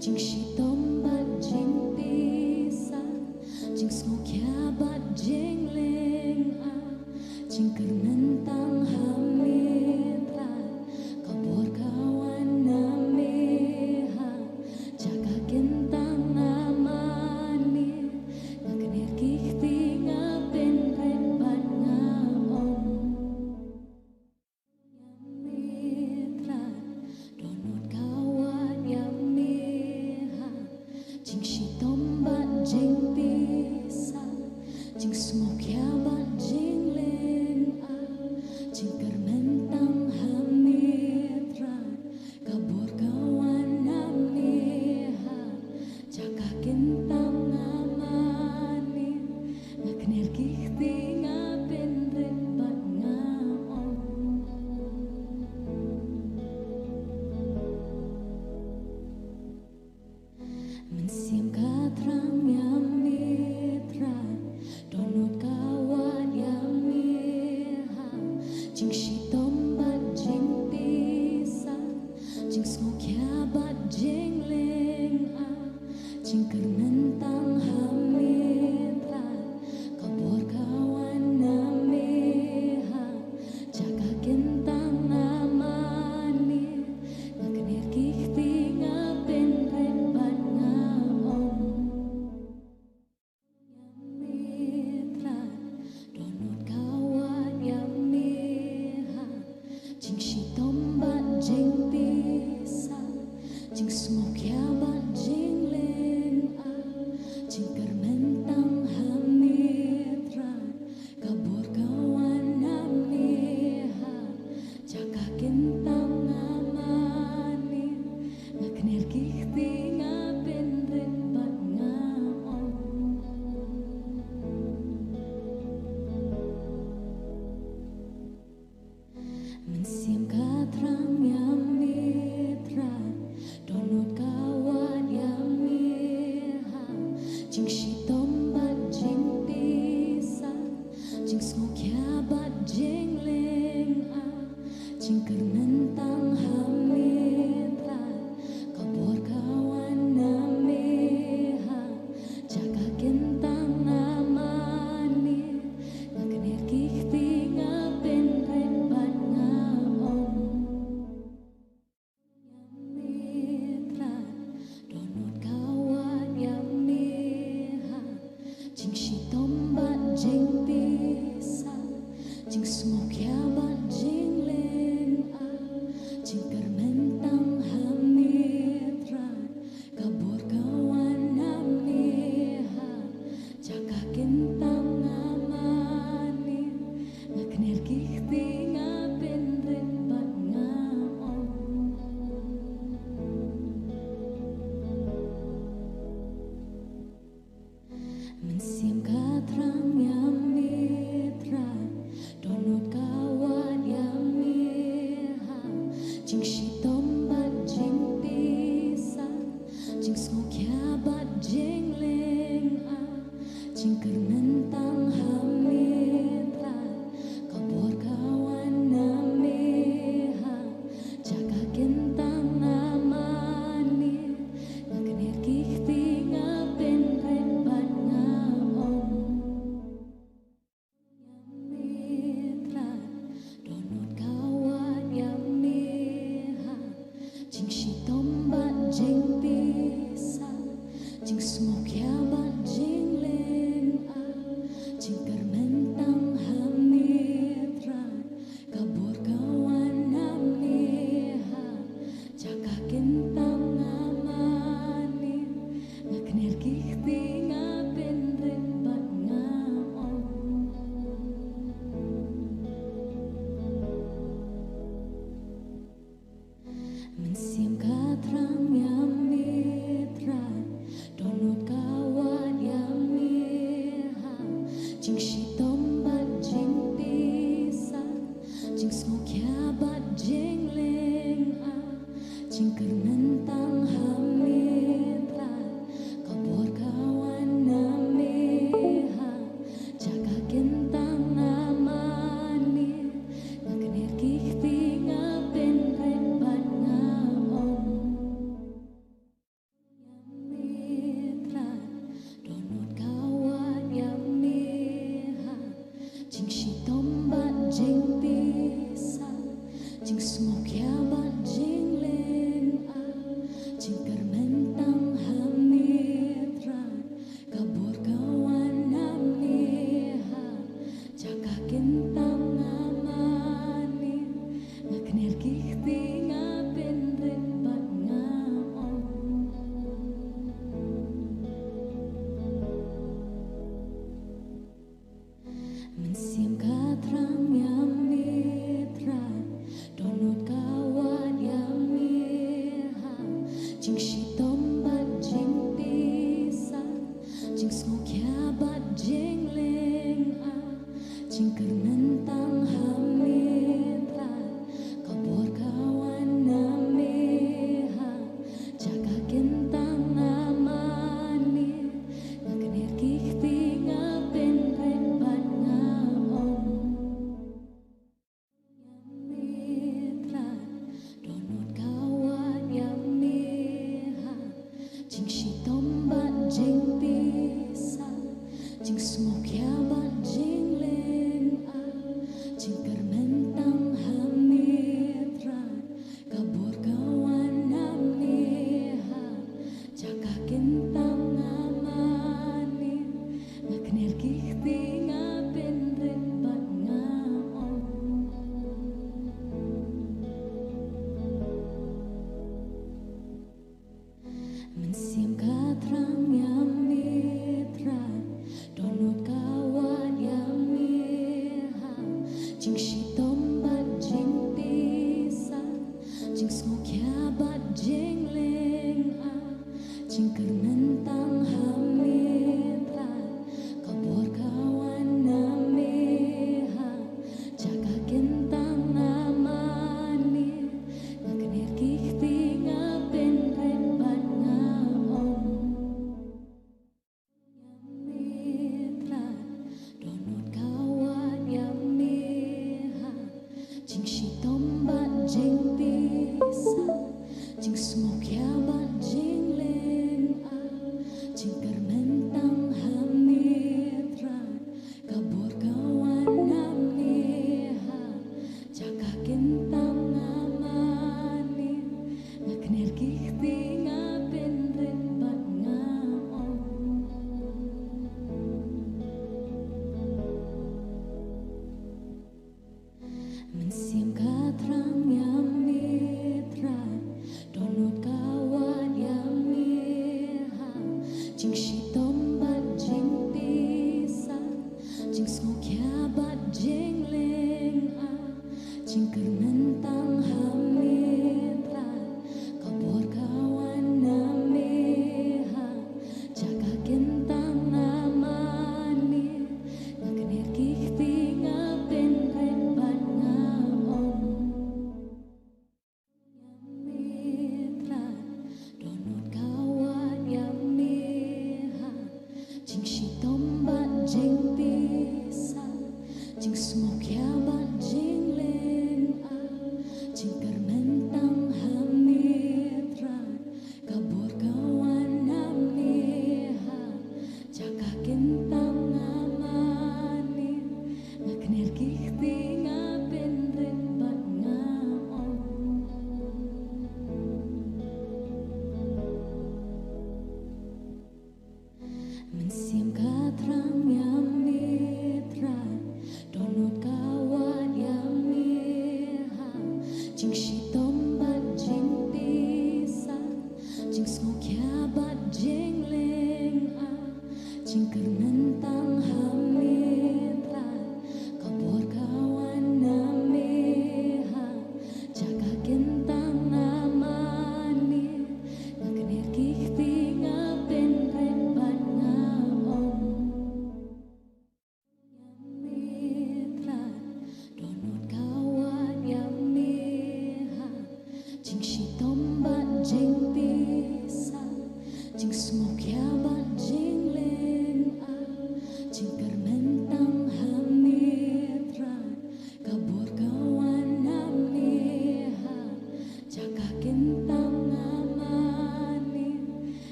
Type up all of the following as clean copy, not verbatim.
Jing shi tom bat jing pisa, jing skok ya bat jing ling a, jing kermentang hamitra, kabur kawan nameha, jaga kentang amani, ngakenir kihti ngapen rebat ngaom. Mitra, donut kawan yameha, jing shi tom bat jing pisa, jing smok ya bat jing ling a, jing kermentang hamitra, kabur kawan nameha, jaga kentang amani, ngakenir kihti ngapen rebat ngaom. Mensiam katrang yang mitra, donut kawan yang meha, jing shi tom bat jing pisa, jing smok ya bat jing ling a, jing kermentang hamitra, kabur kawan nameha, jaga kentang amani, ngakenir kihti ngapen rebat ngaom. Mitra, donut kawan yang meha, jing shi tom bat jing pisa, jing smok ya bat jing ling a, jing kermentang hamitra, kabur kawan nameha, jaga kentang amani, ngakenir kihti ngapen rebat ngaom. Mensiam katrang yang mitra, donut kawan yang meha, jing shi tom bat jing pisa, jing smok ya bat jing ling a, jing kermentang hamitra, kabur kawan nameha, jaga kentang amani, ngakenir kihti ngapen rebat ngaom. Mitra, donut kawan yang meha, jing shi tom bat jing pisa, jing smok ya bat jing ling a, jing kermentang hamitra, kabur kawan nameha, jaga kentang amani, ngakenir kihti ngapen rebat ngaom. Mensiam katrang yang mitra, donut kawan yang meha, jing shi tom bat jing pisa, jing smok ya bat jing ling a, jing kermentang hamitra, kabur kawan nameha, jaga kentang amani, ngakenir kihti ngapen rebat ngaom. Mitra, donut kawan yang meha, jing shi tom bat jing pisa, jing smok ya bat jing ling a, jing kermentang hamitra, kabur kawan nameha, jaga kentang amani, ngakenir kihti ngapen rebat ngaom. Mensiam katrang yang mitra, donut kawan yang meha,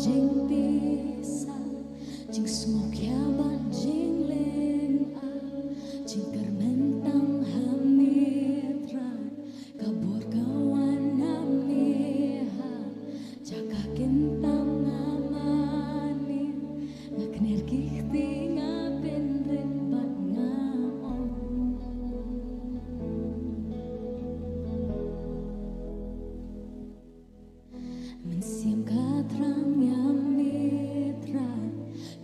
jing bisa jing smok ya bat jing leng a jing kermentang hamitra kabur kawan namiha jaka kentang amani ngakner kihti ngapendret bat ngaon mensiam katrang yang mitra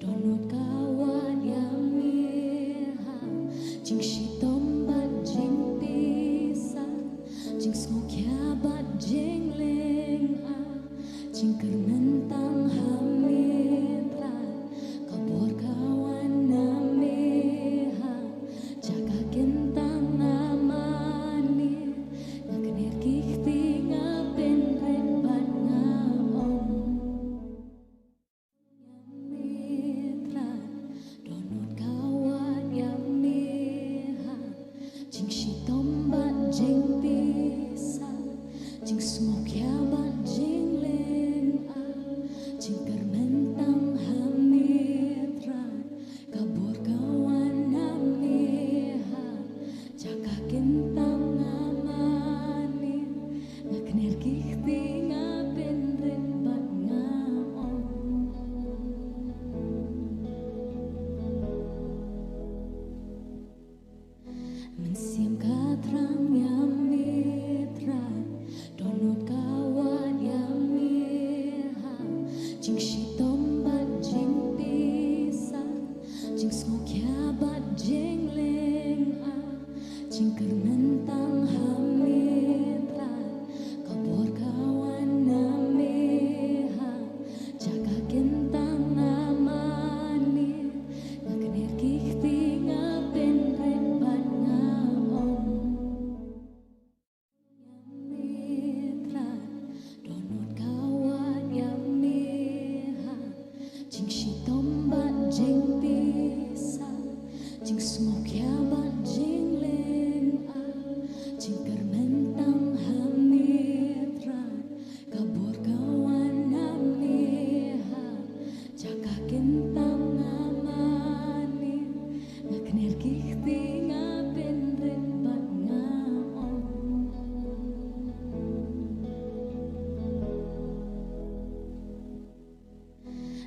donot kawan yang miha jing shitom bat jing pisa jing smok ya bat jing leng a jing kermentang hamitra kabur kawan namiha jaga kentang amani ngakner kihti ngapendret bat ngaon mitra donot kawan yang miha jing shitom bat jing pisa jing smok ya bat jing leng a jing kermentang hamitra kabur kawan namiha jaga kentang amani ngakner kihti ngapendret bat ngaon mensiam katrang yang mitra donot kawan yang miha jing shitom bat jing pisa jing smok ya bat jing leng a jing kermentang hamitra kabur kawan namiha jaga kentang amani ngakner kihti ngapendret bat ngaon mitra donot kawan yang miha jing shitom bat jing pisa jing smok ya bat jing leng a jing kermentang hamitra kabur kawan namiha jaga kentang amani ngakner kihti ngapendret bat ngaon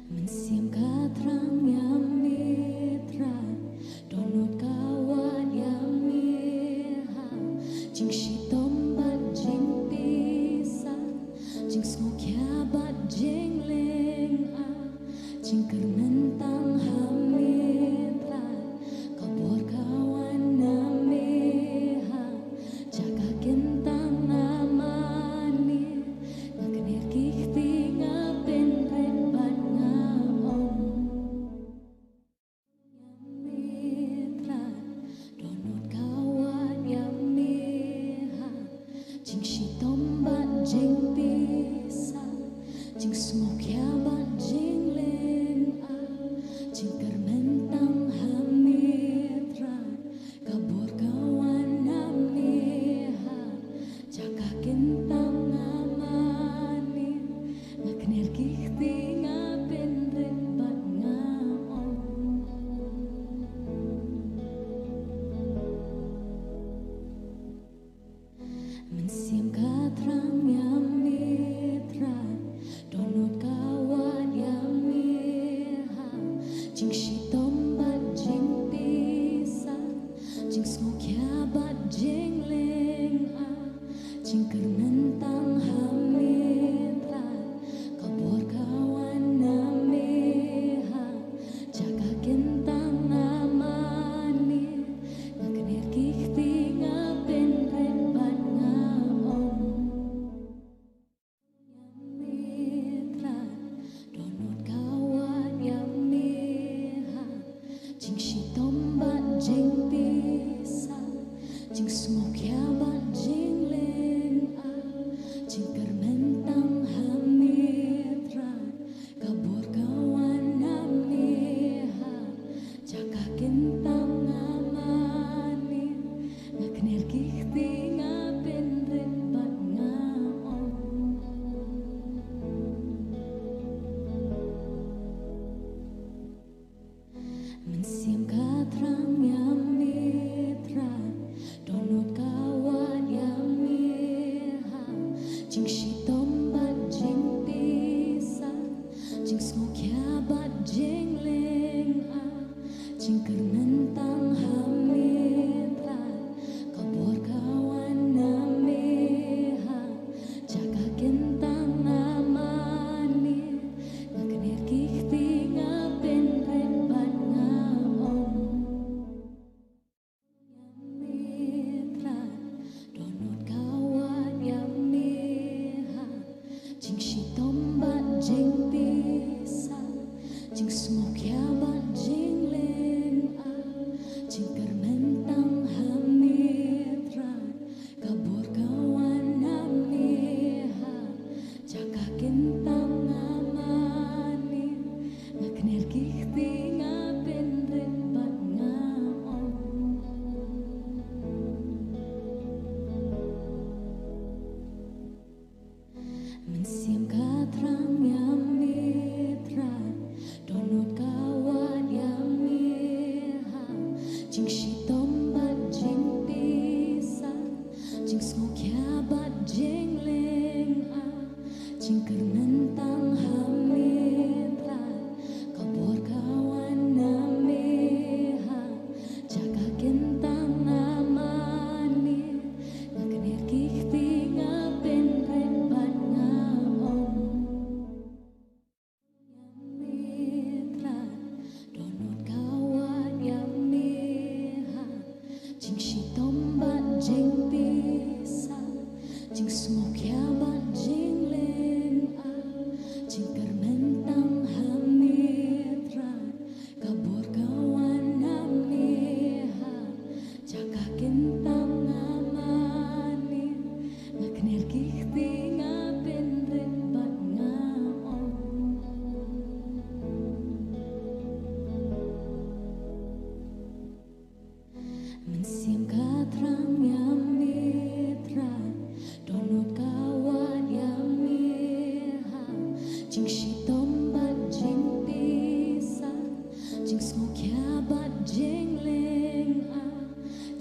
mensiam katrang yang mitra donot kawan yang miha jing shitom bat jing pisa jing smok ya bat jing leng a jing kermentang hamitra kabur kawan namiha jaga kentang amani ngakner kihti ngapendret bat ngaon mitra donot kawan yang miha jing shitom bat jing pisa jing smok ya bat jing leng a jing kermentang hamitra kabur kawan namiha jaga kentang amani ngakner kihti ngapendret bat ngaon mensiam katrang yang mitra donot kawan yang miha jing shitom bat jing pisa jing smok ya bat jing leng a jing kermentang hamitra kabur kawan jing bisa jing smok ya bat jing leng a jing kermentang hamitra kabur kawan namiha jaka kintang amani ngakner kihti ngapen rebat ngaon mensiam katrang yang mitra donut kawan yang miha jing shitom bat jing pisa jing smok ya bat jing leng a jing kernentang hamitra kabur kawan namiha jaga kentang amani ngakner kihti ngapen rebat ngaon mitra donut kawan yang miha jing shitom bat jing pisa jing smok ya bat jing leng a jing kermentang hamitra kabur kawan namiha jaga kentang amani ngakner kihti ngapen rebat ngaon mensiam katrang yang mitra donut kawan yang miha jing shitom bat jing pisa jing smok ya bat jing leng a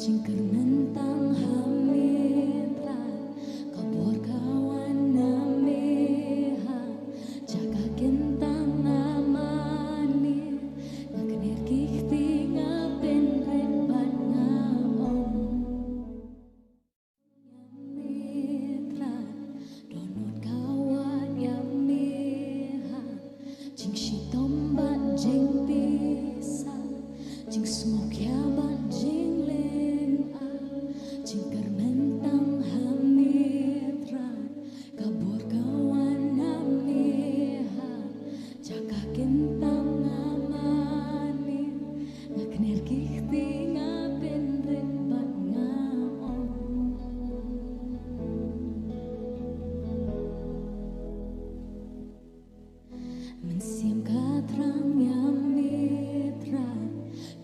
jing kernentang hamitra kabur kawan namiha jaga kentang amani ngakner kihti ngapen rebat ngaon mitra donut kawan yang miha jing shitom bat jing pisa jing smok ya bat jing leng a jing kermentang hamitra kabur kawan namiha jaga kentang amani ngakner kihti ngapen rebat ngaon mensiam katrang yang mitra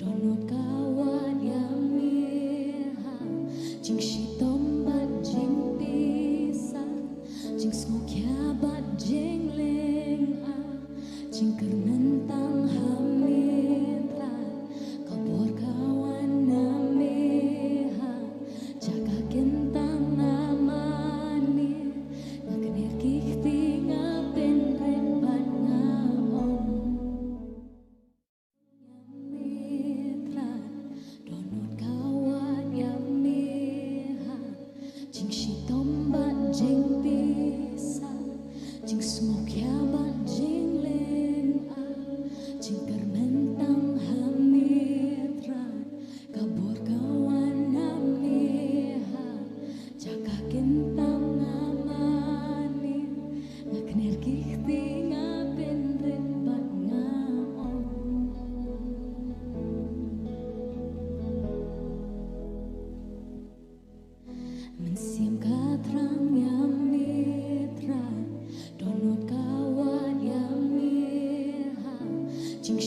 donut kawan yang miha jing shitom bat jing pisa jing smok ya bat jing leng a jing kernentang hamitra kabur kawan namiha jaga kentang amani ngakner kihti ngapen rebat ngaon mitra donut kawan yang miha jing shitom bat jing pisa jing smok ya bat jing leng a jing kermentang hamitra kabur kawan namiha jaga kentang amani ngakner kihti ngapen rebat ngaon mensiam katrang yang mitra donut kawan yang miha jing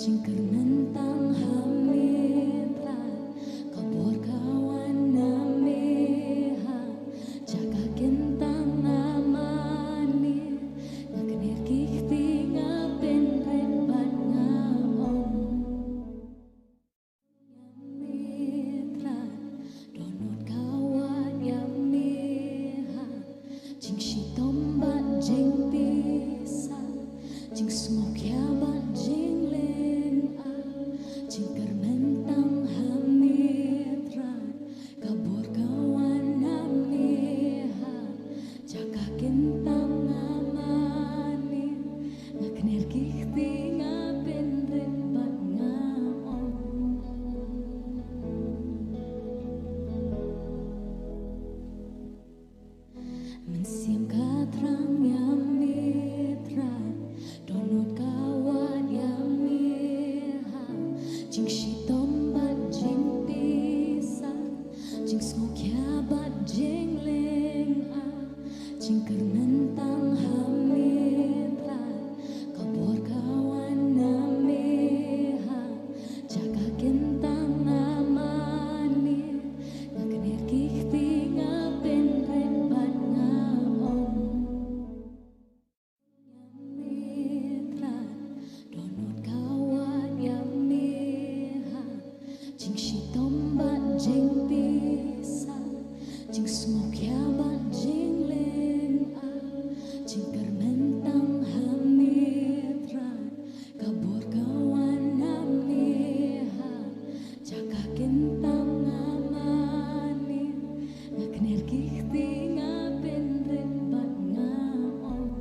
Jingker nentang hamidrat kabur kawan nameha jaga kentang amani ngakenir kihti ngapen rebat ngaom hamidrat donot kawan yameha jing shitombat jing pisa jing smok yabat jing jingker mentang hamidrat kabur kawan nameha jaga kentang amani ngakenir kihti ngapen rebat ngaom mensiam katrang yamidrat donot kawan yameha jing shitombat jing pisa jing smok yabat jing leng'a jingker nentang hamidrat kabur kawan nameha jaga kentang amani ngakenir kihti ngapen rebat ngaom yamidrat donot kawan yameha jing shitombat jing pisa jing smok yabat jing leng'a jingker mentang hamidrat kabur kawan nameha jaga kentang amani ngakenir kihti ngapen rebat ngaom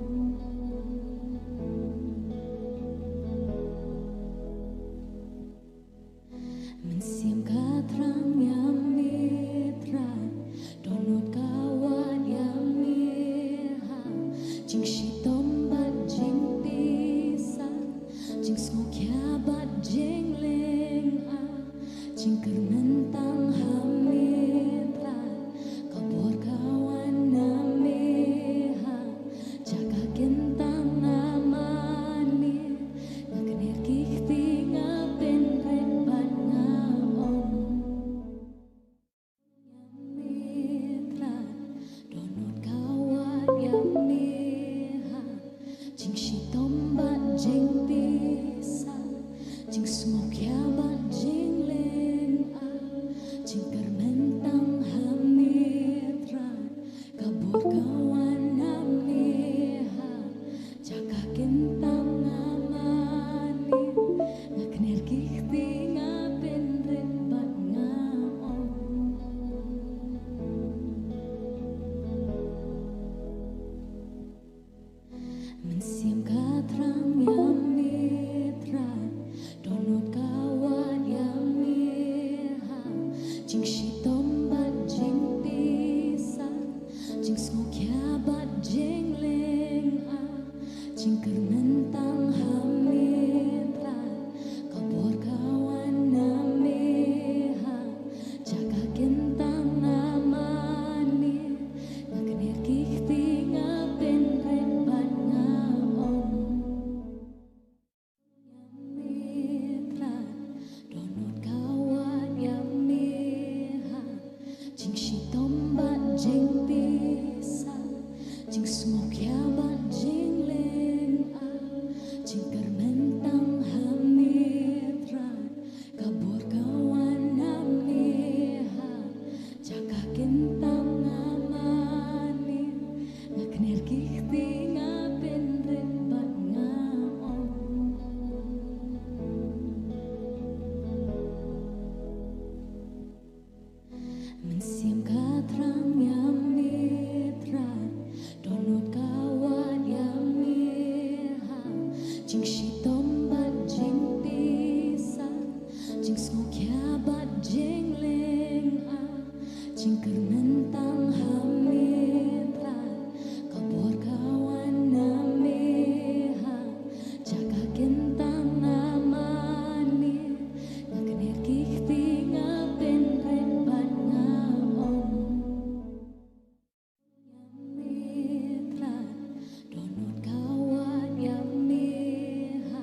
mensiam katrang yamidrat donot kawan yameha jing shitombat jing pisa jing smok yabat jing leng'a jingker nentang hamidrat kabur kawan nameha jaga kentang amani ngakenir kihti ngapen rebat ngaom yamidrat donot kawan yameha jing shitombat jing pisa jing smok yabat jing leng'a jingker mentang hamidrat kabur kawan nameha jaga kentang amani ngakenir kihti ngapen rebat ngaom mensiam katrang yamidrat donot kawan yameha jing shitombat jing pisa jing smok yabat jing leng'a jingker nentang hamidrat kabur kawan nameha jaga kentang amani ngakenir kihti ngapen rebat ngaom yamidrat donot kawan yameha jing shitombat jing pisa jing smok yabat jing leng'a jingker mentang hamidrat kabur kawan nameha jaga kentang amani ngakenir kihti ngapen rebat ngaom yamidrat donot kawan yameha jing shitombat jing pisa jing smok yabat jing leng'a jingker mentang hamidrat kabur kawan nameha jaga kentang amani ngakenir kihti ngapen rebat ngaom jing shitombat jing pisa jing smok yabat jing leng'a jingker mentang hamidrat kabur kawan nameha jaga kentang amani ngakenir kihti ngapen rebat ngaom mensiam katrang yamidrat donot kawan yameha jing shitombat jing pisa jing smok yabat jing leng'a jingker nentang hamidrat kabur kawan nameha jaga kentang amani ngakenir kihti ngapen rebat ngaom yamidrat donot kawan yameha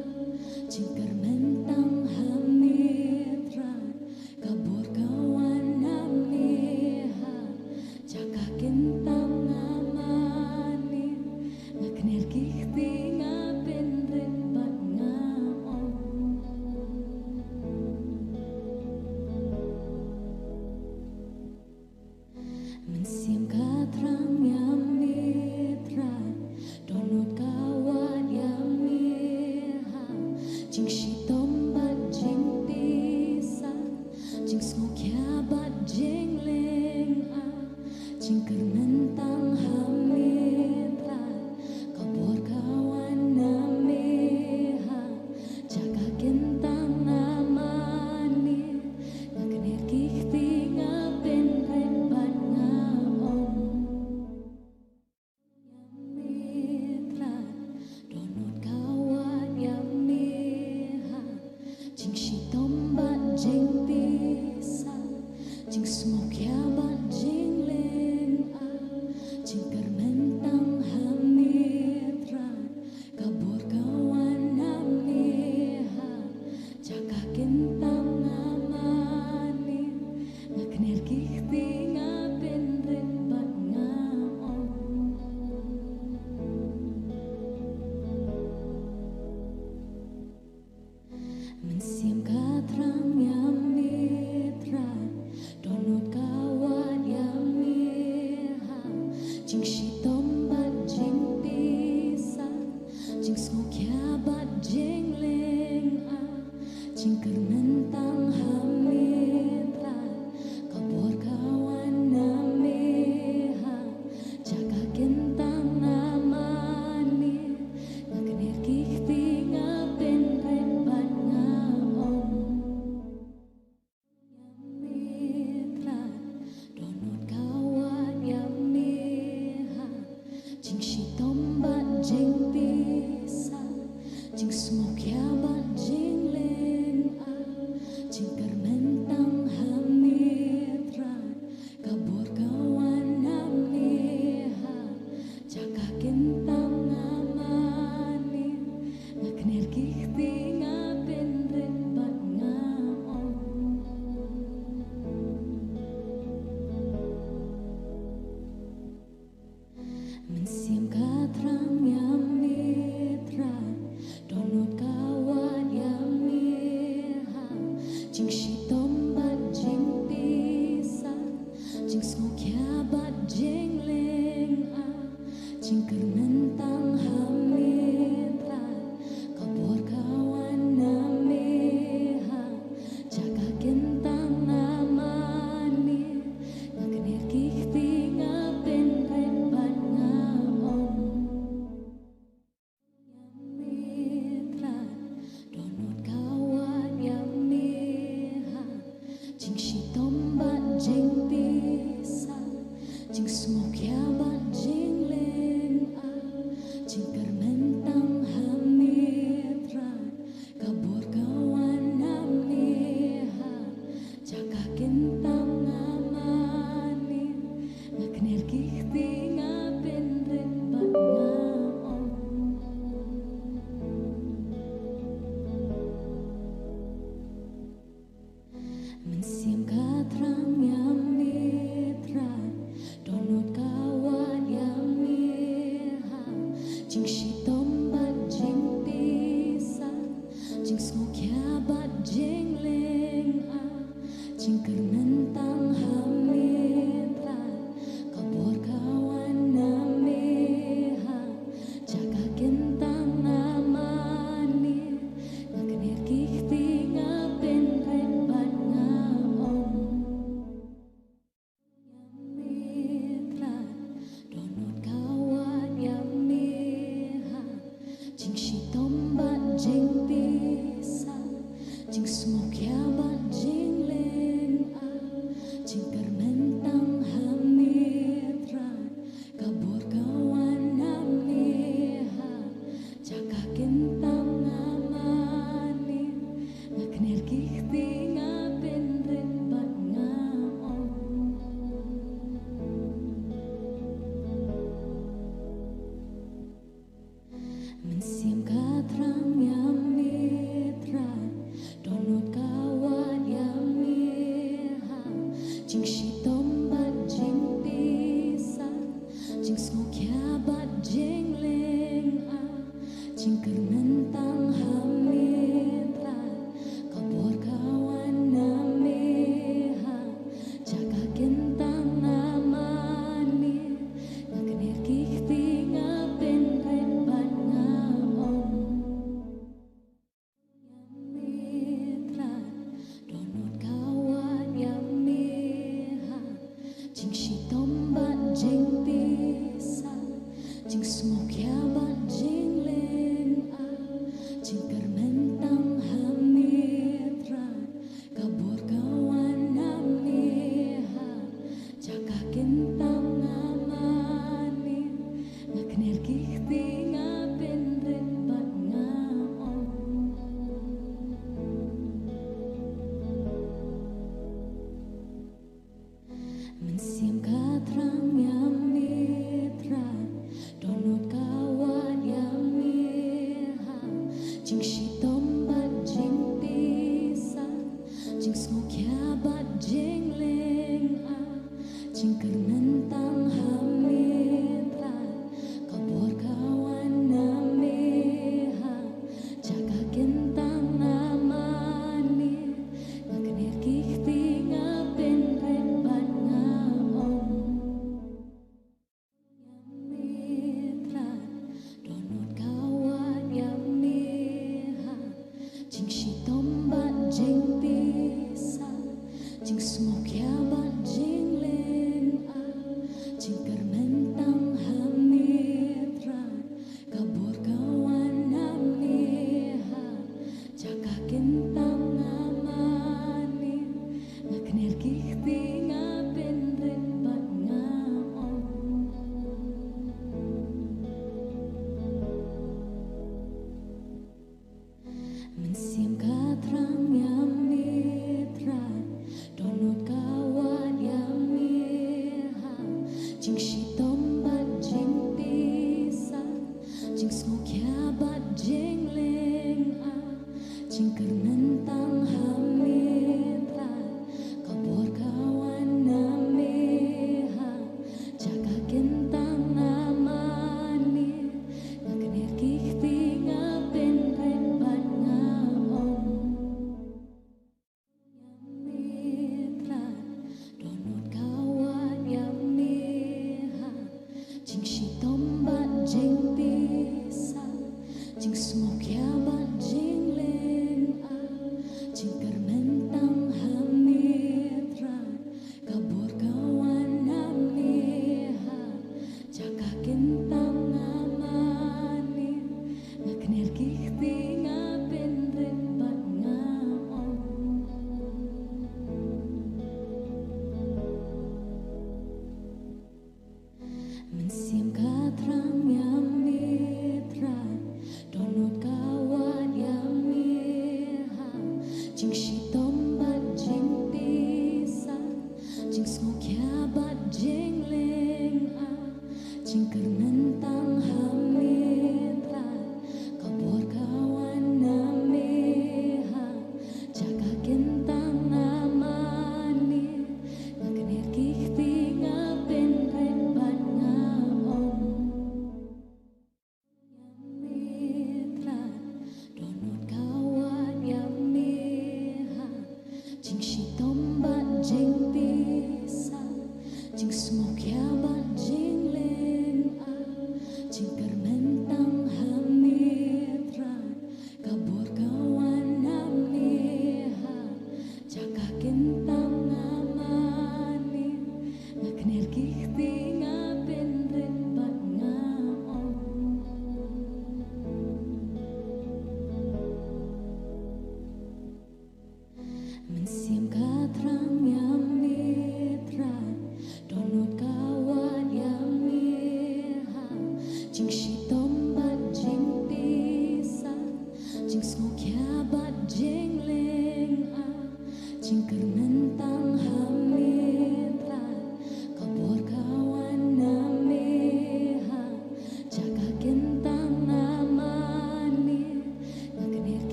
Jingkar mentang hamitra kabur kawan namiha jaka kintang amani ngaknir kihti ngapin ribat ngaon mensiam katrang yamitra donot kawan yamiha jing shitom bat jing pisa jing skokya bat jing ling a jing kermentang hamitra kabur kawan namiha jaga kentang amani ngaknir kihti ngapin rebat ngaon Mitra donot kawan yamiha jing shitom bat jing pisa jing smok ya bat jing ling a Jing karmentang hamitra kabur kawan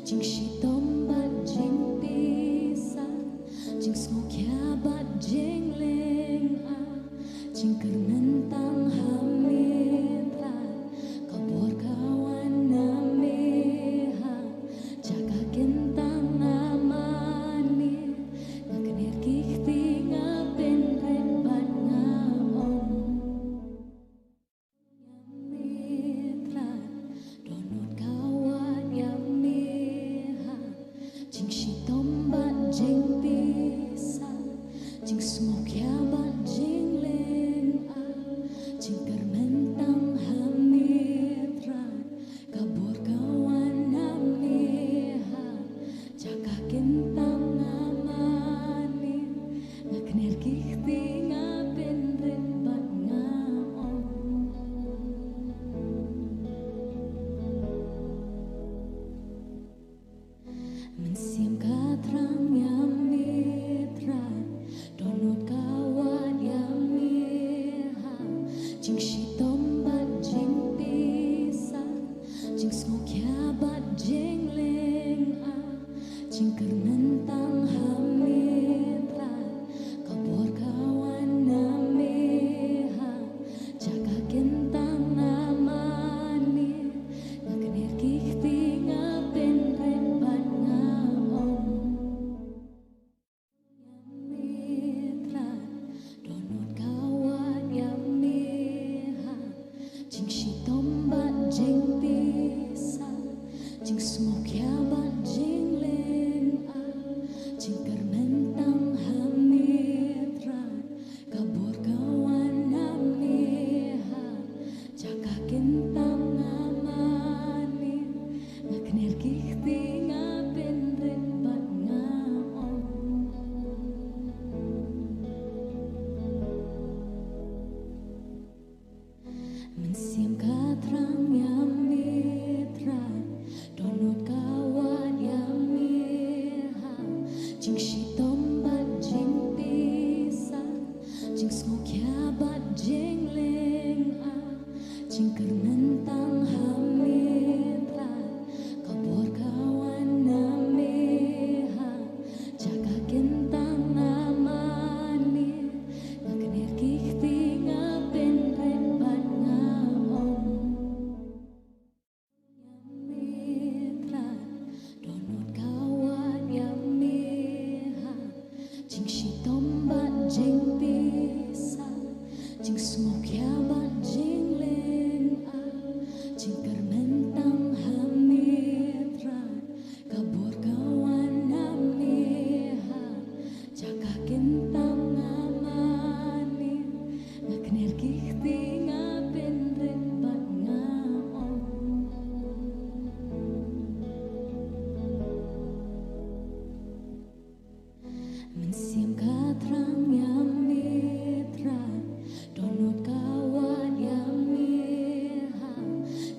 chính sĩ tôm bát chính pisa chính ngọc ya bát chính lên a chính kernen tang hamitra kabur kawan nameha jaga kentang amani ngakner kikti ngapen rebat ngaom mitra donot kawan yameha chính sĩ tôm bát chính pisa chính ngọc ya bát chính lên a chính kermen tang hamitra kabur kawan nameha jaga kentang amani ngakner kikti ngapen rebat ngaom mensiam katrang yang mitra donot kawan yang meha jing shitom bat jing pisa jing ngok ya bat jing leng a jing kernen tang hamitra kabur kawan nameha jaga kentang amani ngakner kikti ngapen rebat ngaom mitra donot kawan yang meha jing shitom bat jing pisa jing ngok ya bat jing leng a jing kermen tang hamitra kabur kawan nameha jaga kentang amani ngakner kikti ngapen rebat ngaom mensiam katrang yang mitra donot kawan yang meha jing shitom bat jing pisa jing ngok ya bat jing leng a jing kernen tang hamitra kabur kawan nameha jaga kentang amani ngakner kikti ngapen rebat ngaom mitra donot kawan yang meha jing shitom bat jing pisa jing ngok ya bat jing leng a jing kermen tang hamitra kabur kawan nameha jaga kentang amani ngakner kikti ngapen rebat ngaom mensiam katrang yang mitra donot kawan yang meha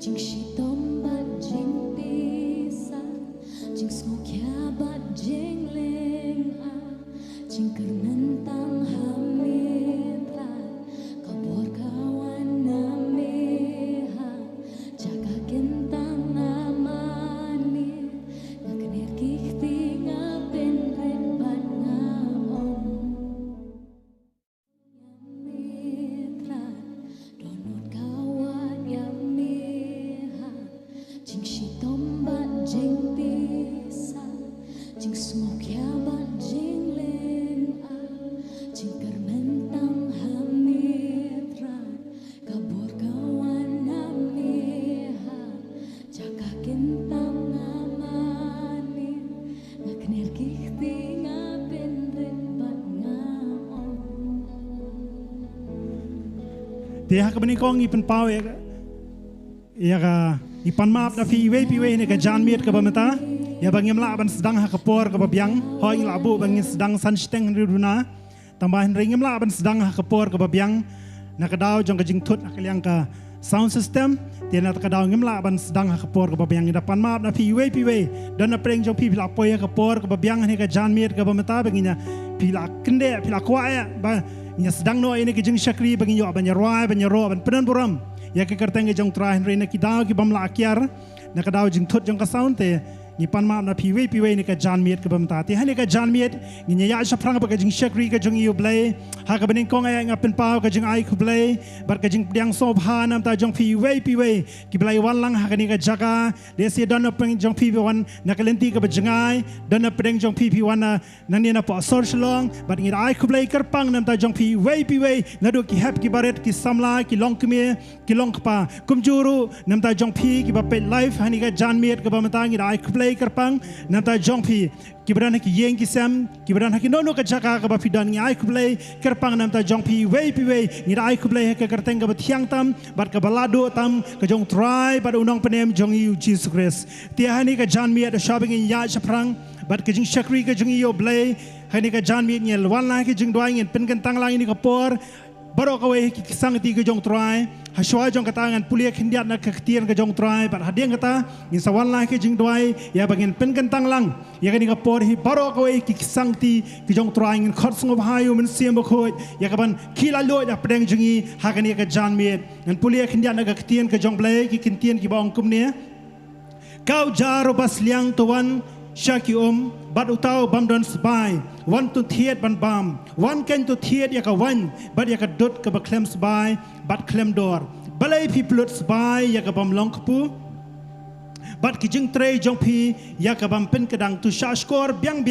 jing shitom bat jing pisa jing ngok ya bat jing leng a jing kernen tang hamitra kabur kawan nameha jaga kentang amani ngakner kikti ngapen rebat ngaom mitra donot kawan yang meha jing shitom bat jing pisa jing ngok ya bat jing leng a jing kermen tang hamitra kabur kawan nameha jaga kentang amani ngakner kikti ngapen rebat ngaom Dia ka benikong ipan pau ya ka ipan Mawpdah piwe ni ka janmiet ka bamata ya bangim laban sedang ha kapor ka babyang hoi labu bangin sedang sansteng riduna tambahin ringim laban sedang ha kapor ka babyang nakadaw jong ka jingtut akalyang ka sound system dia nak kadaw ngim laban sedang ha kapor ka babyang idapan Mawpdah piwe dan na preng jong pila poya kapor ka babyang ni ka janmiet ka bamata banginya pila kende pila kwaya ba nya sedang no ini ke jing syakri bangin yo banya roi banya ro ban penan buram ya ke kerteng jong terahin rena ki daw ki bam la akyar na ka daw jing thut jong ka sound te ni pan maaf na piwe ni ka jan miet ka bamta ti hani ka jan miet ni ya sha prang ba ka jing shakri ka jing yu blay ha ka bening kong ay ngapen pau ka jing ai ku blay bar ka jing piang so bha nam ta jong piwe ki blay wan lang ha ka ni ka jaka de si don peng jong piwe wan na ka lenti ka ba jingai don peng jong piwe wan na ni na po sor Shillong bar ngi ai ku blay kerpang nam ta jong piwe na do ki hap ki baret ki samla ki long kme ki long pa kum juru nam ta jong pi ki ba pe life hani ka jan miet ka bamta ngi ai ku blay kerpang nam ta jong pi kibaran ki yeng ki sam kibaran ki nono ka jaka ka ba fidan ngi ai kublay kerpang nam ta jong pi we ngi ai kublay ka kerteng ka bathiang tam bat ka balado tam ka jong try bat unong penem jong yu Jesus Christ ti hani ka jan mi at shopping in ya chaprang bat ka jing shakri ka jong yu blay hani ka jan mi ngel wan la ki jing doi ngin pen kan tang lang ini ka por baro ka we ki sang ti ka jong try haswa jong katangan pulia khindiat na kaktian ka jong try bat hadiang kata in sawan la ki jing doi ya bangin pen kan tang lang ya ka ni ka por hi baro ka we ki sang ti ki jong try ngin khot sngop hayu men siam ba khoi ya ka ban khila lo ya pedeng jungi ha ka ni ka jan mi an pulia khindiat na kaktian ka jong blai ki kintian ki bong kum ne kau jaro bas liang tuan Shaki bat utau bam don sbai wan tu thiet ban bam wan ken tu thiet ya ka wan bat ya ka dot ka ba klem sbai bat klem dor balai pi plut sbai ya ka bam long kpu bat ki jing tre jong pi ya ka bam pen kadang tu sha skor biang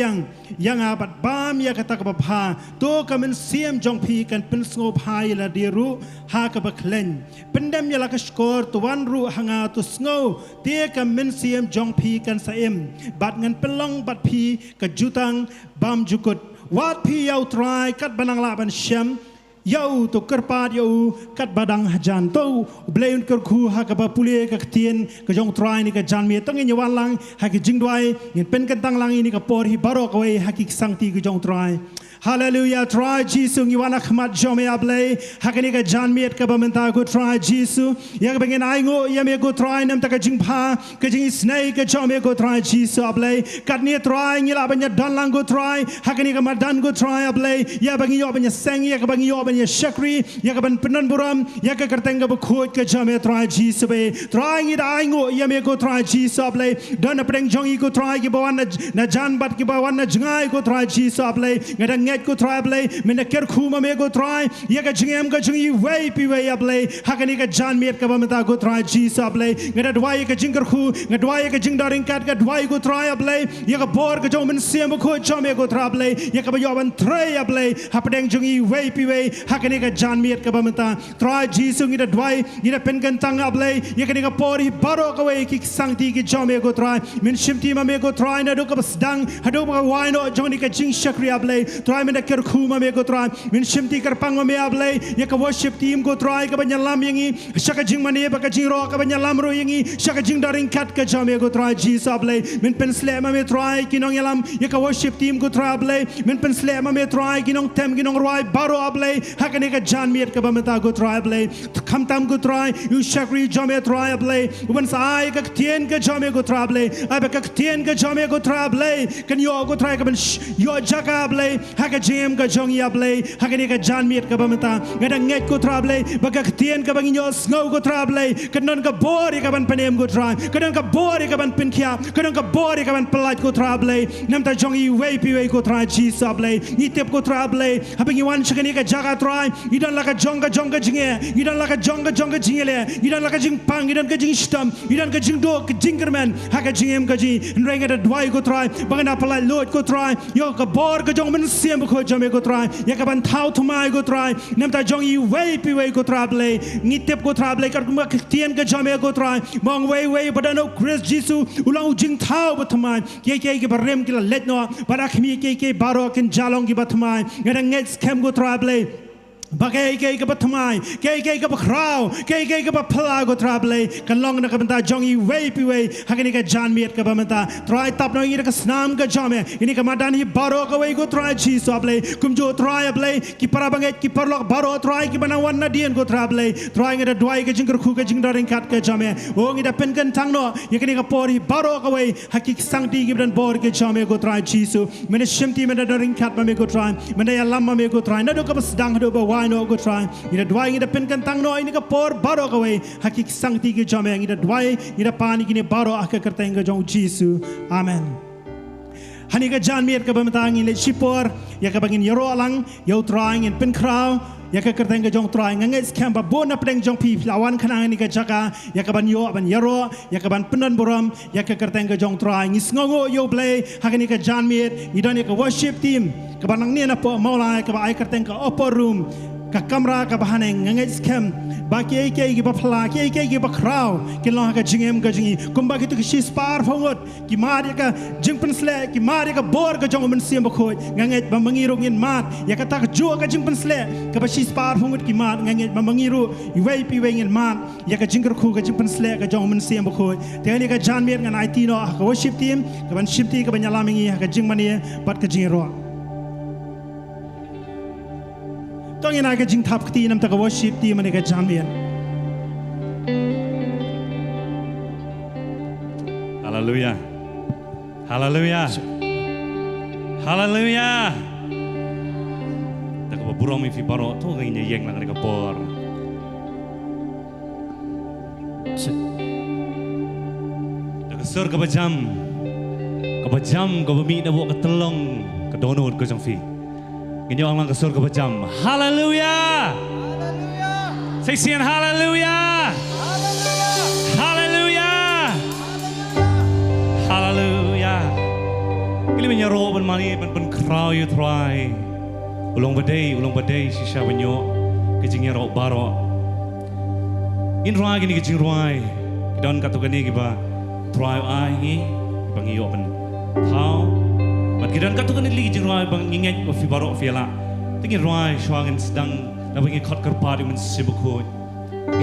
yang a bat bam ya ka ta ka ba pha to ka men siam jong pi kan pen sngo phai la di ru ha ka ba klen pendem ya la ka skor tu wan ru hanga tu sngo te ka men siam jong pi kan sa em bat ngan pelong bat pi ka jutang bam jukut wat pi yau try kat banang la ban syam yau tu kerpat yau kat badang hajan tu belain kerku ha ka ba pulie ka tien ka jong try ni ka jan mi tang in yawan lang ha ki jing dwai ngin pen kan tang lang ini ka por hi barok we ha ki sang ti ka jong try Hallelujah, try Jesus ngi wana khmat jome ablay hakani ka jan miet ka bamenta ko try Jesus ya ka bengen ai ngo ya me ko try nam ta ka jing pha ka jing snai ka jome ko try Jesus ablay kat ni try ngi la banya dan lang ko try hakani ka madan ko try ablay ya bangi yo banya seng ya ka bangi yo banya shakri ya ka ban penan buram ya ka kerteng ka khot ka jome try Jesus be try ngi ai ngo ya me ko try Jesus ablay dan preng jong i ko try ki bawan na jan bat ki bawan na jangai ko try Jesus ablay ngadang go try ablay mena ker khuma me go try ya ka jingem ka jingi way pi way ablay hakani ka jan miet ka bamta go try Jesus ablay ngada dwai ka jingker khu ngadwai ka jing daring kat ka dwai go try ablay ya ka bor ka jong men siam ko chome go try ablay ya ka bayoban tray ablay hapdeng jingi way pi way hakani ka jan miet ka bamta try Jesus ngida dwai ngida pen kan tang ablay ya ka ni ka por hi baro ka way ki sang ti ki chome go try men shimti ma me go try na do ka basdang hado ka wai no jong ni ka jing shakri ablay try men ker khuma me go try min shimti kerpang me ablay ya ka worship team go try ka banyalam yangi shaka jing mane ba ka jing ro ka banyalam ro yangi shaka jing daring kat ka jame go try Jesus ablay min pen slema me try kinong yalam ya ka worship team go try ablay min pen slema me try kinong tem kinong roi baro ablay hakane ka jan miet ka bamata go try ablay kham tam go try you shakri jame try ablay when sai ka tien ka jame go try ablay ai ba ka tien ka jame go try ablay kan yo go try ka ban yo jaka ablay ka jam ka jong ya blay hakani ka jan miet ka bamata ngada nget ko trable baga tien ka bangin snow ko trable kanon ka bori ka ban panem ko try kanon ka bori ka ban pinkia kanon ka bori ka ban pelat ko trable nam ta jong i way pi way ko try Jesus ablay ni tep ko trable habang iwan shakani ka jaga try idan la ka jong ka jinge idan la ka jong ka jingele idan la ka jing pang idan ka jing stam idan ka jing do ka jingerman haka jingem ka ji nrenga da dwai ko try bangana pelat lot ko try yo ka bor ka jong men siam ko jome ko try ya ka ban thau thumai ko try nam ta jong i way pi way ko trable ni tep ko trable ka kuma tien ka jome ko try mong way badano Chris Jesus ulang jing thau bathmai ke ke barem ki let no barakmi ke baro ken jalong ki bathmai ngada nget scam ko trable bagai ke bathmai ke bakrau ke bapla go trable kan long na ka banta jongi way pi way hakani ka jan miet ka bamata try tap no ngi ka snam ka jame ini ka madani baro ka way go try chi so able kum jo try able ki para banget ki parlok baro try ki banawan na dien go trable try ngi da dwai ka jingker khu ka jing daring kat ka jame o ngi da pen kan tang no yakani ka pori baro ka way hakik sang ti gi dan bor ke jame go try chi so mene shimti mene daring kat ma me go try mene ya lam ma me go try na do ka bas dang do ba try no go try ida dwai ida pen kan tang no ini ka por baro ka we hakik sang ti ki jame ida dwai ida pani kini baro aka kerteng ga jong Jesu amen hani ka jan miet ka bamatang in le shipor ya ka bangin yaro alang yo trying in pen kraw ya ka kerteng ga jong trying ngai scam ba bona pedeng jong pi lawan kanang ni ka jaka ya ka ban yo ban yaro ya ka ban penan boram ya ka kerteng ga jong trying isngongo yo play hakani ka jan miet idon ya ka worship team ka banang ni na po maulai ka ba ai kerteng ka upper room ka kamera ka bahaneng ngai scam ba ke gi ba phla ke gi ba kraw ke lo ka jingem ka jingi kumba ki tu ki spar phongot ki mar ya ka jingpen sle ki mar ya ka bor ka jong men sim ba khoi ngai ba mangirong in mat ya ka tak jo ka jingpen sle ka ba spar phongot ki mat ngai ba mangiru i wei pi wei in mat ya ka jingker khu ka jingpen sle ka jong men sim ba khoi te ni ka jan mer ngan IT no ka worship team ka ban ship ti ka ban yalamingi ka jingmani bat ka jingroต้องยังไงก็จิงทับตีน้ำตะกวชิปตีมันในกระจามเมียนฮาเลลูยาฮาเลลูยาฮาเลลูยาแต่ก็บุรุษมีฟิบารอทุกอย่างยังนั่งในกระปอร์แต่ก็เสือกระจำก็มีนะพวกกระตลงกระโดนก็จังฟีIni orang ke surga berjam. Haleluya. Seksian haleluya. Haleluya. Haleluya. Ini menyerok bermani ben krau you try. Ulang badai sisa banyo kejingnya rok baro. In rai gini kejing rai. Dan katu gani kiba try ai bangi yo ben tau. Kidan katu kan lagi jerai bang ingat wafi barok fiala, tinggi rai shuangin sedang, lalu ingat kat kerpadi men sibukut,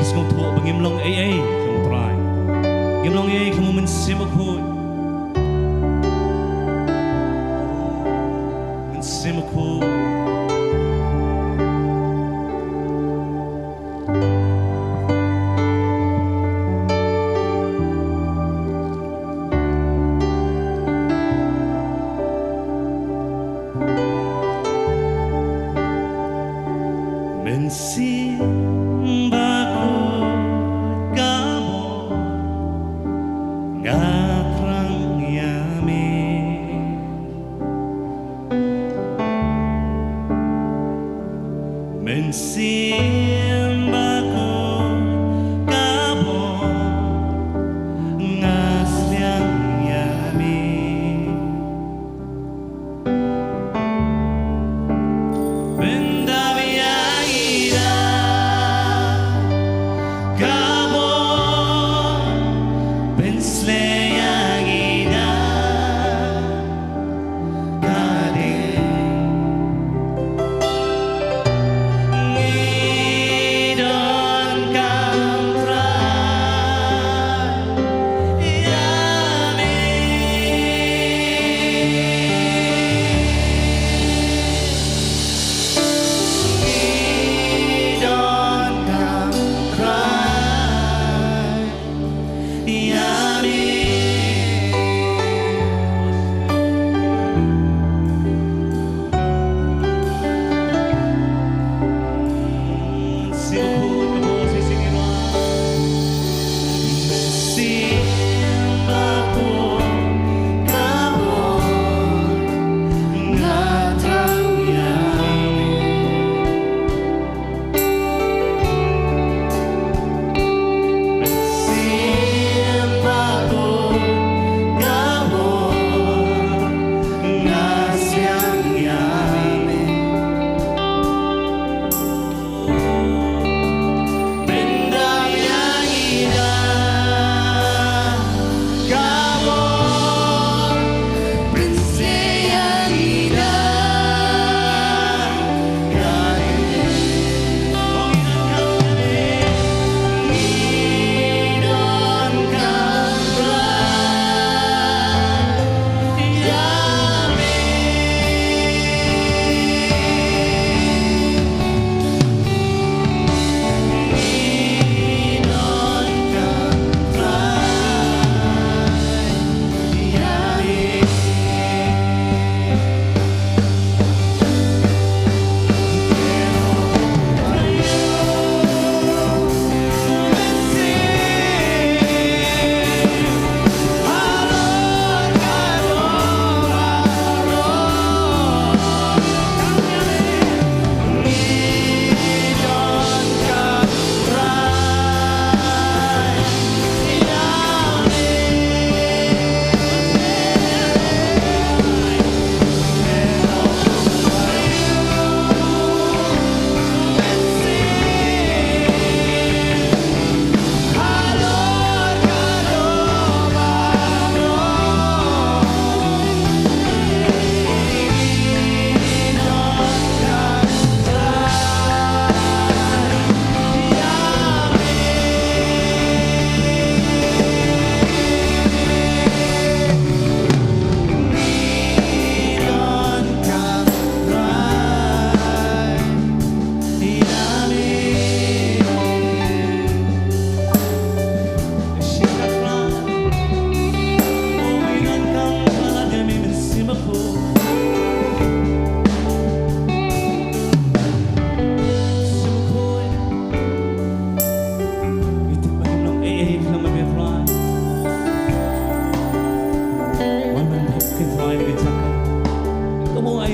isngom tu bangim long kamu try, ngim long kamu men sibukut,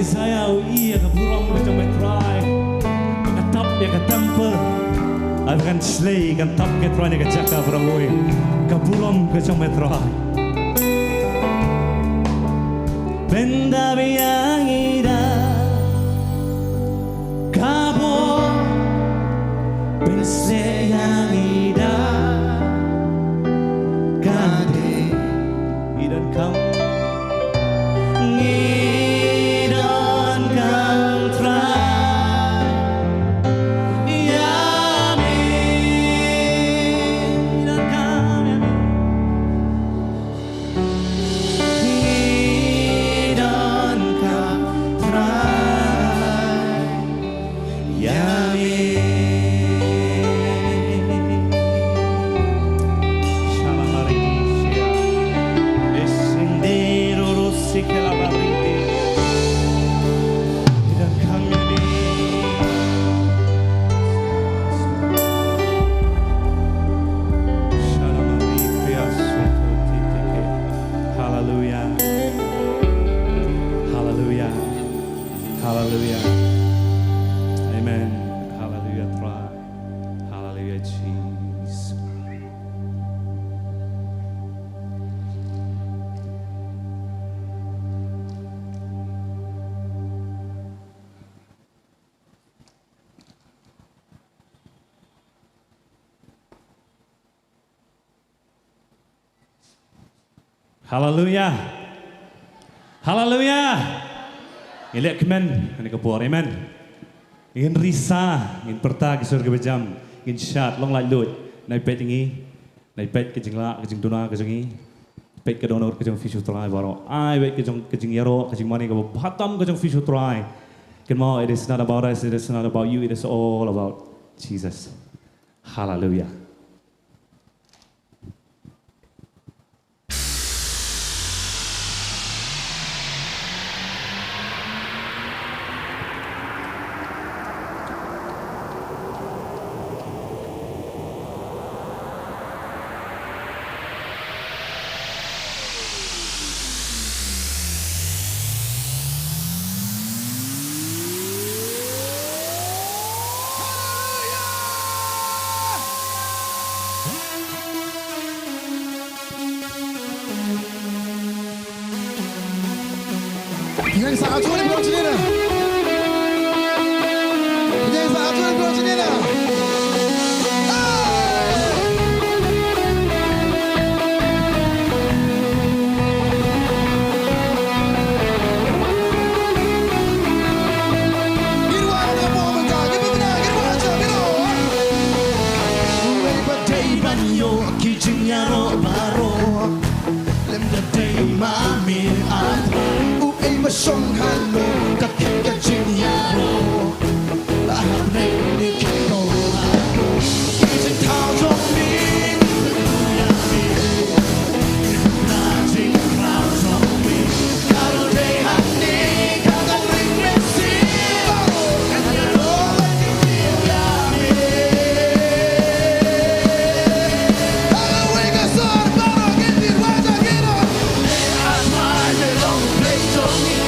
saya iya ke burung macam metrai ke top ya ke temple akan slay kan top ke trai ke jaka berawoi ke burung ke macam metrai benda yang ida kabo bense yang ida kade idan kam Hallelujah. Amen. Hallelujah. Try. Hallelujah, Jesus. Hallelujah. Hallelujah. Ilek kemen, ini kepuar, amen. Ingin risa, ingin pertah ke surga bejam, ingin syat, long light load, naik pet ini, naik pet ke jengla, ke jeng tuna, ke jengi, pet ke donor, ke jeng fish utrai baru, pet ke jeng yaro, ke jeng mani, ke batam, ke jeng fish utrai. Can it is not about us, it is not about you, it is all about Jesus. Hallelujah. Yang sangat sulit bro sini dah. Yang sangat sulit bro sini dah. Song hello, kakek jinyaro, aham ni kino, isi tau zombie, najing rau zombie, kalau day hati, kalau ring mesi, kalau lo lagi diami, kalau wega sor baru kita wajah kita, asma long play zombie.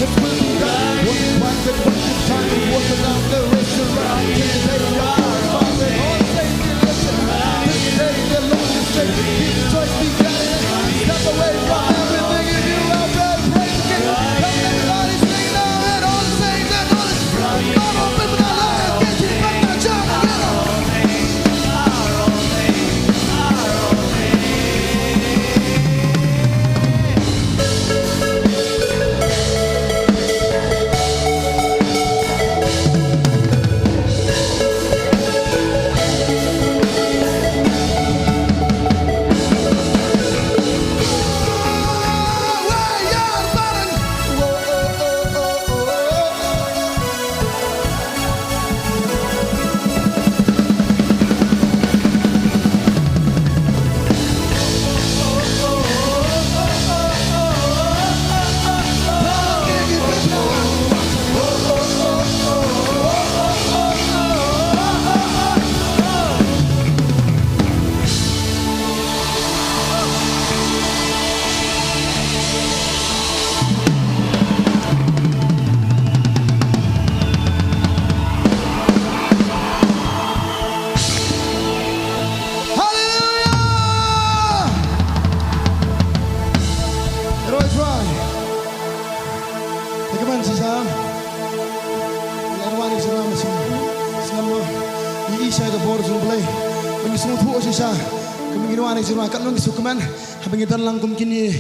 His will be done. Bagaimana sih Sam? Larwani sih nama sih. Selama ini saya ke bawah sini boleh. Bagi semua tua sih saya. Kami ngirwani sih kan nong sukuman. Habis kita langkum kini,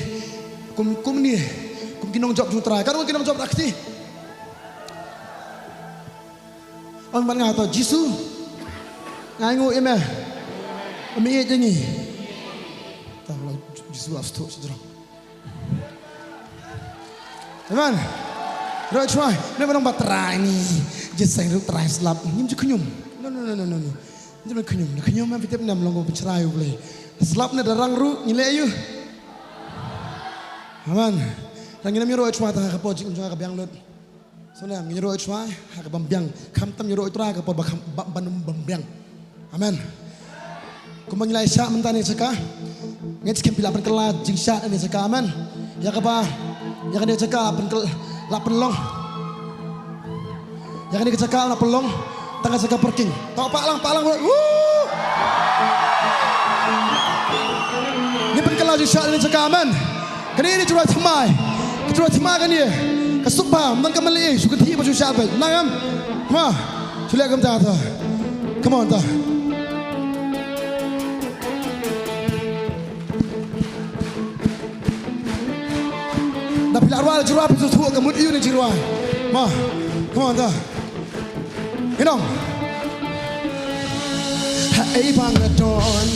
kum ni, kum kinong job sutra. Kan kinong job rakti. Orang mana tahu Jisu? Ngangu ime. Ami je ni. Tahu lah Jisu astok saja. Teman, dah try. Ni orang batera ni. Just saya ruk try slap. Ni macam kenyum. No. Ni macam kenyum. Kenyum apa kita pernah melonggo pencerai boleh. Slap ni darang ruk nilai you. Teman, orang ini miro try tak kapal jik unjung kabiang lut. So ni miro try hak bambiang. Kamtam miro try kapal banum bambiang. Amen. Kumbang nilai syak mentah ni cakap. Nget skem pila penkelat jing syak ni cakap. Amen. Ya kapal. Yang dia cakap lapan long. Yang dia cakap lapan long. Tengah cakap parking. Tahu pak lang. Ini penkelah juga ini cakap aman. Kini ini curah Nongthymmai. Curah Nongthymmai kan dia. Kesupah, man kembali. Suka tiap baju siapa? Nangam. Ma, sulit kamu tak tahu. Come on tak. Tapi larwal jirwa pisu tua kemud iu ni jirwa. Ma, come on dah. Inong. Hai bangadon.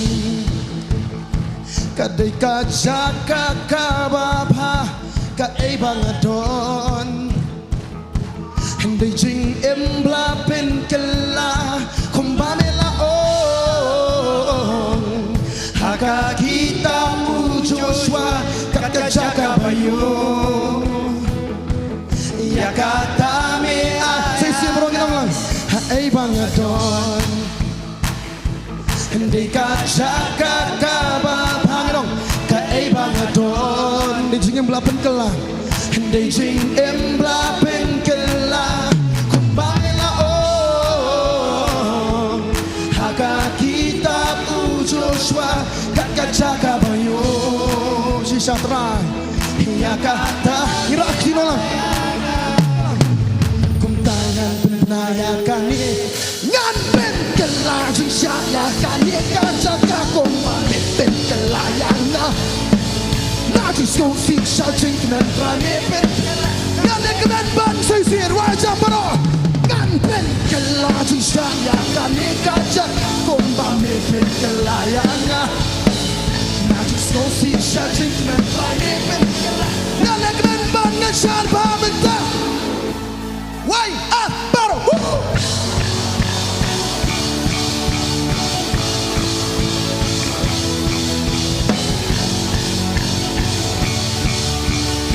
Kadai kaca kakabapa. Kadai bangadon. Handai jing embla pen kela. Kumbamela on. Haka kita Joshua. Jaga bayu ya kata me sesi berong lang hai bangadon hindi ka jaga ba pangirong ka ai bangadon di jing emblapen kela hindi jing emblapen kela kumbala on haka kita Joshua jaga bayu Satra, ya kata irak di malam. Kumtangan penayakan ni, ngan pen kelajung saya kan ni kaca kumane pen kelayana. Nadi skofi sajing nan rame pen, ngan kenan ban sisir wajah paro. Ngan pen kelajung saya kan ni kaca kumane pen kelayana. So see shouting men flying men Nalek men bangan shan pamenta Why up baro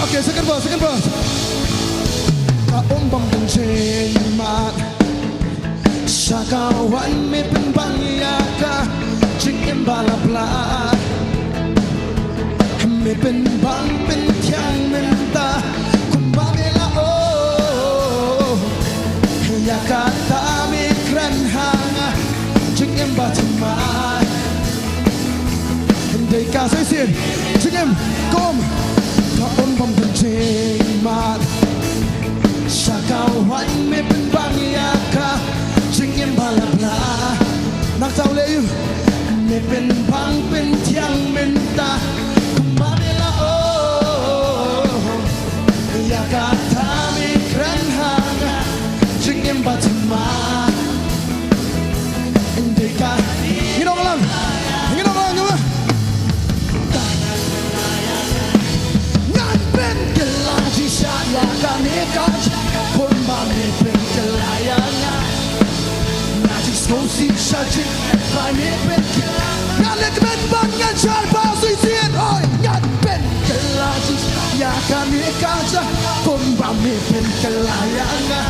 Okay, second verse Kaong bang benjing mat Sakawan me penbangyaka Jing imbalaplat Me pen bang pen tiang menta kumbabela oh ya kata me kran hanga jing em batma ndai ka sai sin jing em kom ka on bam pen jing mat sakawan me pen bang ya ka jing em balabla nak tahu le you me pen bang pen tiang menta ya kata mi kran hanga jingem batma indika ngidong lang ngan ben kelaji saya kan ikat pun bami ben kelayana naji skosi saji bami ben ngalek ben bangan chal pasi sin oi ngan ben kelaji ya kan ikat pun bami ben kelayana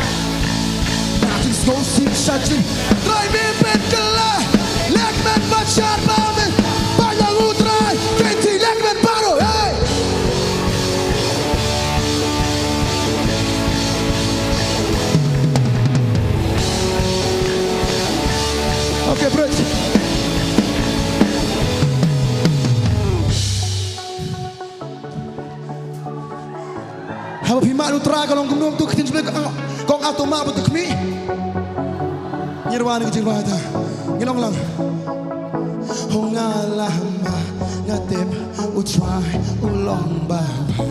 naji skosi saji bami ben kelayana lek ben bachar bami banyak utrai kenti lek ben baru hey okay bro Haba pimak utra kalau ngomong tu ketin sebelum kau atau mak betul kami. Nyerwan kecil wajah, ngilong lang. Hongalama ngatip utrai ulong baba.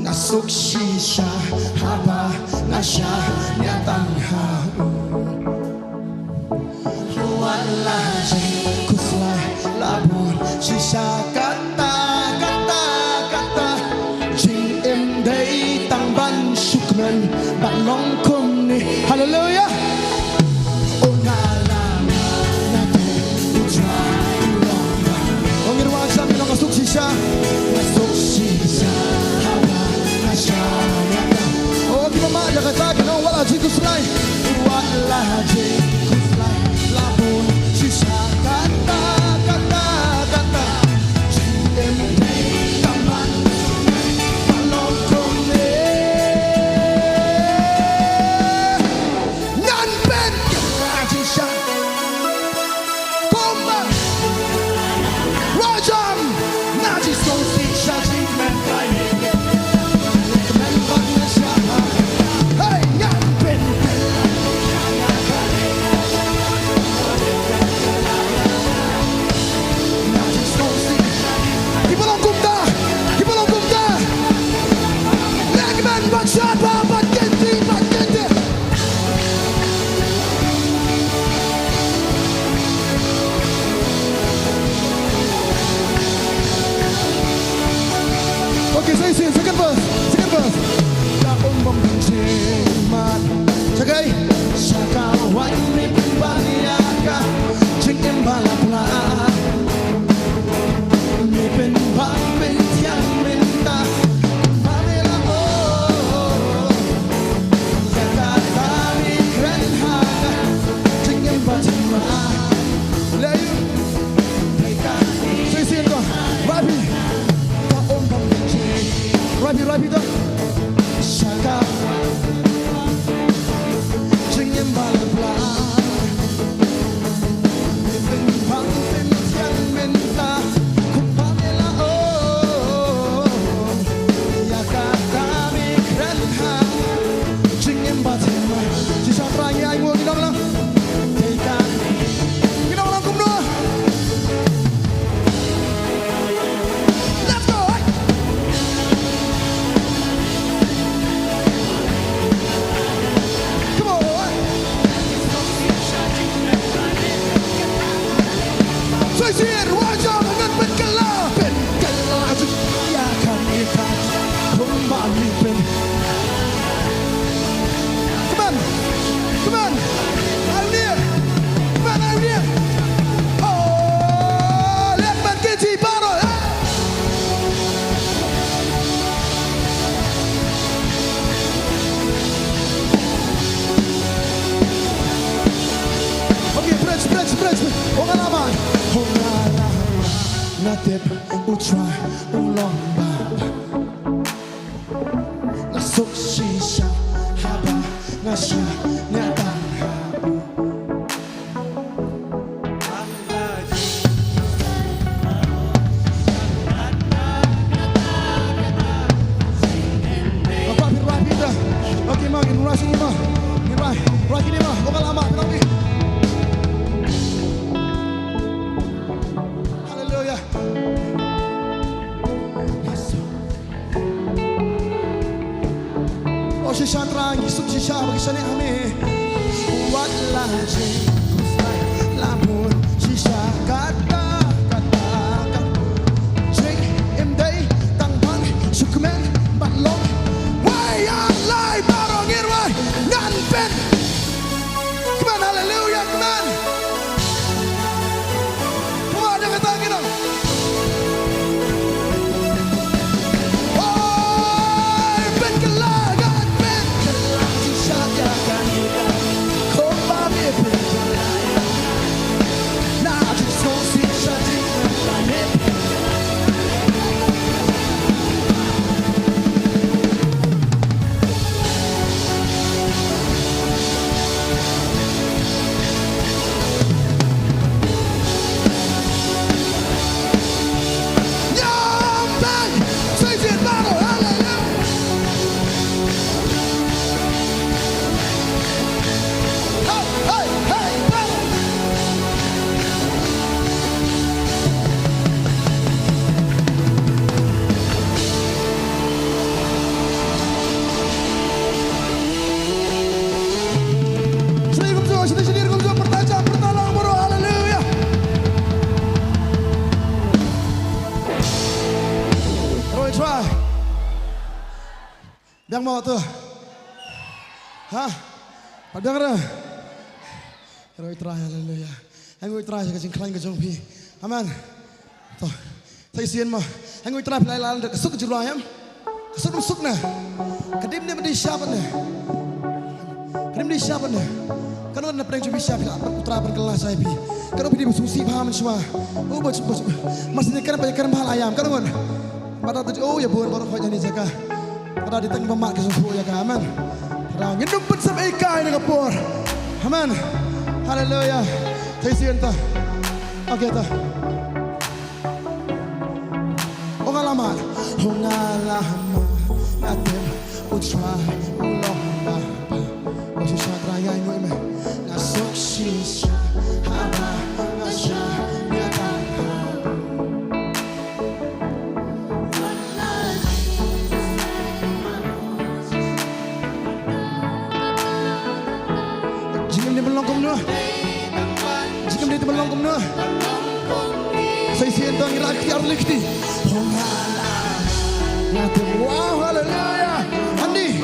Nasuk shisha haba nasha nyatang hau. Hualaji kuslai labun shisha kata jing em day tang ban shukman balong kum ni. Hallelujah. Masuk sisa, hawa, nasya, oh di mama jaga jaga, no wala jitu selai, wala jitu selai, labun sisa kata, jembe taman, balong kone, Ngan pen sisa, komba, rajam. Okay, say second verse. Daong membenci-man. Sagai, sakawan mipin baliaka, jengkem balapla. Mipin bambin tiang minta, pamela oh. Jakarta ni keren haga, jengkem batima. Layu, say itu, Rabi. Rabi dah. Shaka. Jengem balapla. Mipin bambin tiang minta, kumpamela oh. Jakarta ni keren ha. Jengem batima. Sisa perangi aimu kita lang. Kita lang kumno. Sisir wajah dengan berkelah ya kami tak kembali pen. Come on, I'm near. Oh, let me get you bottle. Okay, press. Ongalaman. Natip utrai ulong baba. Nasuk sisa haba nasya nyatang hau. Apa rapi dah? Okay, makin rushing ni mah. Rapi ni mah. Bukan lama, penalti. Shisha rangi, sub shisha bagi sana kami. Buat lagi, lamun shisha kata. Jeng emday tangban sukmen balong. Why alai barong irway Ngan pen. Come on, hallelujah, come on. Come on, jangan tangi dong. Come Biang mau tu. Hah? Padang dah. Roi try haleluya. Angoi try ke jing klang ke jong pi. Amen. Tu. Thầy xiên mà. Angoi try lại là được suk ke juroi am. Suk na. Kadim ni mesti siapa ni? Kadim ni siapa ni? Kalau nak pergi cuci siapa? Putra berkelas saya pi. Kalau pergi bersusi paham semua. Oh maksudnya kan banyak kan mahal ayam. Kalau kan. Pada tu oh ya buat baru kau jadi jaga. Pada di tengah pemak kesusu ya kan. Amen. Orang hidup bersama ikai dengan kapur. Amen. Haleluya. Thầy xiên ta. Okey ta. Pengalaman. Pengalaman. Natem putra ulama. Masih syadra yang ini. Nasuk sisa. Haba nasya nyata. Jika dia berlongkong nữa. Jika dia berlongkong nữa. Saya siap tuan irak tiar likti. Wow, haleluya. Andi.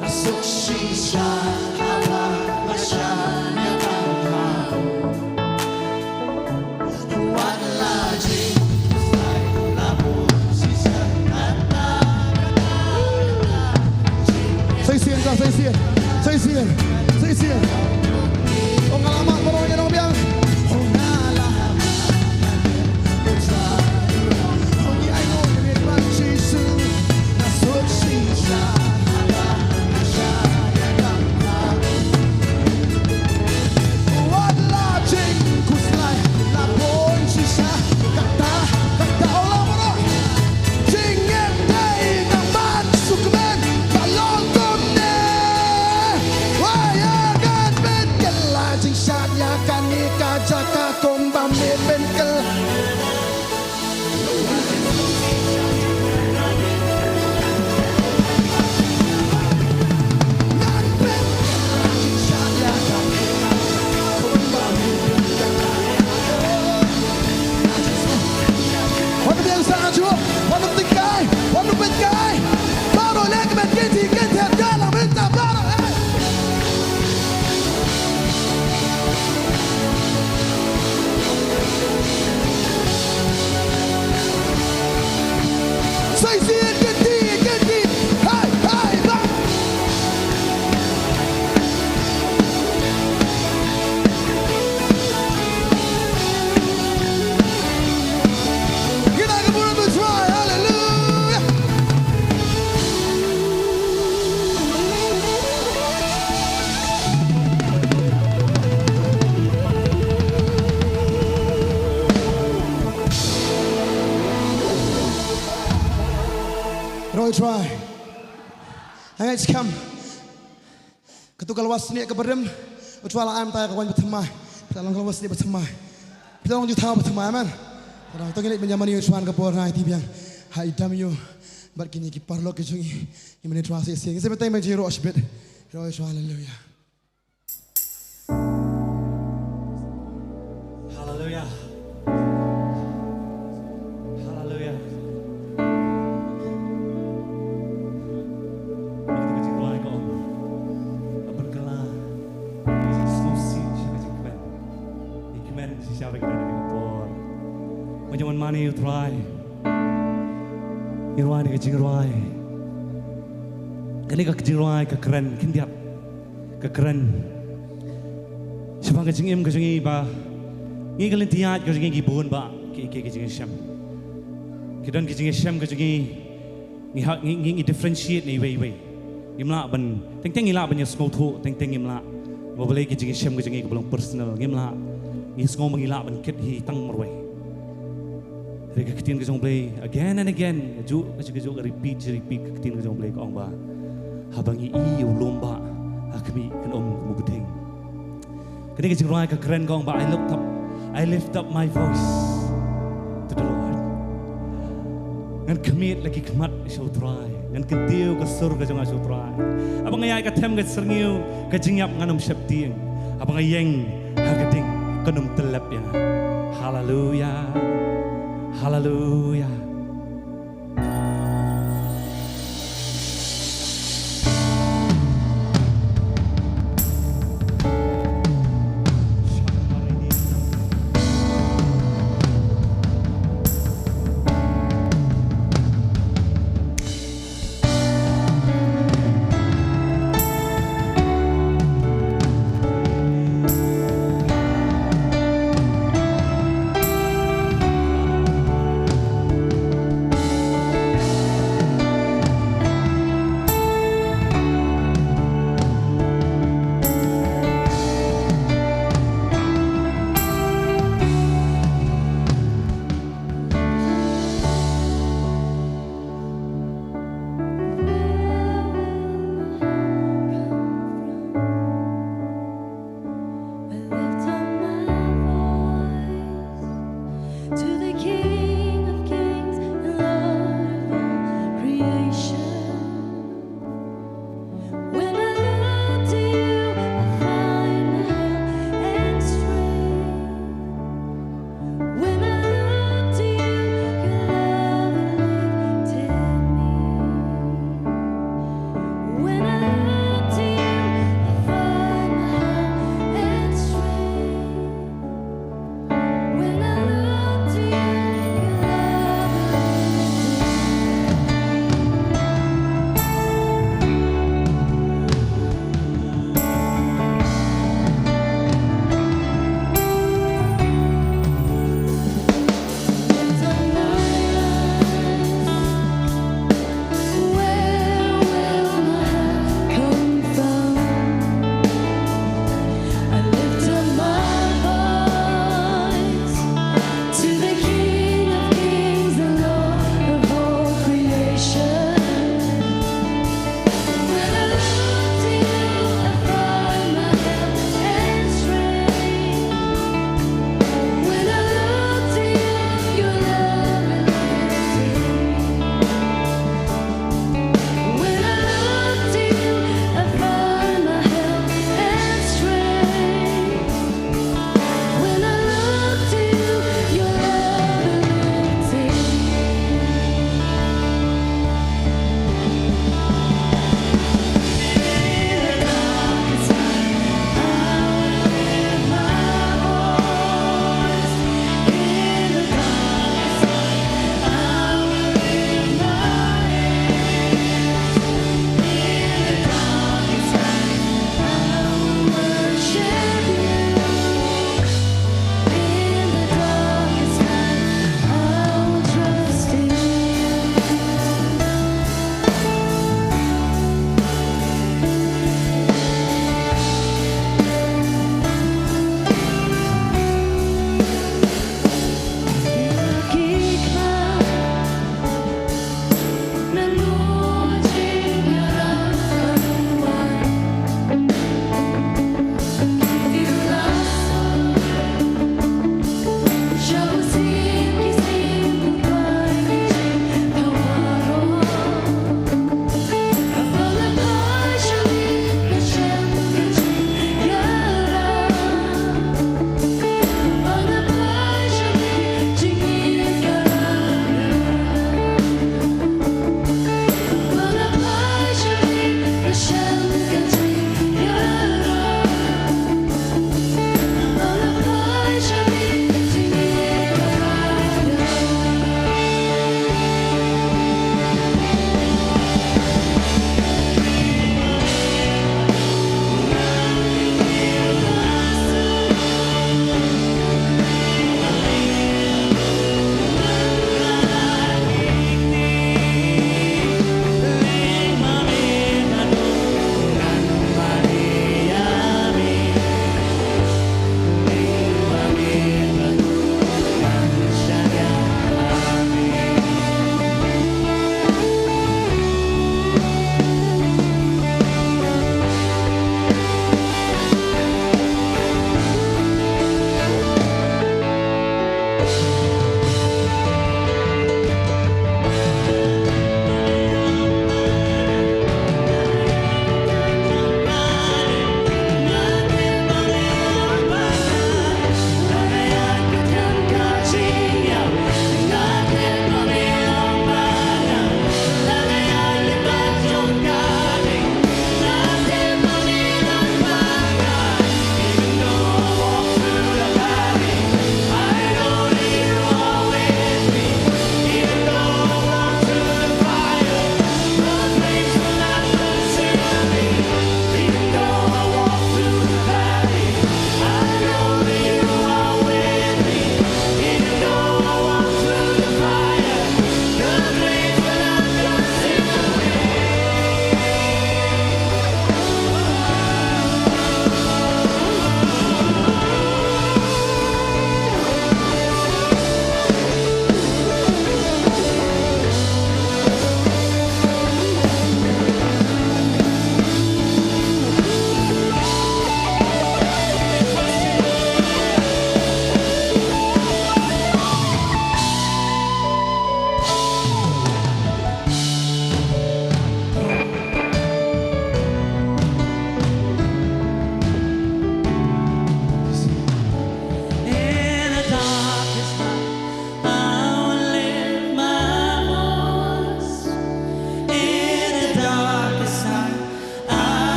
Nasuk sisa haba nasya nyata. Buat lagi labu sisa kata. Saya siap. Pengalaman pokoknya dong biang. Try. Hanggai skam. Ketukal wasni ke berem. Ucwala am tay kawan bertemai. Dalam kalau wasni bertemai. Kita orang juta bertemai man. Orang tu kini menjamani ucwan ke por hai tibiang. Hai dam yo. Bar kini ki parlo ke jungi. Imene trasi sing. Saya betai menjiro asbet. Roy haleluya. Haleluya. Macam mana you try, irwai ni kecing irwai, kini kecing irwai kekeren, kindiap, kekeren. Sebab kecing im kecing iba, ni kalian tiat kecing gibun ba, kecing syam. Kita kecing syam kecing ni differentiate ni way. Imla ban, teng imla ban yang semua tu, teng imla. Boleh kecing syam kecing belum personal, imla. Ni semua mengilak ban ket hi tang merway. Mereka ketin kejong play again and again. Kejong repeat ketin kejong play ko ang ba. Habang lomba kami kan mubuting. Kini kejong rai kekeren ko ang ba. I lift up my voice to the Lord. Ngan kemit lagi kemat show try. Ngan kentiu ke surga jong show try. Abang ayai katem ke serniu kejingyap nganum syapting. Abang ayeng hagading kanum telap ya. Hallelujah. Hallelujah.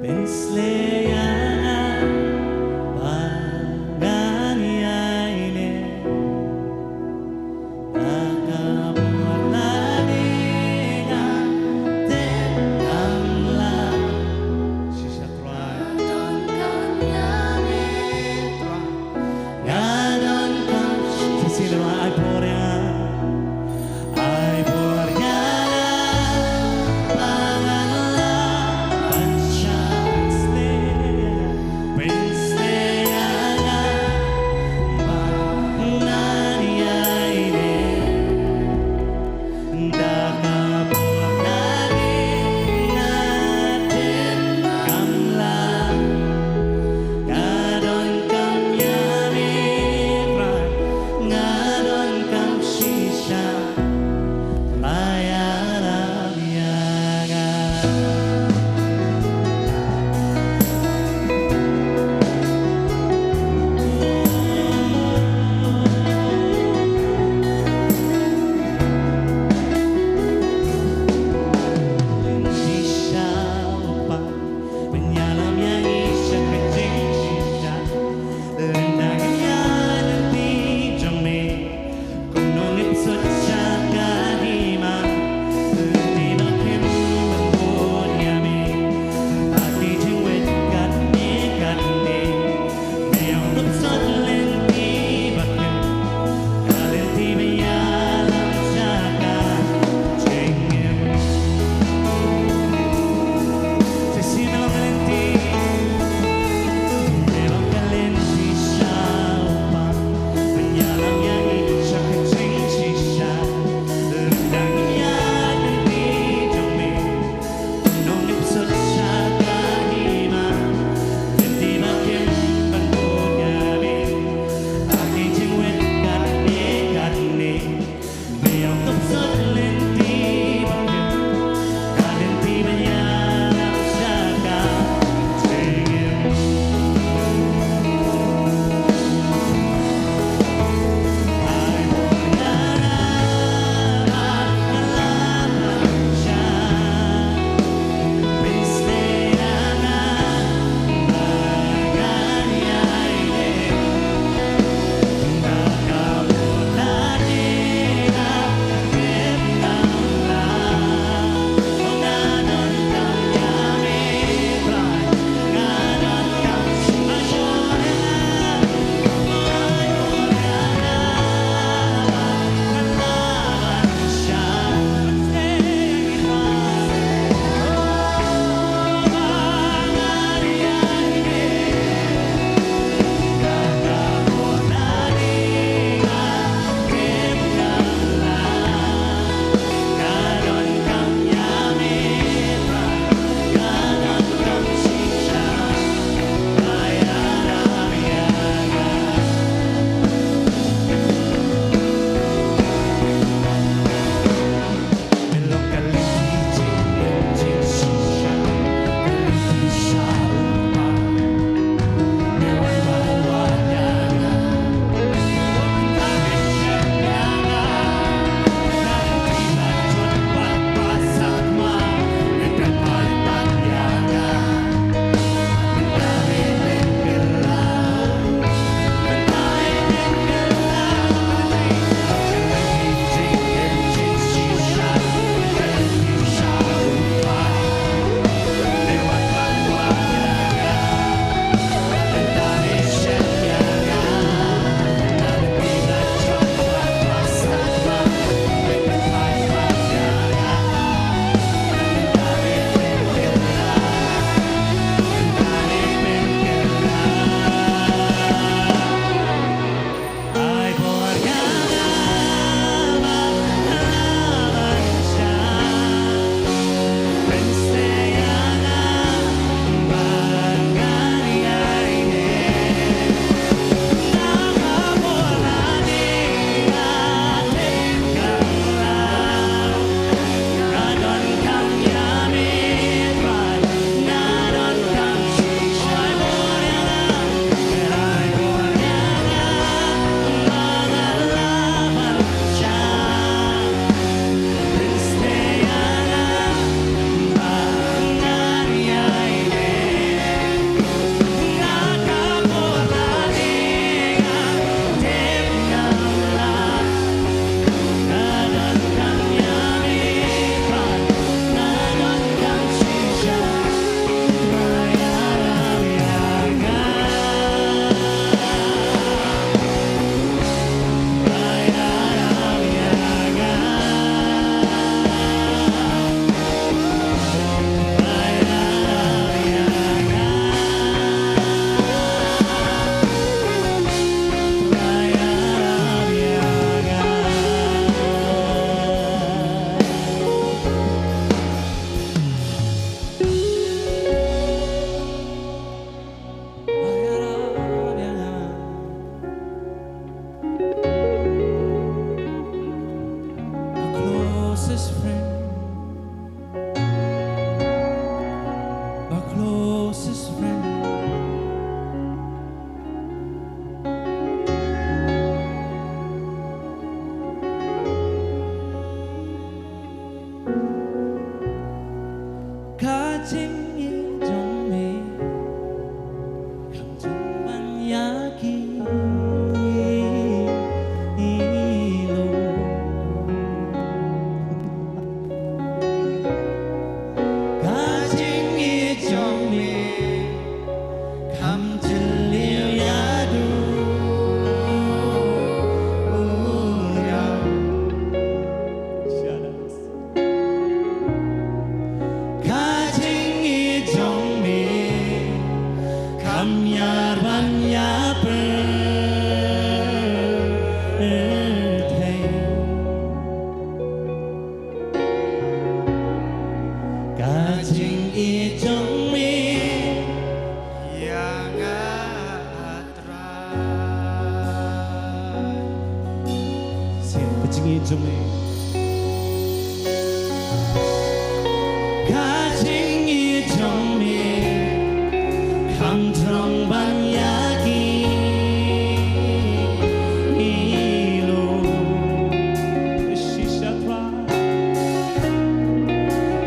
Penslayan Panganiaine Nakabualaninga Tekamla Shisha try Ganon kam Sino ay porya Ay porya Panganla Pansya 가증이 정매 감정만 약이 가증이 정매 감질려야도 가증이 정매 감야반 야불 가증이 정매 가증이 정매 가증이 정매 감정반 야기로 시샤트라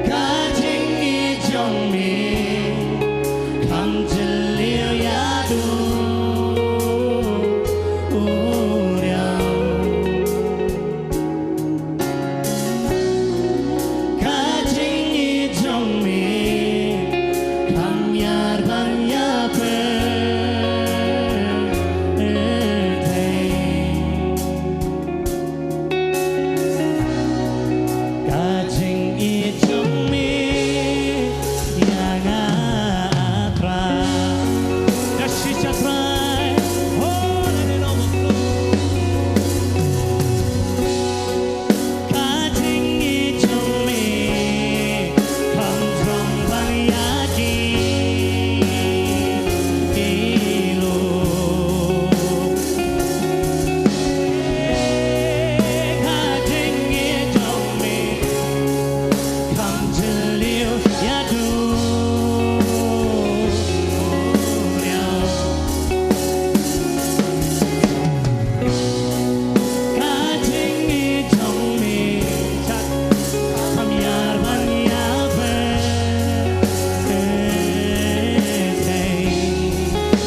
가증이 정매 감질려야도 우려 가증이 정매 감야반 야불 가증이 정매 양아트라 다시자트라 가증이 정매 감정반 야기로 가증이 정매 감질려 야두려 가증이 정매 감야반 야불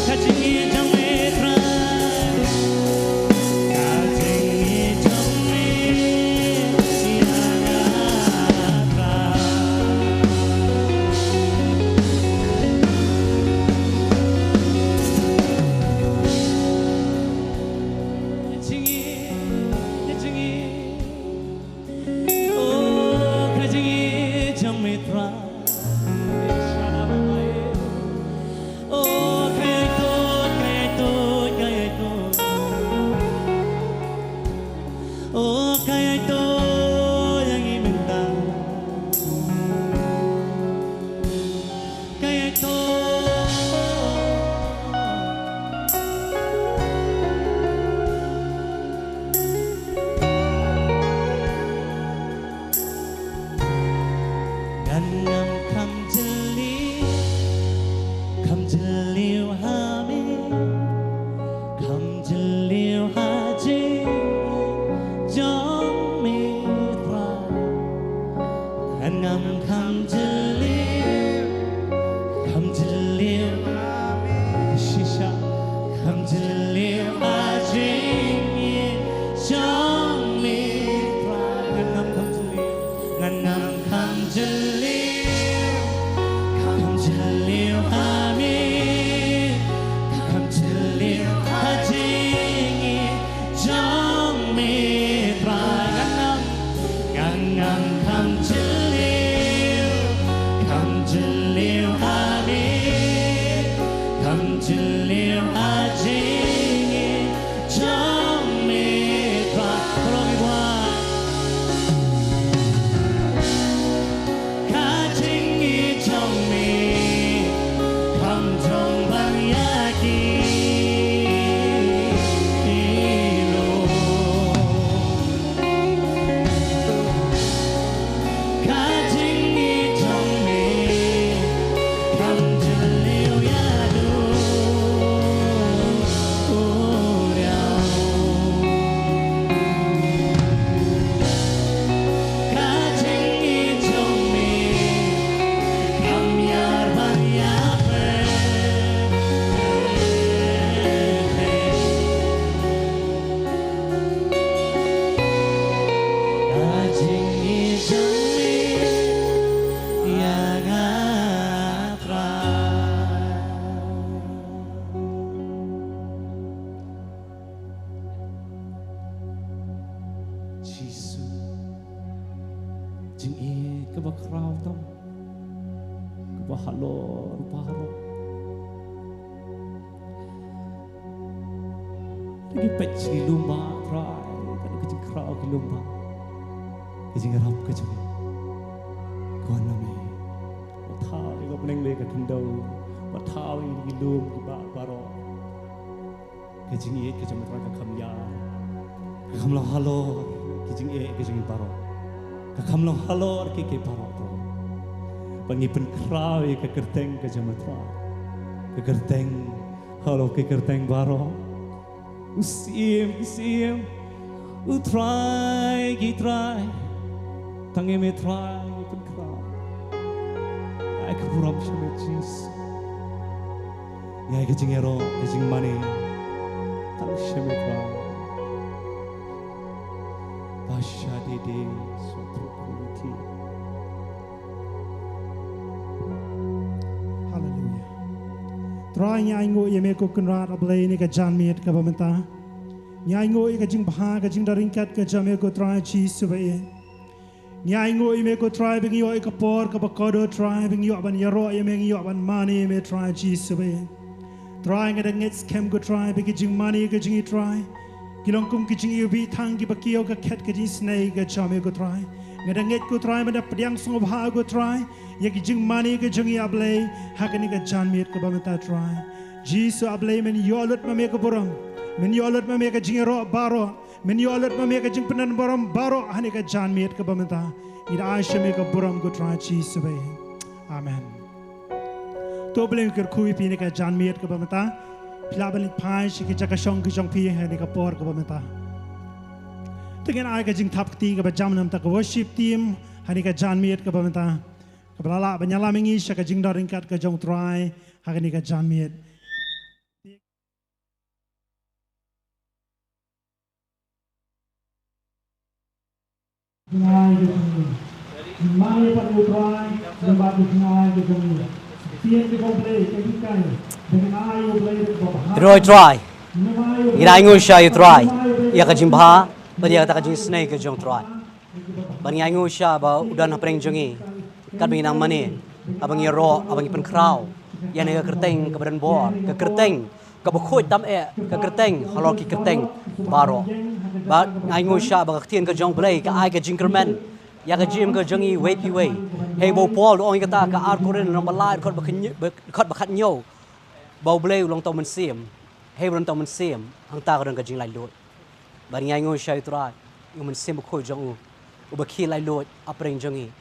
가증이 정매 트라 가증이 정매 야가트라 예증이 오 가증이 정매 트라 오 가야이또 오 가야이또 양이 맹다 가야이또 간남 감질리우 하미 감질리우 하지 정미라 간남 감질리우 시샤 감질리우 하지 정미라 간남 감질리우 하미 감질리우 하지 정미라 간남 감질리우 하미 감질리우 하지 정미라 그러기와 가증이 정매 halor baro lagi pecci lumba try kan ke krau ke lumba ke rap ke jeng kon nami thao ko peneng le ka thundau wa thao ni lum ki ba baro ke jing ye ke jam ka kham ya ka kham lo halor ke jing ye ke jing baro ka kham lo halor ke baro Pangi pen krau ke kerteng ke jamatra ke kerteng halo ke kerteng baro usim try tangi me try pen krau ai ke puram shame cheese ya ke jingero ke jing mani tang shame try pasha de sutru kuliti Try nyai ngoi yeme ko kunrat ablay ni ka janmiet ka bamenta. Nyai ngoi ka jing baha ka jing daringkat ka jame ko try cheese subai. Nyai ngoi yeme ko try bing yo ka por ka bakodo try bing yo ban yaro yeme yo ban mani yeme try cheese subai. Try ngada ngets kem ko try bing jing mani ka jing try. Kilong kum ki jing yubi thang ki bakio ka ket ka jing snake ka jame ko try. Ngada nget ko try mada pediang song baha ko try. Yaki jing mani ke jungi ablay hakani ka janmiet ka bameta try jisu ablay men yolut ma me ka buram men yolut ma me ka jing ro baro men yolut ma me ka jing penan buram baro hani ka janmiet ka bameta ida aisha me ka buram go try jisu be amen to blem ker khui pi ne ka janmiet ka bameta pilabali pai shi ki jaka shong ki jong pi hani ka por ka bameta tegen ai ka jing thap ti ka ba jam nam ta ka worship team hani ka janmiet ka bameta Kebalala banyala mengi syaka jing daringkat ke jong try hakani ka janmiet. Mai pa ko try, lembat try ke jong. Tien ke komple ke dikai. Dengan ayo play ko. Roy try. Ira ingo sha you try. Ya ka jing bha, banya ta ka jing snake ke jong try. Banya ingo sha ba udan apreng jongi. Kan bagi nang mani abang yero abang ipen krau yang ke kerteng ke badan bor ke kerteng ke bekhoy tam ke kerteng halor ki kerteng baro ba ngai ngo sha ba ktien ke jong play ke ai ke jinkerman ya ke jim ke jongi way hey bo pol ong kata ke ar koren no balai khot ba khat nyo bo play long tong men sim hey long tong men sim hang ta ke jing lai lot ba ngai ngo sha tra yo men sim bekhoy jong u ba khi lai lot apreng jongi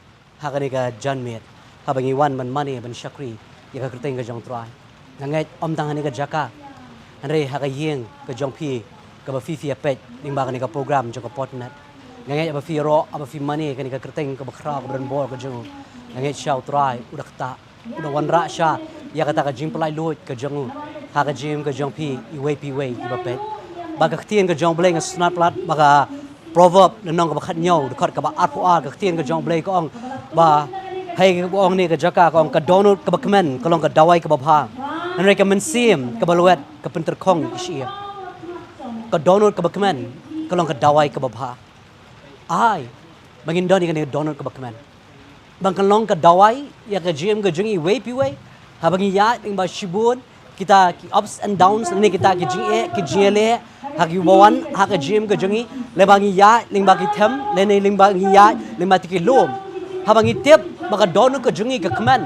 hakani ka janmiet habangi wan man mani ban shakri ya ka kerteng ka jong try ngangai om tang hani ka jaka anre ha ka yeng ka jong pi ka ba fi apet ning ba ka program jong ka potternet ngangai ba fi ro aba fi mani ka ni ka kerteng ka ba khra ka ban bor ka jong ngangai shau try udak ta udah wan ra sha ya ka ta ka jing plai lot ka jong ha ka jim ka jong pi i way ba pet ba ka tien ka jong bleng snap plat ba ka proverb nong ka ba khat nyo khot ka ba at pu a ka tien ka jong bleng ka ong ba hay ka ong ni ka jaka ka ong ka donut ka ba kmen ka long ka dawai ka ba bha nanre ka men sim ka ba luet ka pinter khong ishia ka donut ka ba kmen ka long ka dawai ka ba bha ai bangin doni ka ni donut ka ba kmen bang ka long ka dawai ya ka gym ka jungi way ha bangi ya ing ba shibun kita ki ups and downs ni kita ki jing ki jele ha ki bawan ha ka gym ka jungi le bangi ya ling ba ki them le nei ling bangi ya ling ma ti ki lom ha bangi tep maka donut ka jungi ka kmen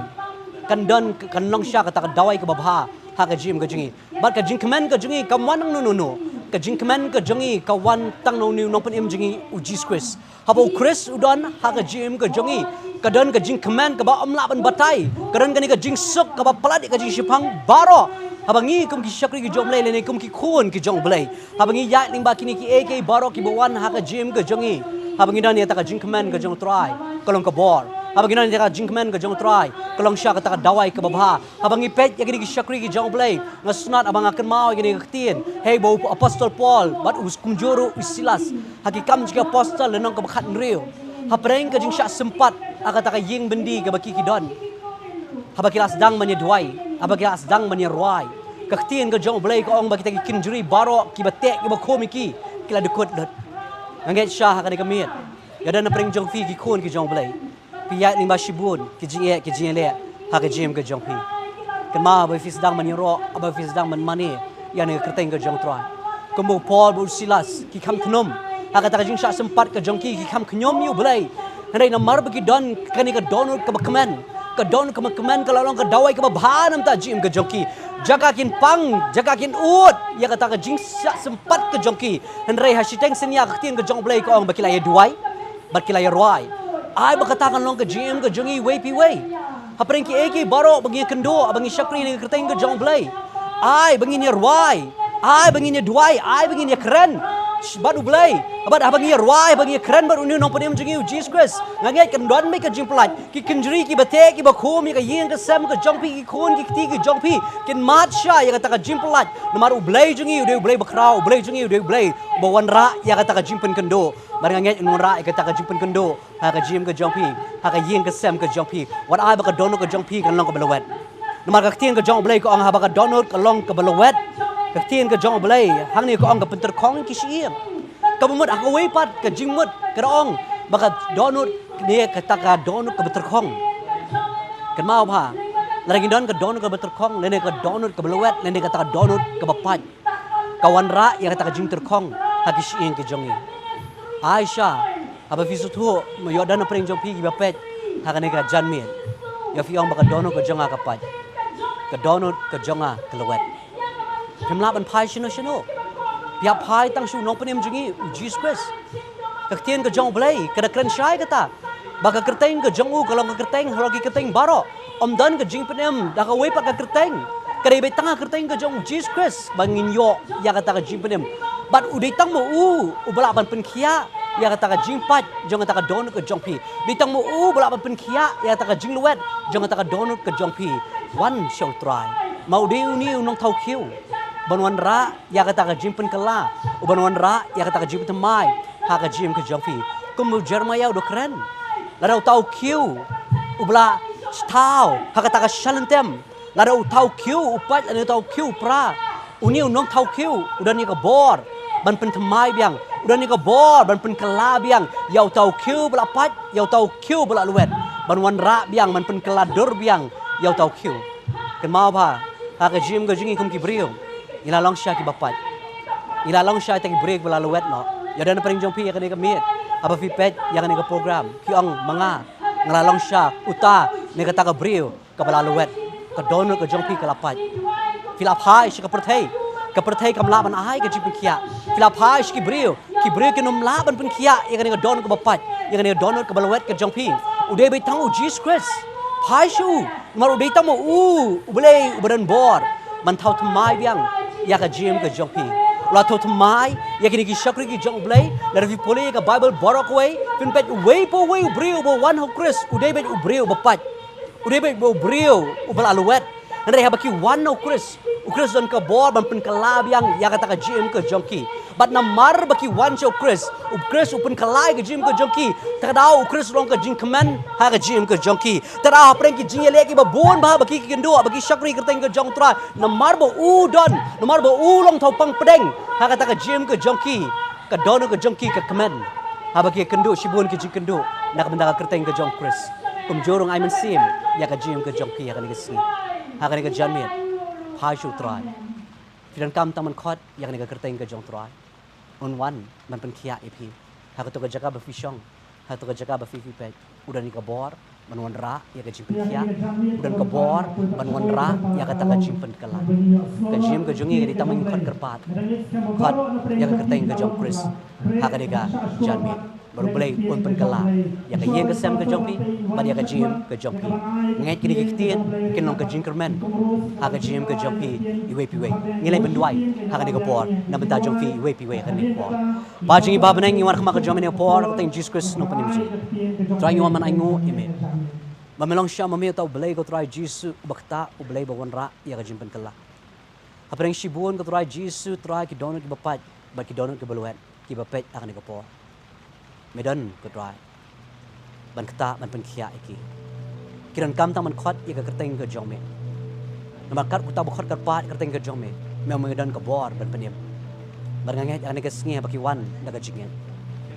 kan don kan long sha ka ta dawai ka babha ha ka gym ka jungi ba ka jing kmen ka jungi ka wan no ka jing kmen ka jungi ka wan tang no new nong pen im jungi uji chris ha bo chris udon ha ka gym ka jungi ka don ka jing kmen ka ba amla ban batai ka don ka ni ka jing sok ka ba palat ka jing shipang baro habangi kum ki shakri ki jom le kum ki khun ki jong blai habangi ya ling ba kini ki ak baro ki bawan ha ka gym ka jungi habangi dan ya ta ka jing kmen ka jong try kalong ka bor habangi dan ya ka jing kmen ka jong try kalong sha ka ta ka dawai ka babha habangi pet ya kini ki shakri ki jong blai ngasnat abang akan mau kini ka tien hey bo apostle paul bat us kumjoro usilas hakikam jika apostle lenong ka bakhat nrio hapreng ka jing sha sempat aka ta ka ying bendi ka baki ki don habakila sedang menyedwai habakila sedang menyerwai kaktiin ka jong blai ka ong baki ta ki kinjuri baro ki batek ki bakhomi ki kila dekut lot nganget sha ka ni kamiet ya dan preng jong fi ki khon ki jong blai pi ya ning ba shibun ki jing le hak jim ke jong pi kan ma ba fi sedang man ro ba fi sedang man mani ya ne kerteng ke jong trai kemu Paul bu Silas ki kham knom hak ta jing sha sempat ke jong ki kham knyom yu blai hendai namar bagi don kani ke donut ke kemen ke don ke kemen ke lalong ke dawai ke bahanam ta jim ke jong ki jaga kin pang jaga kin ut ya kata ke jing sha sempat ke jong ki hendai hasiteng senia ke tin ke jong blai ko ong bakilai duai bakilai roi ai berkatakan long ke jim ke jongi wei pi wei hapreng ki eki baro bagi kendo bagi syakri ni kerteng ke jong blai ai bagi ni roi ai bagi ni duai ai bagi ni keren badu blai abad bagi roi bagi keren baru ni nong podem jongi Jesus Christ ngangai kan don me ke jim plat ki kenjri ki bate ki bakhom ki yeng ke sam ke jong pi ki khon ki ti ki jong pi kin mat sha ya kata ke jim plat nomor blai jongi de blai bakrau blai jongi de blai bawan ra ya kata ke jim pen kendo barang ngai nura ke ta ke jim pen kendo ha ke jim ke jong pi ha ke yeng ke sam ke jong pi wat ai ba ke dono ke jong pi kan long ke belawet nomor ke tien ke jong blai ko ang ha ba ke dono ke long ke belawet ke tien ke jong blai hang ni ko ang ke penter khong ki sieng ke mut aku wei pat ke jim mut ke ong ba ke dono ni ke ta ke dono ke penter khong kan mau pa lagi don ke dono ke penter khong le ne ke dono ke belawet le ne ke ta ke dono ke bapat kawan ra ya ke ta ke jim ter khong ha ki sieng ke jongi Aisyah, apa visu tu, yo dana pering jong pi bapet, hakane ka janmien. Ya fi ong baka dono ka jonga ka pat. Ka dono ka jonga ka lewet. Pemla ban pai shino. Pia pai tang shu nong penem jongi Jesus Christ. Ka tien ka jong blai, ka kren shai kata. Baka kerteng ka jongu kalau ka kerteng halogi kerteng baro. Om dan ka jing penem da ka wei pa ka kerteng. Ka dei tanga kerteng ka jong Jesus Christ bangin yo ya kata ka jing penem. But udai tang mo ubala ban pen kia ya kata ka jing pat jong kata ka don ke jong pi udai tang mo ubala ban pen kia ya kata ka jing luet jong kata ka don ke jong pi one shall try mau de uni unong thau kiu ban wan ra ya kata ka jing pen kala uban wan ra ya kata ka jing pen mai ha ka jing ke jong pi kum Jeremiah do keren la tau kiu ubala tau ha kata ka shalentem la tau kiu upat la tau kiu pra uni unong thau kiu udan ni ka bor ban pen temai biang udan ni ka bor ban pen kala biang yau tau kiu bela pat yau tau kiu bela luet ban wan ra biang ban pen kala dor biang yau tau kiu kan mau ba ha ka jim ga jingi kum ki brio ila long sha ki bapat ila long sha ta ki break bela luet no ya dan pering jong pi ya kan ka miet apa fi pet ya kan ka program ki ong manga ngala long sha uta ne ka ta ka brio ka bela luet ka dono ka jong pi ka lapat filap hai shi ka perthai kam la ban ai ka jipin kia filap hai shi ki brio ke nom la ban pen kia ya kan ka don ka bapat ya kan ka don ka balawet ka jong pi ude be tang Jesus Christ pai shu mar ude tang mo ubele ubadan bor man thau thamai biang ya ka jim ka jong pi la thau thamai ya kan ki shakri ki jong blai la vi pole ka bible borok way fin pet way po way brio bo one ho Christ ude be ubrio bapat ude be ubrio ubal aluet Nare habaki one no Chris don ka bor ban pen kalab yang ya kata ka gym ke jongki. Bat na mar baki one show Chris upun kalai ke gym ke jongki. Tadau Chris long ka jing kemen ha ka gym ke jongki. Tadau apreng ki jing le ki ba bon ba baki ki kendo baki shakri kerteng ke jong tra na mar bo u don na mar bo u long thau pang pedeng ha kata ka gym ke jongki. Ka don ke jongki ke kemen. Ha baki kendo shibun ke jing kendo nak benda ka kerteng ke jong Chris. Jorong ai men sim ya ka gym ke jongki ya ka ni ke sini. Akan ika janmit, hai shu try. Fidan kam taman kot, yang ika kerteng ke jong try. On one, man pen kia ipi. Haka to ka jaga ba fishong, haka to ka jaga ba fifi pet. Udan ika bor, man wan ra, ya ka jimpen kia. Udan ka bor, man wan ra, ya ka taka jimpen kala. Ka jim ka jongi ka di taman kot kerpat. Kot, ya ka kerteng ke jong Chris. Haka ika janmit. Baru boleh pun penkala. Ya ka yeng ke sem ke jongpi, bad ya ka jim ke jongpi. Ngai kini kitian, kin long ke jingkerman. Ha ka jim ke jongpi, iwe piwe. Ngilai benduai, ha ka ni ka por, na benta jongpi iwe piwe ka ni por. Ba jingi ba benang iwan khama ka jomene por, ka teng Jesus Christ no panimji. Try iwan man aingu ime. Ba melong sha mame tau belai ko try Jesus bakta u belai ba wanra ya ka jim penkala. Ha preng shibun ko try Jesus try ki donut ki bapat, ba ki donut ki beluet, ki bapet akan ni ka por. Medan ke try ban kata ban pen kia iki kiran kam tang man khot ya ka kerteng ke jome nama kat uta bukhot kat pat kerteng ke jome me medan ke bor ban penim ban nganget ane ke sngi baki wan daga jingen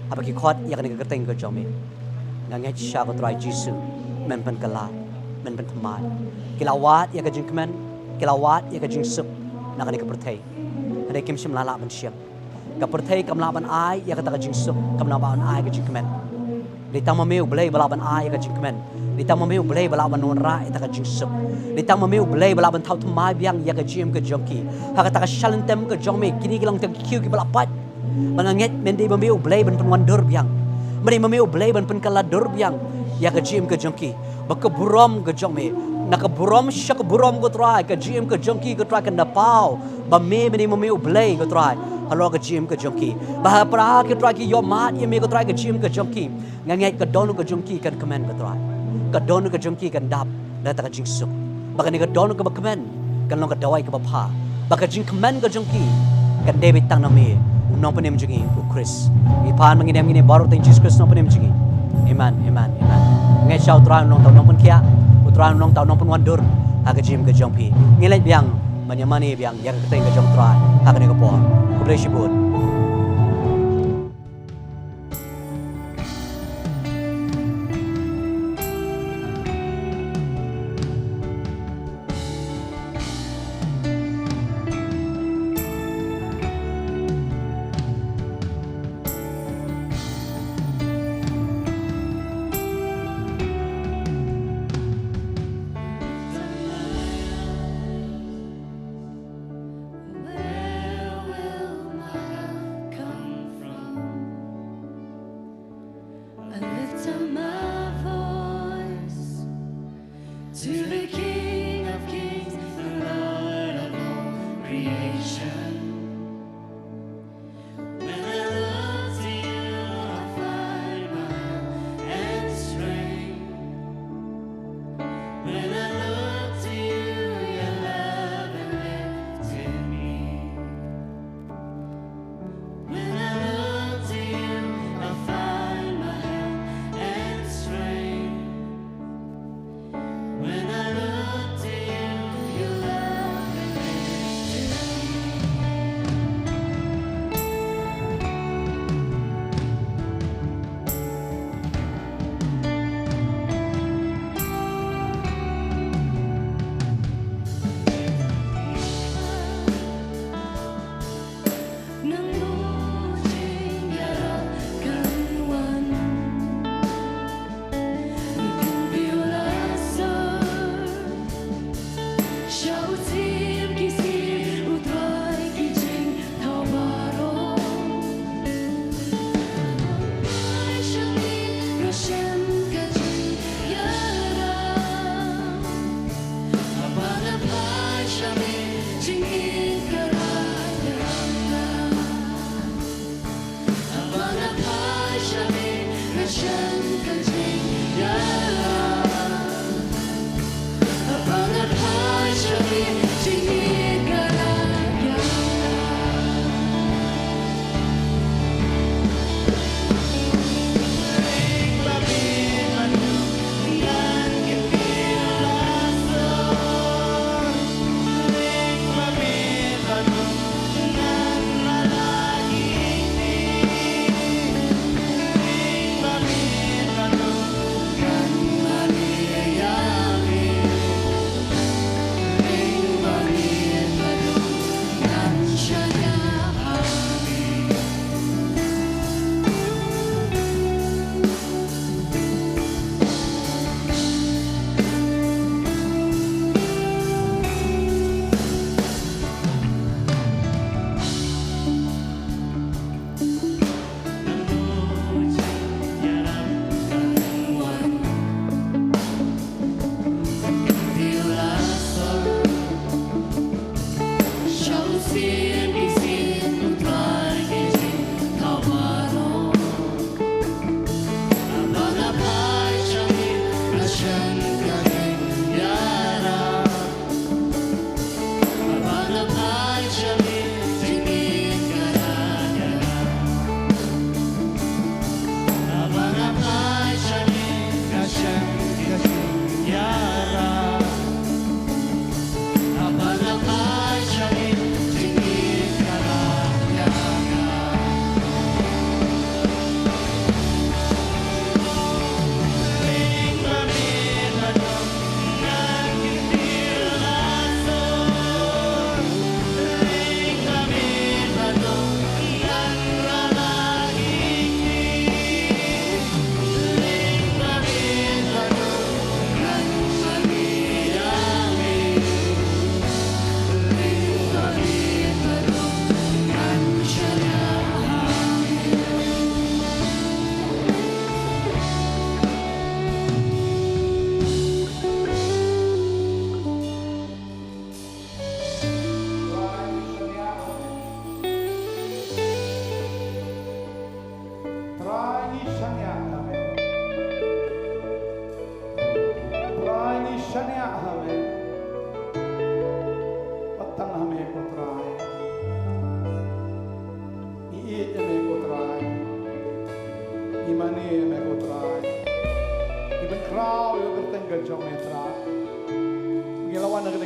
abaki khot ya ka kerteng ke jome nganget sha ko try jisu men pen kala มันเป็นธรรมะกิลาวาดอยากจะจึงคมันกิลาวาดอยากจะจึงสุขนักในกับประเทศในกิมชิมลาลาบันเชียงกับประเทศกำลังบันอายอยากจะจึงสุขกำลังบันอายก็จึงคมันdi tang mamiu belai bala ban ai ka jingkmen di tang mamiu belai bala ban non ra eta ka jingsuk di tang mamiu belai bala ban thau thmai biang ya ka jim ka jongki ha ka ta ka shalentem ka jongme kini kilang te kiu ki bala pat ban nget men di mamiu belai ban pen wandur biang mari mamiu belai ban pen kala dur biang ya ka jim ka jongki ba ka burom ka jongme na ka burom shak burom ko try ka jim ka jongki ka try ka na pau ba me mani mamiu belai ka try kalau ke gym ke jongki bah pra ke try ki yo mat ye me ke try ke gym ke jongki ngangai ke donu ke jongki kan kemen ke try ke donu ke jongki kan dap da ta jing suk ba ke donu ke ba kemen kan long ke dawai ke ba pha ba ke jing kemen ke jongki kan David tang na me nong penem jingi ku Chris i pan manginem ngine baru teng Jesus Christ nong penem jingi amen amen amen ngai chau try nong tau nong pen kia ku try nong tau nong pen wandur ha ke gym ke jongpi ngilai biang manyamani biang yang ke teng ke jong try ha ke ne ke po bless you both. Where will my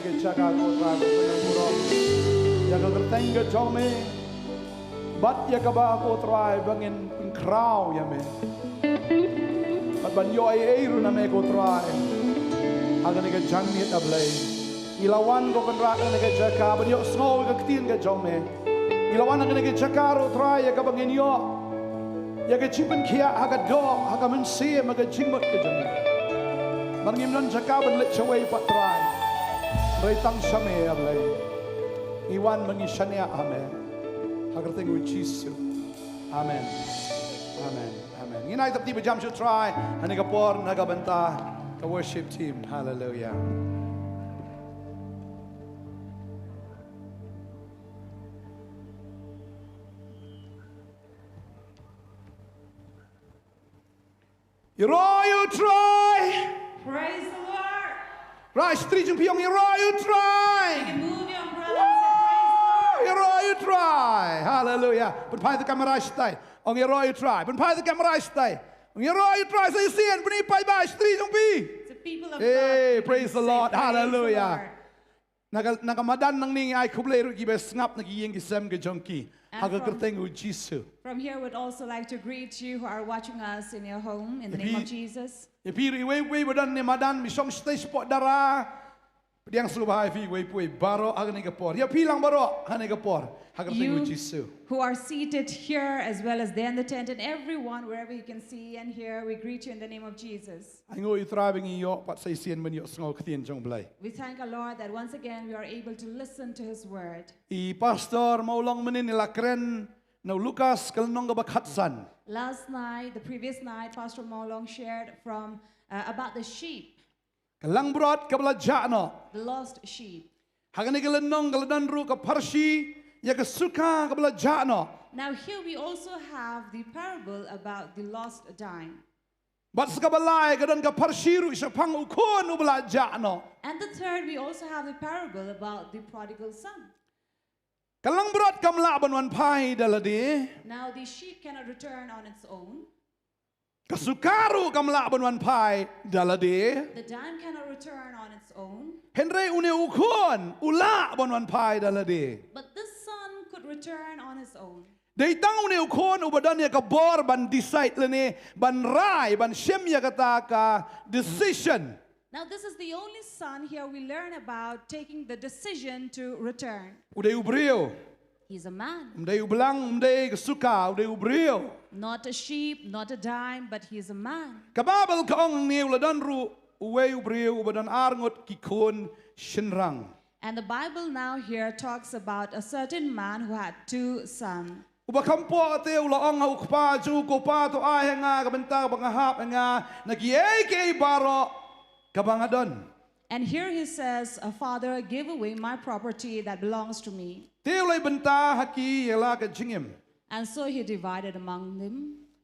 ke jaga ko tra ko puro ya ka terteng ke jome bat ya ka ba ko tra bangin krau ya me bat ban yo ai ru na me ko tra aga ne ke jang ni ablai ilawan ko kan ra ne ke jaga ban yo snow ke tin ke jome ilawan ne ke jaga ro tra ya ka bangin yo ya ke chipen kia aga do aga men se ma ke jingmot ke jome bangim nan jaga ban le chawai pat tra rai tang same ablai iwan mangi shania ame hagar tengu Jesus amen amen amen inai tapti bajam should try ani kapor nagabanta the worship team hallelujah you try Praise the Lord. right street jung piong you try You can move your umbrella and say, Praise you try hallelujah but pai the camera stai ong you try but pai the camera stai ong you try so you see and bani pai ba street jung pi the Lord. The people of hey God. praise the say, Lord Praise the hallelujah Lord. Nakamadan nang ning ay kuble ru gibe snap nagiyeng gisem ke jongki And hagakerteng u Jesus From here, we'd also like to greet you who are watching us in your home in the name of Jesus. ye piri we bodan ni madan mi song stage spot dara diang subhai fi we pui baro agni kapor ya pilang baro hane kapor hagakerteng u You Jesus who are seated here as well as there in the tent and everyone wherever you can see and hear, we greet you in the name of Jesus. ango i thriving yo pat sai sien men yo sngo ktien jong blai We thank our Lord that once again we are able to listen to his word. I pastor maulong menin ni lakren no Lucas kalnong gabakhatsan Last night, the previous night, Pastor Molong shared from about the sheep, kalang brot kabla jano the lost sheep. hagani kalanong kaladan ru ka parshi ya ka suka kabla jano Now here we also have the parable about the lost dime. bat skabalai kadan ka parshi ru isa pang ukon ubla jano And the third, we also have the parable about the prodigal son. kalang brot kamla banwan pai daladi Now the sheep cannot return on its own. kasukaru kamla banwan pai daladi The dime cannot return on its own. henry une ukon ula banwan pai daladi But this son could return on his own. Dei tang une ukon ubadan ya ka bor ban decide lene ban rai ban shem ya kata ka decision Now this is the only son here we learn about taking the decision to return. udai ubrio He's a man, udai ublang udai kasuka udai ubrio not a sheep, not a dime, but he's a man. kababal ka ong ni uladan ru uwe ubrio ubadan arngot kikon shinrang And the Bible now here talks about a certain man who had two sons. ubakampo ate ulaong ha ukpa ju ko pa to ay nga kabenta bangahap nga nagiye kay baro kabangadon And here he says, Father, give away my property that belongs to me. Teulay benta haki yala ka jingim And so he divided among them.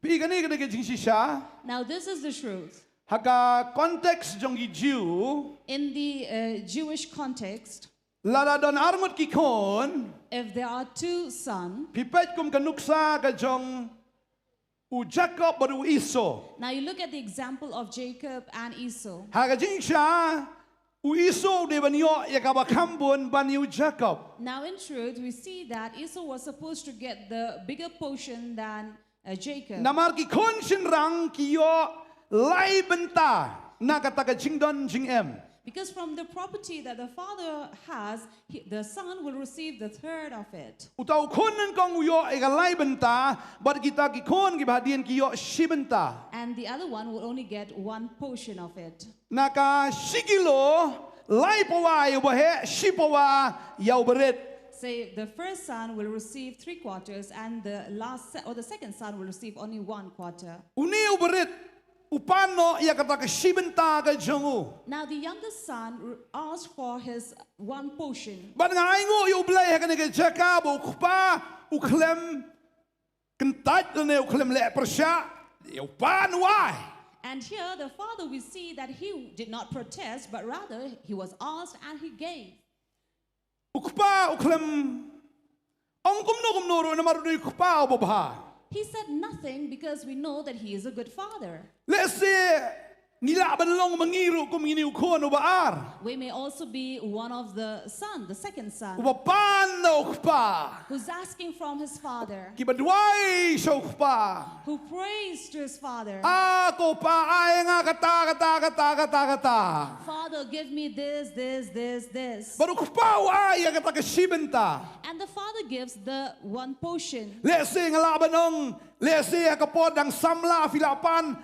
pi gani ka jingsi siya Now this is the truth. haka context jong gi Jew In the Jewish context, lala don arngot kikon if there are two sons, pipet kum kanuksa ka jong u Jacob baru Iso now you look at the example of Jacob and Esau. haga jing siya u Iso de banyo ya ka bakambon banyu Jacob Now in truth, we see that Esau was supposed to get the bigger portion than Jacob. namar kikon shinrang kiyo lai benta na kataka jingdon jingem Because from the property that the father has, the son will receive the third of it. utaw konen kong uyo ika lai benta but kita kikon gibhadien kiyo shibenta And the other one will only get one portion of it. naka shigilo lai pawa yubahe shipawa yauberit Say the first son will receive 3/4, and the second son will receive only 1/4. uni uberit upano ya kata ka shibenta ka jongu Now the youngest son asked for his one portion. but ngai ngo yu blai ha ka jaka bo kupa uklem kentat ne uklem le persya yu pan why And here the father, we see that he did not protest, but rather he was asked and he gave. ukpa uklem ong kumno ro na maru ukpa obha He said nothing because we know that he is a good father. let's say ngila banlong mangiru kum ngini ukon ubaar. We may also be one of the son, the second son, Ubapan na ukpa. who's asking from his father, Kibadway sa ukpa. who prays to his father, Ako pa ay nga kata. Father, give me this. Baru ukpa ay kata kasibenta. And the father gives the one portion. Lesi ngalabanong lesi kapod ang samla filapan.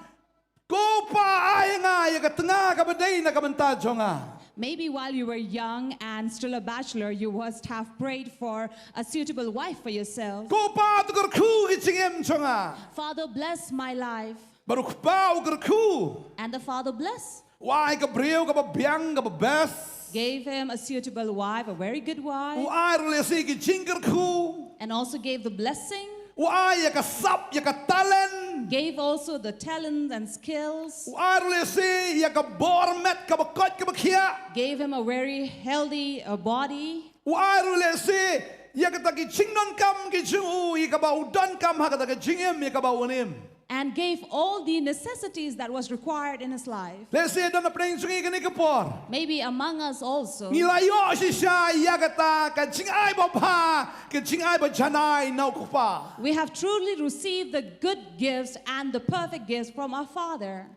Ko pa ay nga yakatanga kabaday na kabantadyo nga. Maybe while you were young and still a bachelor, you must have prayed for a suitable wife for yourself. Ko pa tugarku kichingem nga. Father, bless my life. Baru pa ugarku. And the father blessed. Why kabriyo kababiyang kababes. Gave him a suitable wife, a very good wife. Why lesi kichingarku. And also gave the blessing. Why yakasap yakatalen. Gave also the talents and skills. Why lesi yakabormet kabakot kabakia. Gave him a very healthy body. Why lesi yakataki chingnon kam kichungu yakabaudan kam hakataki chingem yakabaunim. And gave all the necessities that was required in his life. Lesi don apreng sungi kani kapor. Maybe among us also. Nilayo siya yakata kachingay bapa kachingay bajanay na kupa. We have truly received the good gifts and the perfect gifts from our Father.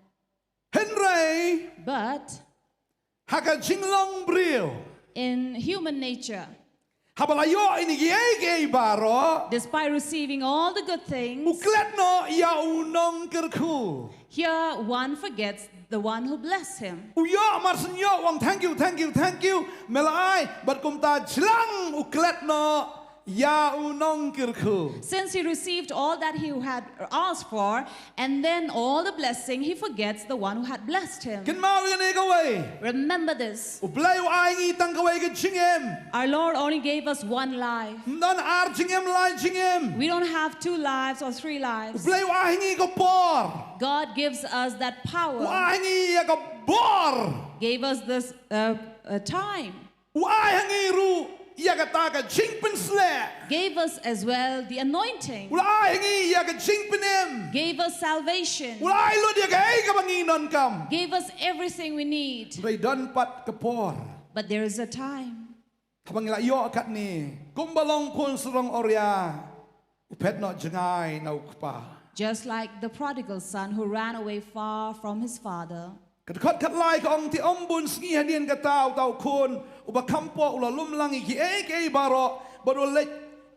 Henry But hakachinglang brio. in human nature, Habalayo inigiyay baro. despite receiving all the good things, Uklet no yaunong kerku. here one forgets the one who blessed him. Uyo marsenyo wang thank you. Melai but kumta chilang uklet no yaunong kerku. Since he received all that he had asked for, and then all the blessing, he forgets the one who had blessed him. Kin mau yan ikaway. Remember this. Ublay ay ngitang kaway kachingem. Our Lord only gave us one life. Non ar chingem lai chingem. We don't have 2 lives or 3 lives. Ublay ay ngi kapor. God gives us that power, Ay ngi yakabor. gave us this time, Ay ngi ru yakataka chingpensle. gave us as well the anointing, Ay ngi yakachingpenem. gave us salvation, Ay lo yakay kabanginon kam. gave us everything we need. Ray don pat kapor. But there is a time. Habang layo akat ni kumbalong kun surong orya. Upet no jangay na ukpa. Just like the prodigal son who ran away far from his father. Kadkot katlay ka ang ti ombun sngi hadian kataw tau kun ubakampo ula lumlang iki eke baro baru let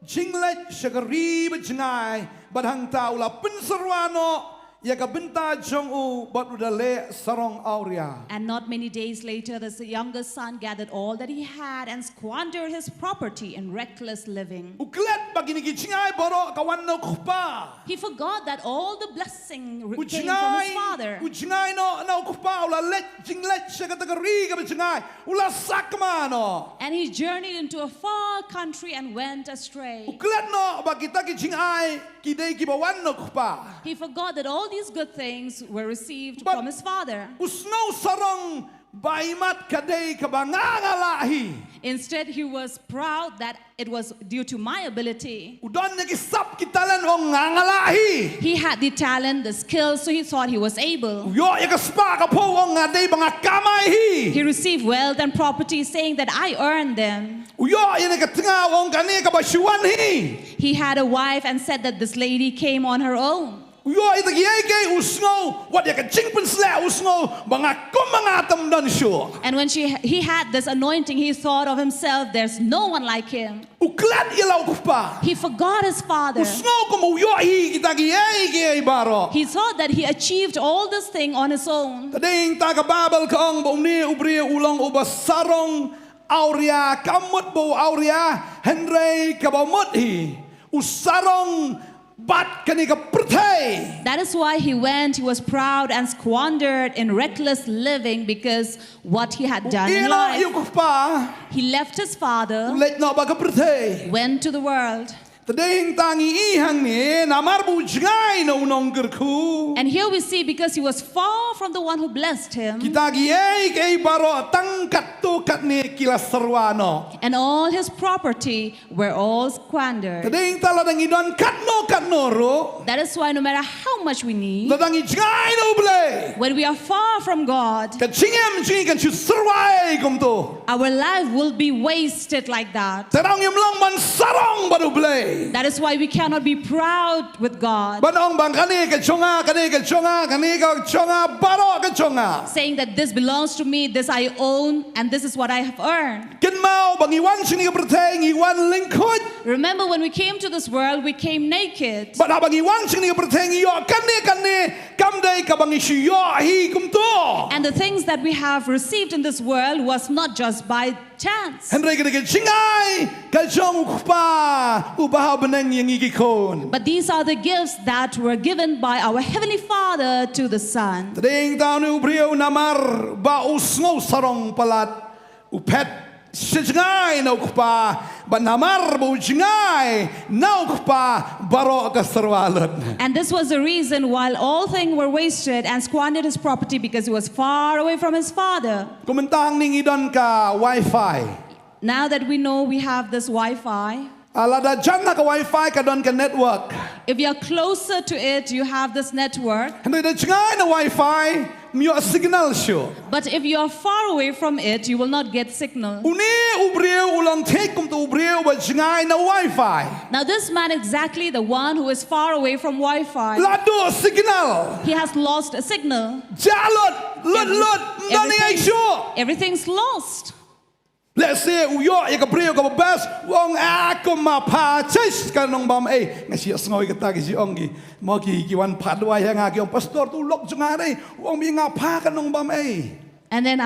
jinglet syagari bajngai badhang ta ula penserwano ya kabenta jong u bat udale sarong auria. And not many days later, the younger son gathered all that he had and squandered his property in reckless living. Uklet bagini kijingai baro kawan no kupa. He forgot that all the blessing came from his father. Ujingai no kupa ula let jinglet syagatagari ka bajngai ula sakmano. And he journeyed into a far country and went astray. Uklet no bagita kijingai kidei kibawan no kupa. He forgot that all these good things were received But- from his father. Usno sarong baimat kadei kabangangalahi. Instead, he was proud that it was due to my ability. Udon nagisap kitalan ong ngangalahi. He had the talent, the skills, so he thought he was able. Yo yakaspa kapo ong ngadei mga kamay He received wealth and property, saying that I earned them. Uyo yanakatinga ong kani kabasyuan He had a wife and said that this lady came on her own. Uyo itagiyay usno wat yakachingpen sla usno mga kumangatam dan syo. And when he had this anointing, he thought of himself, there's no one like him. Uklat ilaw kupa. He forgot his father. Usno kumuyo hi kitagiyay baro. He thought that he achieved all this thing on his own. Tading tagababal kaong baumni ubriya ulang ubasarong auria kamut bo auria Henry kabamut hi usarong bat kanika pertay. That is why he was proud and squandered in reckless living because what he had done in Ila life. yung kupa He left his father, ulit na baga pertay. went to the world. Tadeng tangi ihang ni namar bujngai no nongkerku. And here we see because he was far from the one who blessed him, Kita giai kei baro tangkat tu kat ni kilas serwano. and all his property were all squandered. Tadeng taladang idon kat no ro. That is why no matter how much we need, Ladang ijngai no blay. when we are far from God, Kat cingem cing kan chu serwai kum tu. our life will be wasted like that. Terang yam long man sarong baru blay. That is why we cannot be proud with God, Banong bang kani ke chonga baro ke chonga. saying that this belongs to me, this I own, and this is what I have earned. Ken mau bang iwan sini ke perteng iwan lingkut. Remember, when we came to this world, we came naked. But bang iwan sini ke perteng yo kani kam dai ka bang isu yo hi kum tu. And the things that we have received in this world was not just by chance. Henry ke cingai ke chong ukpa ubah beneng yang ikikon. But these are the gifts that were given by our Heavenly Father to the Son. Tadeng tahu ni ubriu namar ba usngau sarong palat upet sejngai na ukpa ba namar ba ujngai na ukpa baro ka serwalat. And this was the reason why all things were wasted and squandered his property, because he was far away from his father. Kumentang ning idon ka wifi. Now that we know we have this Wi-Fi, Alada janna ka wifi ka don ka network. if you're closer to it, you have this network. Henry da jangai na wifi mio signal show. But if you're far away from it, you will not get signal. Uni ubriu ulang take kum tu ubriu ba jangai na wifi. Now this man, exactly the one who is far away from Wi-Fi, Lado signal. he has lost a signal. Jalot lot nani ai show. Everything's lost. Let's say uyo ya ka brio ka bas wong aku ma pa chis ka nong bam ngasi snoi ka ta ki si ong ki mo ki wan phat wa ya nga ki ong pastor tu lok junga dei wong bi nga pa ka nong bam And then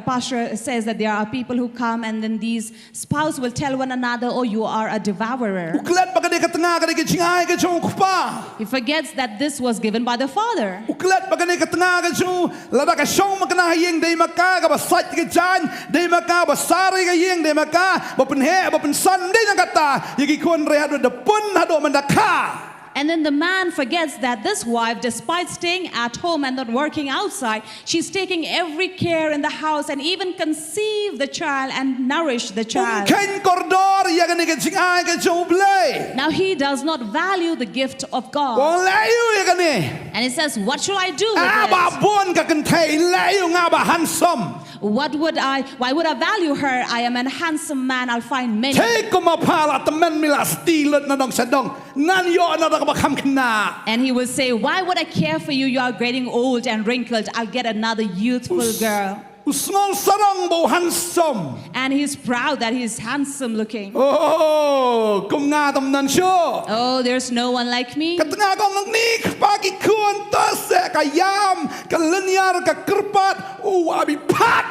Pastor says that there are people who come and then these spouse will tell one another, oh, you are a devourer. uklet ba ka de ka tanga ka de ki chingai ka chong pa He forgets that this was given by the Father. uklet ba ka de ka tanga ka chu lada ka shong ma ka na yeng dei ma ka ba sat ka jan dei ma ka ba sari ka yeng dei ma ka ba pen he ba pen san dei na ka ta yiki kon re hado de pun hado man da ka. And then the man forgets that this wife, despite staying at home and not working outside, she's taking every care in the house and even conceive the child and nourish the child. Ken kordor ya ka de ka chingai ka chong blay. Now he does not value the gift of God. Wong layu ya ka ni. And he says, what shall I do with Aba it? bon ka kentai layu ngaba handsome. Why would I value her? I am a handsome man, I'll find many. Take ma pala temen mila stilet na dong sedong. Nan yo na da ka kena. And he will say, why would I care for you? You are getting old and wrinkled. I'll get another youthful girl. Usngol sarong bo handsome. And he's proud that he's handsome looking. Oh, kung nga tam nan syo. Oh, there's no one like me. Katnga kong nagnik pagi kun tose kayam kalinyar ka kerpat abi pat.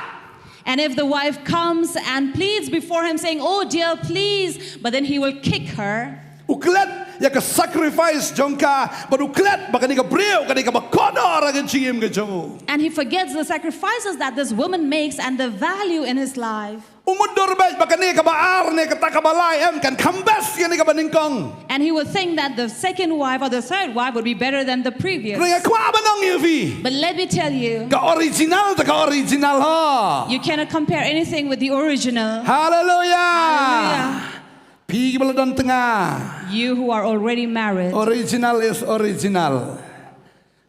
And if the wife comes and pleads before him saying, oh dear, please, but then he will kick her. Uklet ya ka sacrifice jongka, but uklet baka ni ka breu ka ni ka bakodor ka chim ka jongo. And he forgets the sacrifices that this woman makes and the value in his life. Umudor ba baka ni ka baar ni ka takabalay em kan kambes ka ni ka baningkong. And he would think that the second wife or the third wife would be better than the previous. Kaya kwa ba nang yuvi? But let me tell you, Ka original ha. you cannot compare anything with the original. Hallelujah. Hallelujah. Pigi baladon tengah. You who are already married. Original is original.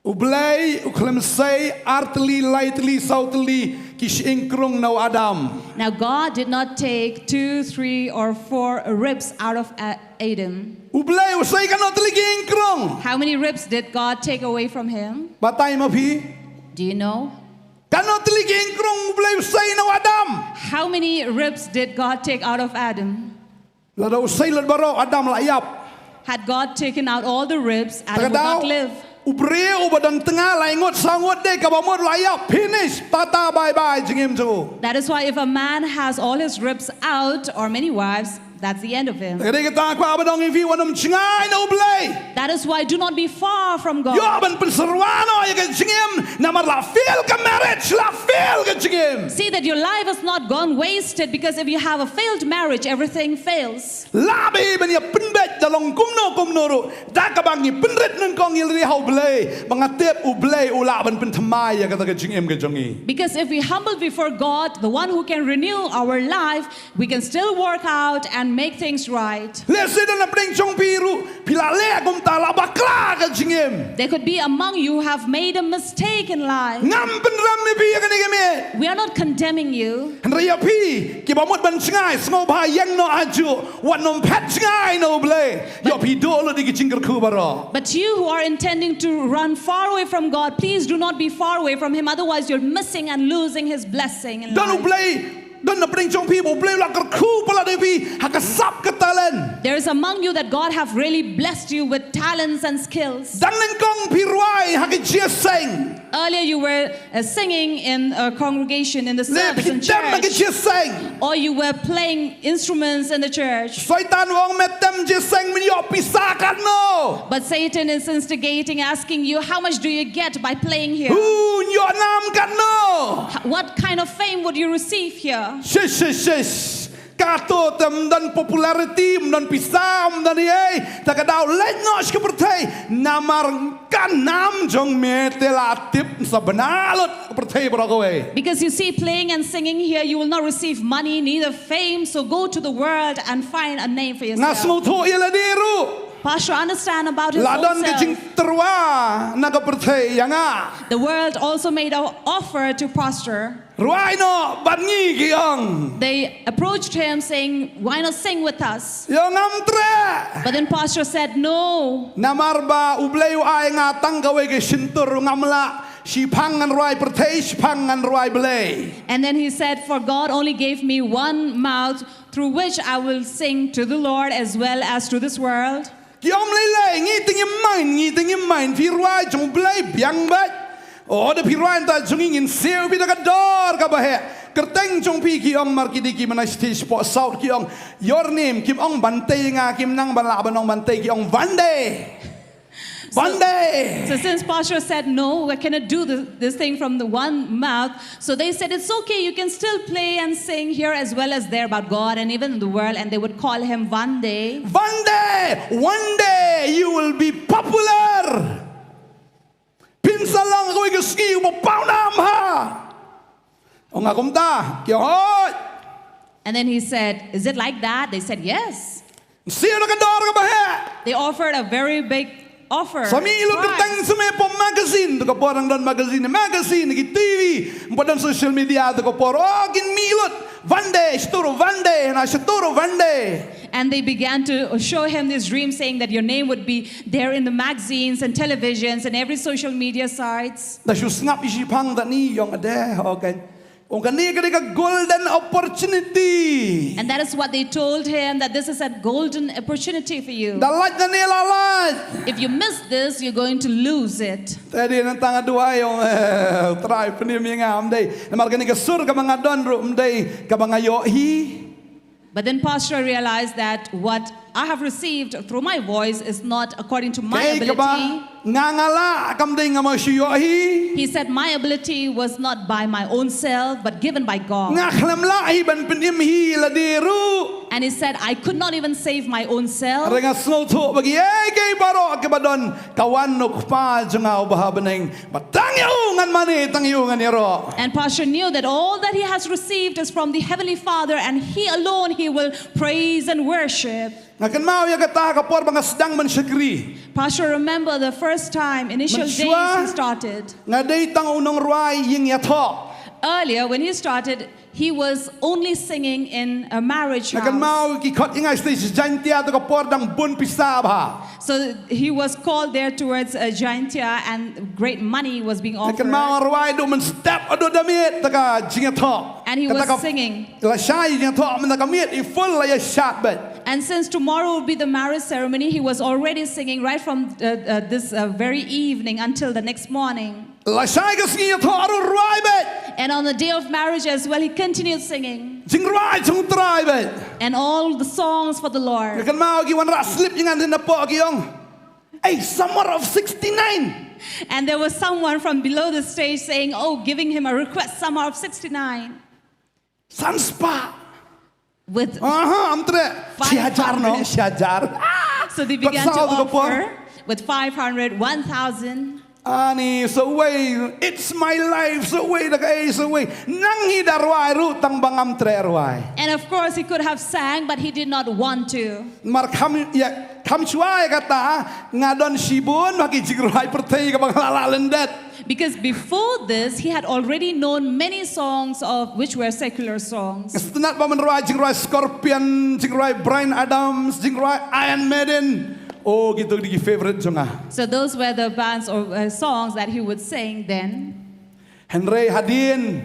Ublay uklemsay artli lightly southly kish inkrung no Adam. Now God did not take 2, 3, or 4 ribs out of Adam. Ublay usay kanot ligi inkrung. How many ribs did God take away from him? Batay mapi. Do you know? Kanot ligi inkrung ublay usay no Adam. How many ribs did God take out of Adam? Lada usay ladbaro Adam layap. Had God taken out all the ribs, Adam would not live. Ubre ubadang tengah laingot sangot de kabamot layap finish tata bye bye jingim tu. That is why if a man has all his ribs out or many wives, that's the end of him. Kaya kita kwa abadong ifi wanam chingai no ublay. That is why do not be far from God. Yo ban penserwano ya ka jingim namar la fail ka marriage la fail ka jingim. See that your life has not gone wasted, because if you have a failed marriage, everything fails. Labi ban ya penbet dalam kumno ru dak kabangi penret nang kong il ri hau blei bangatep u blei ula ban penthamai ya kata kejing em kejongi. Because if we humble before God, the one who can renew our life, we can still work out and make things right. Le sedan na pring chong piru pila le kum ta la bakla kejing em. There could be among you who have made a mistake in life. Ngam penram ni pi kan ni We are not condemning you. Ria pi ki ba mut ban ngai smo bhai yang no aju wat nom pet ngai no blei yo pi do lo di kejing ku baro. But you who are intending to run far away from God, please do not be far away from Him. Otherwise, you're missing and losing His blessing in Dan u life. blei dan na pring chong pi bo blei la ku pala de pi hakasap ka talen. There is among you that God have really blessed you with talents and skills. Dan nang kong pi ruai hakijia sing. Earlier, you were singing in a congregation in the Le service in pi dem church, hakijia sing. or you were playing instruments in the church. Satan wong metem je sing min yo pisakan no. But Satan is instigating, asking you, how much do you get by playing here? Yo nam kan no. What kind of fame would you receive here? Shish. Kato tem dan popularity dan pisam dan ye takadaw let nos ke pertai namar kan nam jong me tela tip sabanalot pertai barakowe. Because you see, playing and singing here, you will not receive money, neither fame. So go to the world and find a name for yourself. Ngasno to ila diru. Pastor, understand about his own Ladon ke jing self. terwa naga pertai yanga. The world also made an offer to Pastor. Ruai no bangi giong. They approached him saying, why not sing with us? Yo ngamtre. But then Pastor said, no. Namarba ubleyu ay ngatang gawe ke sintur ngamla. Shipangan ruai pertai shipangan ruai belay. And then he said, for God only gave me one mouth through which I will sing to the Lord as well as to this world. Kiom lele ngiting im main pi ruai jong belay biang bat. Oh, the piruan ta junging in seo pi dor ka bahe. Kerteng jong pi kiong markidi ki mana stage spot south kiong your name kim ong Bantei nga kim nang bala banong Bantei kiong Bantei. So since Pastor said no, we cannot do this thing from the one mouth. So they said it's okay, you can still play and sing here as well as there about God and even in the world. And they would call him Bantei. One day you will be popular. Pinsalang ko ski mo paunam ha. O nga kumta kiong hoy. And then he said, is it like that? They said yes. Siya na kador ka bahe. They offered a very big offer. Sami ilo prize. kerteng sume po magazine to porang don magazine ki TV podon social media to por oh gin milot one day na sturo one day. And they began to show him this dream, saying that your name would be there in the magazines and televisions and every social media sites. Da shu snap isipang da ni yong ade okay. Ong kani ka golden opportunity. And that is what they told him, that this is a golden opportunity for you. Dalat na nila lat. If you miss this, you're going to lose it. Tadi nang tanga dua yung try penim yang amday. Namar kani ka sur ka mga don ro amday ka mga yohi. But then Pastor realized that what I have received through my voice is not according to my Kay ka ba ability. ngangala kamday nga mga yohi. He said my ability was not by my own self, but given by God. Nga klamla iban penim hi ladiru. And he said, I could not even save my own self. Renga snow to bagi kay baro ke badon kawan nok pa junga ubahabeneng batangyungan mani tangyungan iro. And Pastor knew that all that he has received is from the Heavenly Father, and he alone he will praise and worship. Ngakan mau ya kata ka por mga sedang mensyukri. Pastor, remember the first time, initial days he started. Ngaday tang unong ruai ying yatok. Earlier, when he started, he was only singing in a marriage Nakan house. mau kikot ingai stage jantia to ka por dang bun pisabha. So he was called there towards Giantia, and great money was being offered. Nakan mau ruai do men step ado damit taka jingatok. And he was singing. La shai jingatok men taka mit I full la ya shat bet. And since tomorrow will be the marriage ceremony, he was already singing right from this very evening until the next morning. La shai ka singatok aru ruai bet. And on the day of marriage as well, he continued singing. Jing ruai chung try bet. And all the songs for the Lord. Nakan mau ki wan ra slip ingan din na po kiyong. Hey, summer of 69. And there was someone from below the stage saying, oh, giving him a request, summer of 69. Sunspa. With Aha, amtre. Siajar no, siajar. So they began to Pasal tu kapor. offer with 500, 1,000. Ani seway, it's my life seway dakai seway. Nang hidarwai ru tang bangam trerwai. And of course, he could have sang, but he did not want to. Mar kam ya kam chuai kata ngadon sibun bagi jigroi pertai ke bangala lendet. Because before this, he had already known many songs of which were secular songs. Setenat pamenroi jigroi Scorpion, jigroi Bryan Adams, jigroi Iron Maiden. Oh gitu di favorite jonga. So those were the bands or songs that he would sing then. Henry Hadin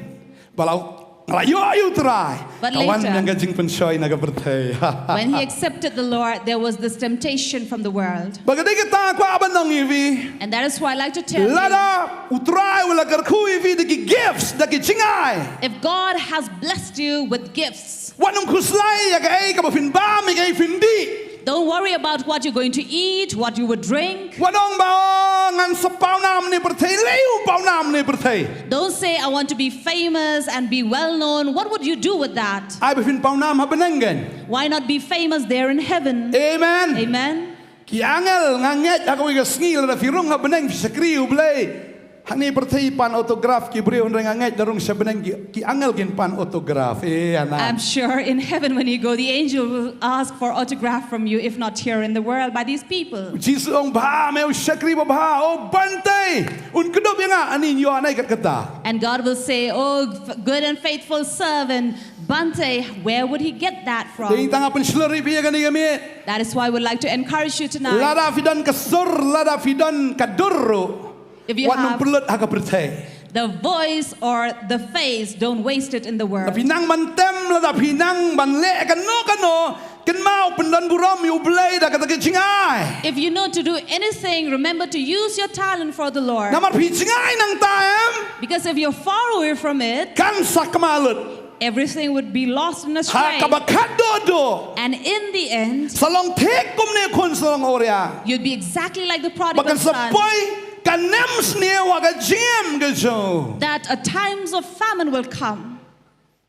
balau ngelayu ayu terai. But Kawan later- yang gajing pensoi naga bertai. When he accepted the Lord, there was this temptation from the world. Bagaimana kita aku aban nang ivi. And that is why I like to tell you, Lada utrai wala karku ivi dagi gifts dagi jingai. if God has blessed you with gifts, Wanung kuslai ya kai ka fin ba mi kai findi. don't worry about what you're going to eat, what you would drink. Wanong ba ngan sapau nam ni bertai leu pau nam ni bertai. Don't say, I want to be famous and be well known. What would you do with that? Ai fin pau nam ha benengen. Why not be famous there in heaven? Amen. Amen. Ki angel nganget aku iga ngil da firung ha beneng fi sakriu blai. Hani bertai pan autograf ki breu ndeng nganget darung sa beneng ki angel gin pan autograf. I'm Anak. sure in heaven when you go, the angel will ask for autograph from you, if not here in the world, by these people. Jesus ong ba meu sakri ba oh Bantei un kedop yang ani yo anai kat kata. And God will say, oh, good and faithful servant, Bantei, where would he get that Ding from? tanga pen sluri pi kan kami. That is why I would like to encourage you tonight. Lada fidan kasur, lada fidan kadurru. If you Wat nung have perlut aga bertai. the voice or the face, don't waste it in the world. Pinang mantem lada pinang banle kano ken mau pendan buram yu blai da kata jingai. If you know to do anything, remember to use your talent for the Lord. Namar pi jingai nang taem Because if you're far away from it, kan sakmalut. everything would be lost in a Ha stray. kabakadodo. And in the end, Salong tek kumne kun salong oria. you'd be exactly like the prodigal Bakan son. sapoi kanem sne waga jim gejo. That a times of famine will come.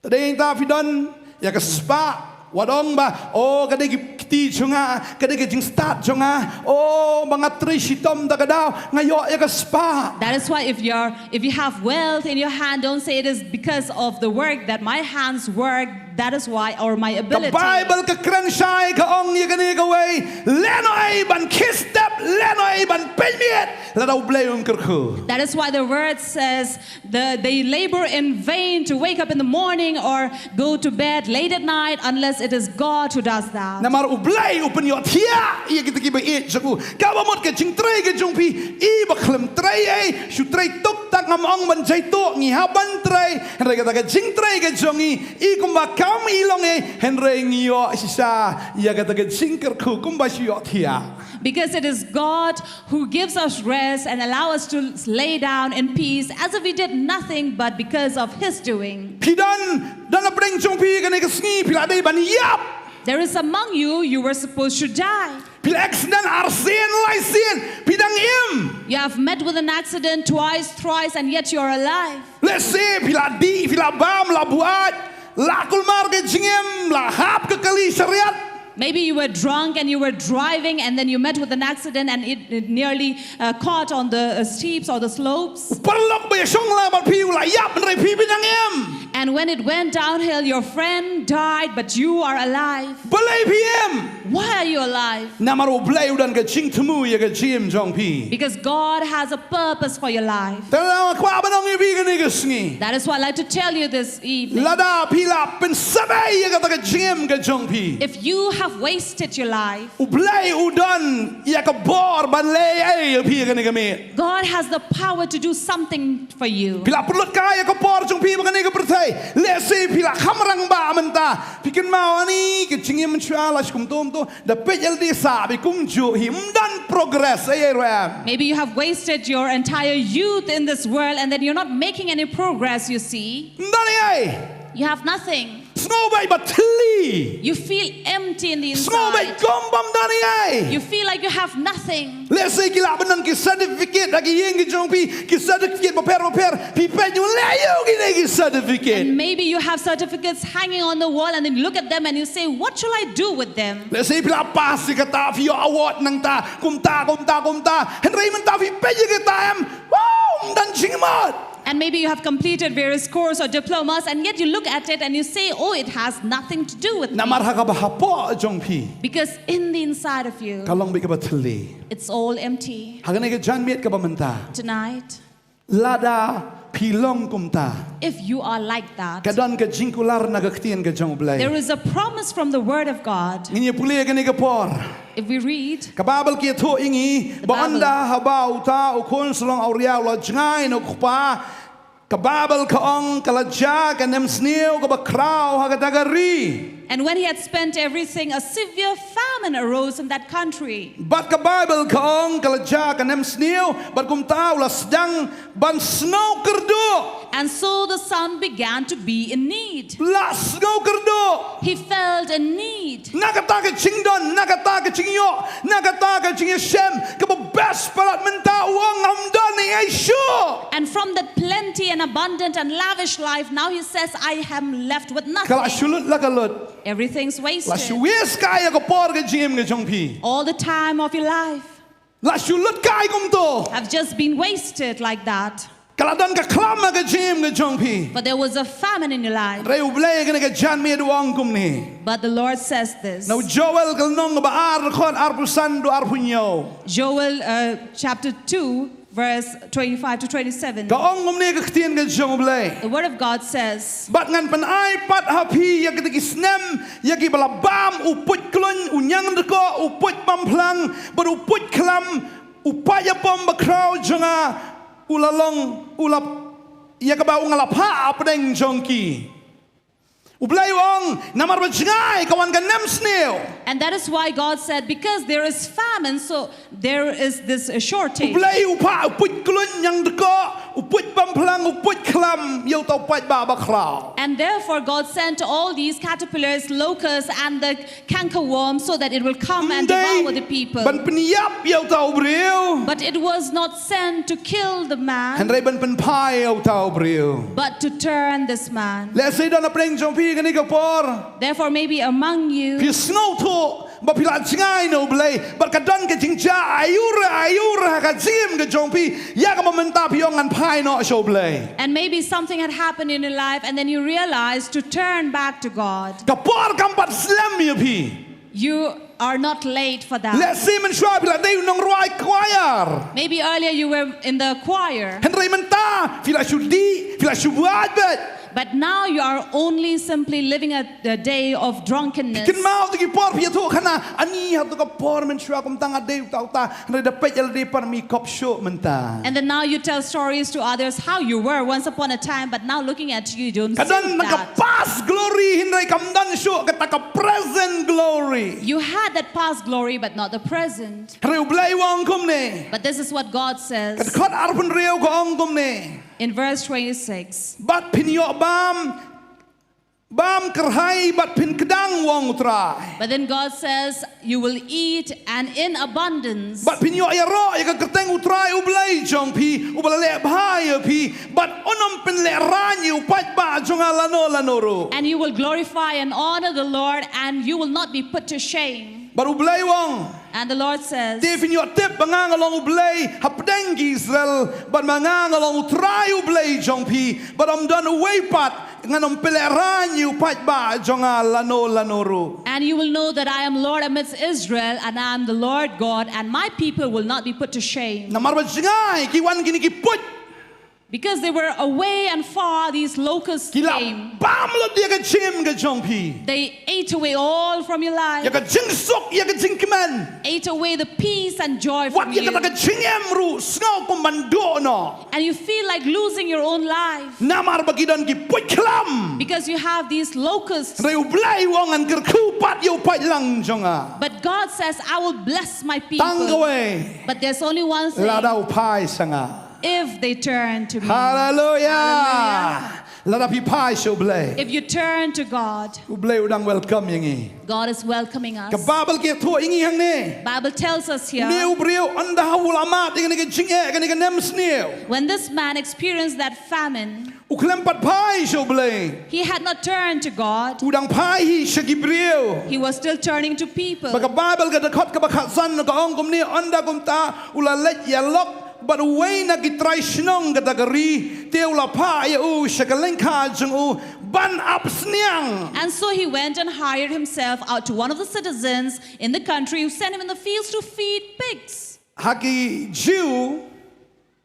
Ding ta fidan ya kaspa. Wadong ba oh kadai kiti chunga kadai jing start chunga oh mga tri sitom da kadaw ngayo ya kaspa. That is why if you have wealth in your hand, don't say it is because of the work that my hands work. That is why, or my The ability. Bible ka kranshai ka ong ya kani ka way leno ay ban kistep leno ay ban pelmiet la daw blayong kerku. That is why the word says they labor in vain to wake up in the morning or go to bed late at night unless it is God who does that. Namar ublay upen yo tia iya kita kiba it jaku ka ba mot ka jing tray ka jong pi I ba khlem tray ay shu tray tok tak ngam ong ban jai to ngi ha ban tray henry ka ka jing tray ka jong I kumba kam ilong e henry ngi yo sisa iya ka ka jing kerku kumba shi yo tia. Because it is God who gives us rest and allow us to lay down in peace as if we did nothing but because of His doing. Pidan dan apreng jong pi ka ne ka sngi pila dai ban yap. There is among you were supposed to die. Pila accident arsen laisen pidang im. You have met with an accident twice, thrice, and yet you're alive. Let's say pila di pila bam la buat la kulmar ke jingem la hap ke kali syariat. Maybe you were drunk and you were driving and then you met with an accident and it nearly caught on the steeps or the slopes. Perlok ba song la bar pi la yap nrai pi pidang im. And when it went downhill, your friend died, but you are alive. Balai PM. Why are you alive? Namaro blai udan ke jing temu ya ke jim jong pi. Because God has a purpose for your life. Tala kwa banong I bi ke ne ke sngi. That is why I'd like to tell you this evening. Lada pila pen sabai ya ke jim ke jong pi. If you have wasted your life, Ublai udan ya ke bor ban le ai pi ke ne ke me. God has the power to do something for you. Pila perlut ka ya ke bor jong pi ke ne ke pertai. Let's say pila khamrang ba menta. Pikin mau ani ke jingim chua la skum tom to da pejel di sa bi kum ju him dan progress ai ram. Maybe you have wasted your entire youth in this world and then you're not making any progress, you see. Ndani ai. You have nothing. Snow by batli. You feel empty empty in the Semua baik inside. gombam dari ai. You feel like you have nothing. Let's say kila benan ki certificate lagi yang ki jong pi ki certificate paper pi pe you layu ki certificate. And maybe you have certificates hanging on the wall and then you look at them and you say, what shall I do with them? Let's say pila pas si kata fi award nang ta kumta. Henry man ta fi pe ki ta am. Wow, dan chingmat. And maybe you have completed various courses or diplomas and yet you look at it and you say, oh, it has nothing to do with me. Namar ha ka bahapo jong pi. Because in the inside of you, Kalong bi ka batli. it's all empty. Hagane ka jan miet ka bamanta. Tonight, Lada pilong kumta. if you are like that, Kadon ka jingkular na gaktian ka jong blay. there is a promise from the Word of God. Nginya puli ka ni ka por. If we read, Kababal kia thu ingi The ba Bible. anda habau ta ukun sulong auriau lo jangai no kupa kababal ka ong kalaja ka nem sneu ka ba krau ha ka dagari and when he had spent everything, a severe famine arose in that country. bat kababal ka ong kalaja ka nem sneu bat kum tau la sedang ban snow kerdo And so the son began to be in need. la snow kerdo He felt a need. nakata ka chingdon nakata ka chingyo nakata ka chingyashem ka ba best palat menta uang hamdan ni ay sure. And from that plenty and abundant and lavish life, now he says, I am left with Kala nothing. shulut la kalut. Everything's La wasted. shuwes kaya ka por ka jim ka jong pi. All the time of your life La shulut kaya kum to. have just been wasted like that. Kala don ka klama ka jim ka jong pi. But there was a famine in your life. Reu blay ka jan mi duang kum ni. But the Lord says this. Now Joel kal nong ba ar kon arpusan do arpunyo. Joel chapter 2, verse 25 to 27. Ka ong kum ni ka ktien ka jong blay. The word of God says, Bat ngan pan ai pat hapi ya kita kisnem ya ki balabam uput klun unyang deko uput pamplang ber uput klam upaya pom bakrau jonga ulalong ulap ya ka ba ungalapa apdeng jongki ublay wong namar bajngai kawan ka nem sneo and that is why God said, because there is famine, so there is this shortage. ublay upa uput klun yang deko uput pamplang uput klam yo tau pat ba bakrau. And therefore God sent all these caterpillars, locusts, and the cankerworms so that it will come and devour the people. Ban peniyap yo tau breu. But it was not sent to kill the man, Henry ban penpai yo tau breu. but to turn this man. Let's say don apreng jompi kani ka por. Therefore, maybe among you, Pi snow to ba pila jingai no blay. Bar ka don ka jingja ayura ka jim ka jompi. Ya ka momenta piong an pai no show blay. and maybe something had happened in your life, and then you realized to turn back to God. Ka por kampat slam yo pi. You are not late for that. Let's say men shwa pila day nong roi choir. Maybe earlier you were in the choir, Henry menta pila shudi pila shubuat bet. but now you are only simply living a day of drunkenness. Kin mau tu ki por pi tu kana ani ha tu ka por men shwa kum tanga day tau ta. Henry dapat el day par mi kop show menta. And then now you tell stories to others how you were once upon a time, but now looking at you, you don't see Kadang that. naka-past glory hindi kamdan show kata present glory. You had that past glory, but not the present. Reu blay wang kum ne. But this is what God says Kat arpun reu ko ong kum ne. in verse 26. Bat pinyo bam kerhai bat pin kedang wang utrai. But then God says, you will eat and in abundance. Bat pinyo ayaro ya ka kerteng utrai ublay jong pi ubalale bhai pi bat onom pin le ranyi upat ba jong lano ro. And you will glorify and honor the Lord, and you will not be put to shame. Bat ublay wang. And the Lord says, Definyo tip mangangalong ublay hapdeng Israel but mangangalong utray ublay jong pi but done away pat nganom peleran yu pat ba jong lano ro. and you will know that I am Lord amidst Israel, and I am the Lord God, and my people will not be put to shame. Namar ba jingay kiwan kini kiput Because they were away and far, these locusts kila came. bamlo dia ka chim ka jong pi. They ate away all from your Ya life, ka jing sok ya ka jing kiman. ate away the peace and joy Wat from ya you. ka chingem ru snow kumando no. And you feel like losing your own life Namar ba kidon kiput klam. because you have these locusts. Reu blay wong an kerkupat yu pat lang jonga. But God says, I will bless my people. Tanggawe. But there's only one thing, Ladaw pai sanga. if they turn to me. Hallelujah. Lada pi pai show blay. If you turn to God, U blay udang welcome yangi. God is welcoming us. Ka Bible ke thua ingi hang ne. Bible tells us here, Neu brio anda ulama dengan ke jinge dengan ke nem sneu. when this man experienced that famine, U klem pat pai show blay. he had not turned to God. Udang pai hi shagi brio. He was still turning to people. Baka Bible ka dakot ka bakhat san ka ong kum ni anda kum ta ula let ya lok but way na gitray shnong ka dagari te ula pa ya u shakaleng ka jung u ban up sniang. And so he went and hired himself out to one of the citizens in the country who sent him in the fields to feed pigs. Haki Jew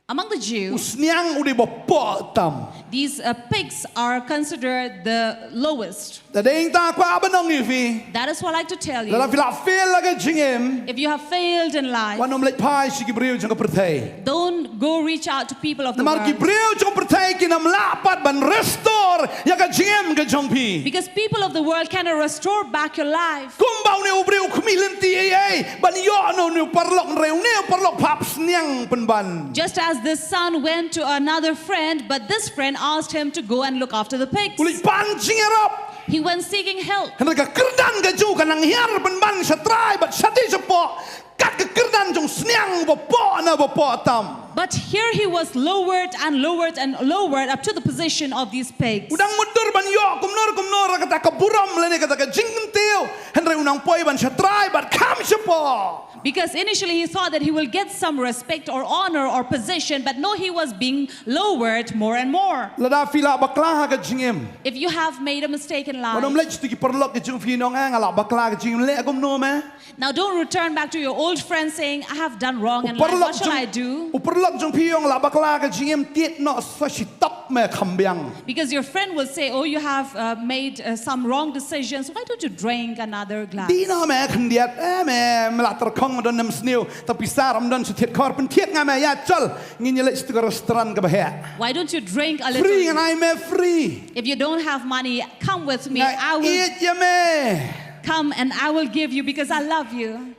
Among the Jews, usniang udi bopo tam. these pigs are considered the lowest. Tadeng ta kwa abanong ifi. That is what I like to tell Lala you. fila feel like a jingem. If you have failed in life, Wanom let pai shigi brio jung ka pertay. don't go reach out to people of the Namar ki world. brio jung pertay kinam lapat ban restore ya ka jingem ka jong pi. Because people of the world cannot restore back your life. Kumbau ni ubrio kumilin ti ay ban yo no ni parlok reu ni parlok pap sniang penban. Just as this son went to another friend, but this friend asked him to go and look after the pigs. Ulit pancing erop. He went seeking help. Hendak ka kerdan ka ju kanang hiar penban sa try but sa di sa po. Kat ka kerdan jong sniang bopo na bopo tam. But here he was lowered and lowered and lowered up to the position of these pigs. Udang mudur ban yo kumnor kata ka buram lene kata ka jingteo. Hendak unang poi ban sa try but kam sa po. Because initially he thought that he will get some respect or honor or position, but no, he was being lowered more and more. Lada fila bakla ka jingem. If you have made a mistake in Wanom life, lech ti perlok ka jing finong ang ala bakla ka jingem le akum no me. now don't return back to your old friend saying, I have done wrong in life, what shall I do? Uperlok jong piyong la bakla ka jingem tiet no sa si top me kambyang. Because your friend will say, oh, you have made some wrong decisions, why don't you drink another glass? Di na me kandiat me melatar kong don nem snew tapi saram don setiet kor pen tiet nga me ya chol ngin lech ti restaurant ka bahya. Why don't you drink a Free little? and I me free. If you don't have money, come with me. Na I will eat ya me. come and I will give you because I love you.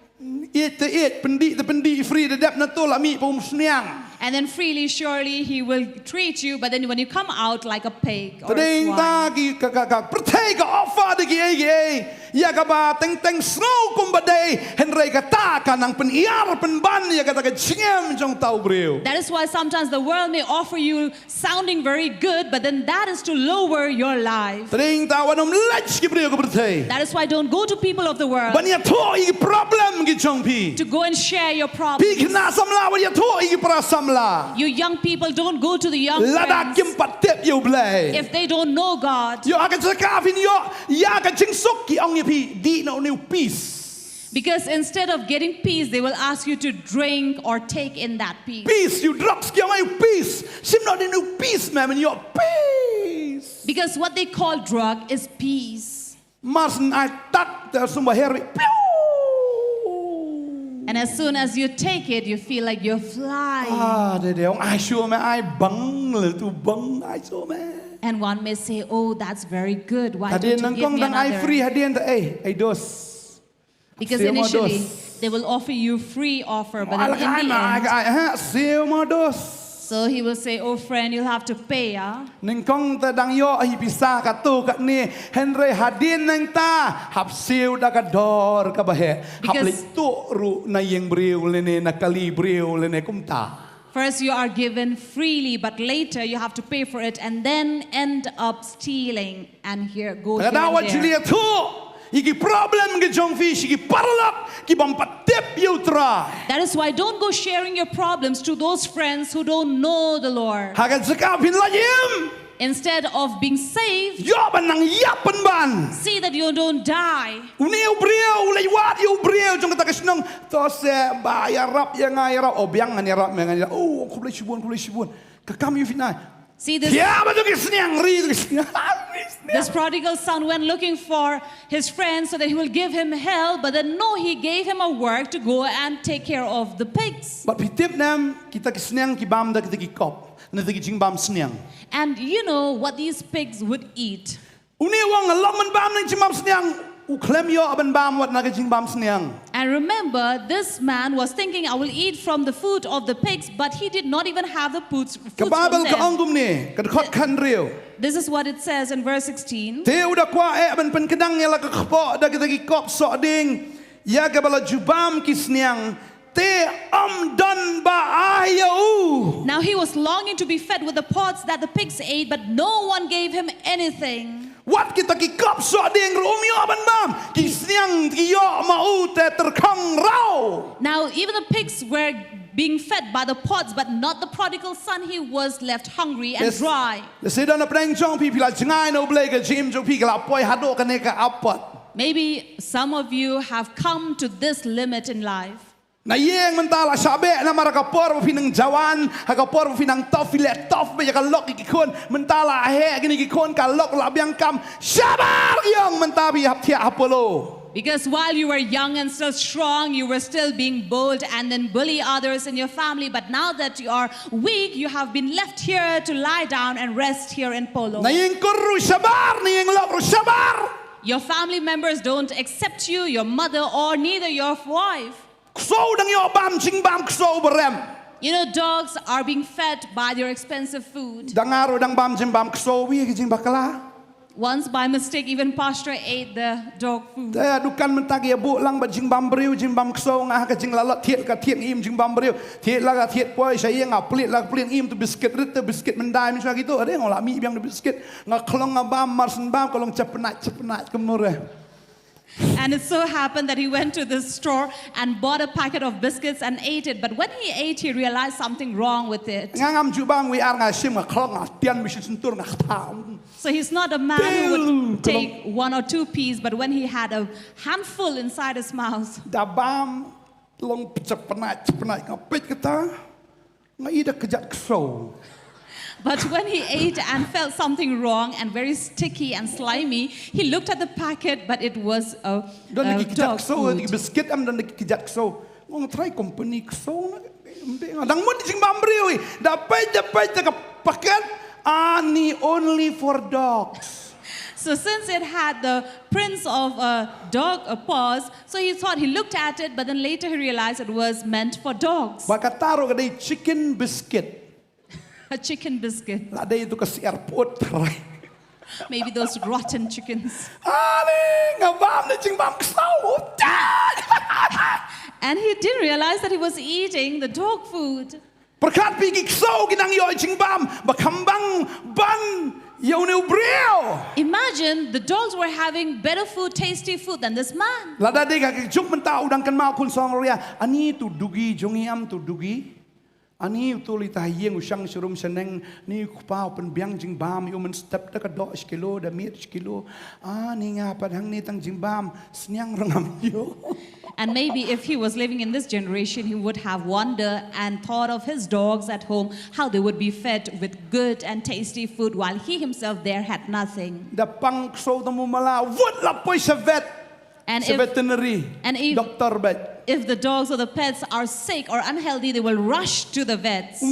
Eat the eat pendi free the dep na tol ami pum sniang. And then freely, surely he will treat you. But then when you come out like a pig or a Tading swine, ta ki ka pertay ka offer de gi ya ka ba teng snow kum badai henry ka ta ka nang pen iar pen ban ya ka ta ka chingem jong tau breu. that is why sometimes the world may offer you sounding very good, but then that is to lower your life. Tading ta wanom lech ki breu ka pertay. That is why don't go to people of the world Ban ya to i problem gi jong pi. to go and share your Pi problems. kna samla ban ya to i pra samla. You young people, don't go to the young Lada friends kim patep yo blai. if they don't know God. Yo akan cakap ini yo ya akan jingsuk ki ong pi di no new peace. Because instead of getting peace, they will ask you to drink or take in that peace. Peace you drugs ki ong you peace. Sim no new peace man yo peace. Because what they call drug is peace. Mas I tak ter sumba heri. And as soon as you take it, you feel like you're flying. De ong ai sure me ai bang le tu bang ai sure me. And one may say, oh, that's very good. Why Hadien don't nang you give kong me dang ai free another? hadien ta ai dos. Because Siya mo initially, dos. they will offer you free offer. But then Alakay in the na end, ai ha siu mo dos. so he will say, oh, friend, you'll have to pay. Ning kong ta dang yo ai bisa ka tu ka ni Henry hadin nang ta hap siu da ka dor ka bahe hap Because- le tu ru na yeng briu le ne na kali briu le ne kum ta. First, you are given freely, but later you have to pay for it and then end up stealing. And here, go here Kadawa and there. Julia tu iki problem ke jong fish iki parlok ki bam patep you try. That is why don't go sharing your problems to those friends who don't know the Lord. Hagan zakap hin la yem. Instead of being saved, Yo ban nang yapan ban. see that you don't die. Uniu briu le wat you briu jong ta kasnong to se ba ya rap ya ngai rap obyang ngan ya rap ngan ya oh ku le shibun ka kam you finai. See, this, Ya ba tu kisniang ri tu kisniang. this prodigal son went looking for his friend so that he will give him help, but then no, he gave him a work to go and take care of the pigs. But pitip nam kita kisniang ki bam da kita ki kop. Na kita ki jing bam sniang. And you know what these pigs would eat. Uni wang alok man bam nang jing bam sniang. U klem yo aban bam wat na ki jing bam sniang. And remember, this man was thinking, I will eat from the food of the pigs, but he did not even have the food from Kababel ka them. anggum ni, kadkhot kan riu. This is what it says in verse 16. Te udah kwa ben pen kedang ya la ka khpo da kita ki kop so ding. Ya ka bala jubam kisniang. Te don ba ayau. Now he was longing to be fed with the pods that the pigs ate, but no one gave him anything. Wat kita ki kop so ding rumio ban bam. Kisniang ki yo mau te terkang rau. Now even the pigs were being fed by the pods, but not the prodigal son. He was left hungry and dry. The sedan apreng jong pi pila jangai no blai ka jim jong pi ka poi hado ka ne ka apot. Maybe some of you have come to this limit in life. Na yeng mentala sabe na marakapor pinang jawan hakapor pinang tof filet tof be ka lok ikon mentala he gini ikon ka lok labyang kam sabar yang mentabi hap tia apolo. Because while you were young and still strong, you were still being bold and then bully others in your family. But now that you are weak, you have been left here to lie down and rest here in Polo. Na yeng kuru sabar ni yeng lok sabar. Your family members don't accept you, your mother or neither your wife. So dang yo bam jing bam so berem. You know, dogs are being fed by their expensive food. Dangaro dang bam jing bam so wi jing bakala. Once by mistake, even Pastor ate the dog food. Te dukan mentagi bu lang ba jing bam briu jing bam so ngah ka jing lalot thiet ka thiet im jing bam briu thiet la ka thiet poi saya nga plit la plit im tu biscuit rit tu biscuit mendai mi gitu ada ngola mi biang biscuit nga klong nga bam marsen bam kolong cepenat kemure. And it so happened that he went to the store and bought a packet of biscuits and ate it. But when he ate, he realized something wrong with it. So he's not a man who would take one or two pieces, but when he had a handful inside his mouth, but when he ate and felt something wrong and very sticky and slimy, he looked at the packet, but it was a dog food. Only for dogs. So since it had the prints of dog paws, so he thought, he looked at it, but then later he realized it was meant for dogs. Chicken biscuit. A chicken biscuit. Airport. Maybe those rotten chickens. And he didn't realize that he was eating the dog food. Imagine the dogs were having better food, tasty food than this man. Ani utuli tahiyeng usang surum seneng ni kupau penbiang jingbam human step tak do kilo da mit kilo ni nga padang ni tang jingbam sniang rangam yo. And maybe if he was living in this generation, he would have wondered and thought of his dogs at home, how they would be fed with good and tasty food while he himself there had nothing. Da pang so tamu mala wot la poi sa vet. And if the dogs or the pets are sick or unhealthy, they will rush to the vets.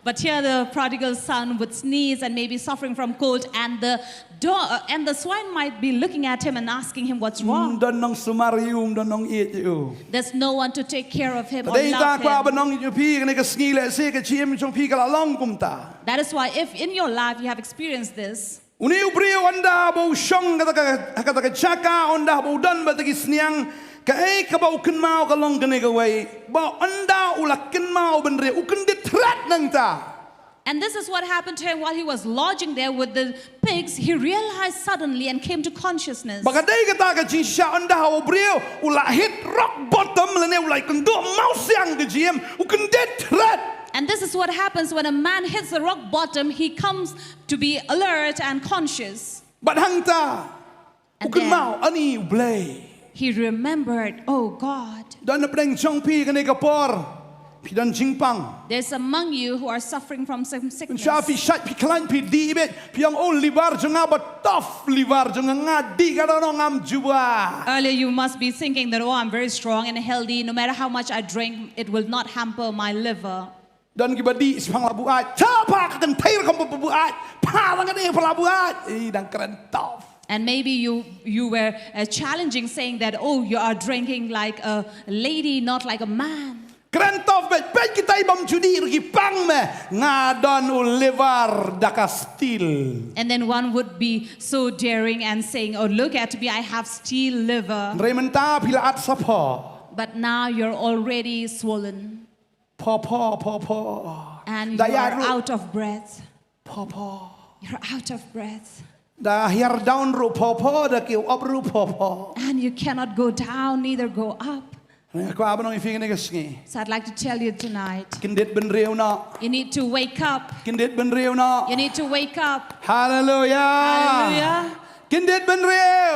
But here the prodigal son would sneeze and maybe suffering from cold, and the dog and the swine might be looking at him and asking him what's wrong. There's no one to take care of him or love him. That is why if in your life you have experienced this, and this is what happened to him while he was lodging there with the pigs. He realized suddenly and came to consciousness. And this is what happens when a man hits the rock bottom. He comes to be alert and conscious. And then he remembered, oh God, there's among you who are suffering from some sickness. Earlier you must be thinking that, oh, I'm very strong and healthy. No matter how much I drink, it will not hamper my liver. dan kibadi sepang labu ai capa kan thai kam bu ai pa lang kan labu ai dang kerentov. And maybe you were challenging, saying that, oh, you are drinking like a lady, not like a man. Kerentov bet kita ibam judi rgi pang me ngadon ulevar dakastil. And then one would be so daring and saying, oh, look at me, I have steel liver. Rementa pilaat sapa. But now you're already swollen. And you're out of breath. You're out of breath. Da here down ru da kiu up ru And you cannot go down, neither go up. So I'd like to tell you tonight, you need to wake up. You need to wake up. Hallelujah. Hallelujah. You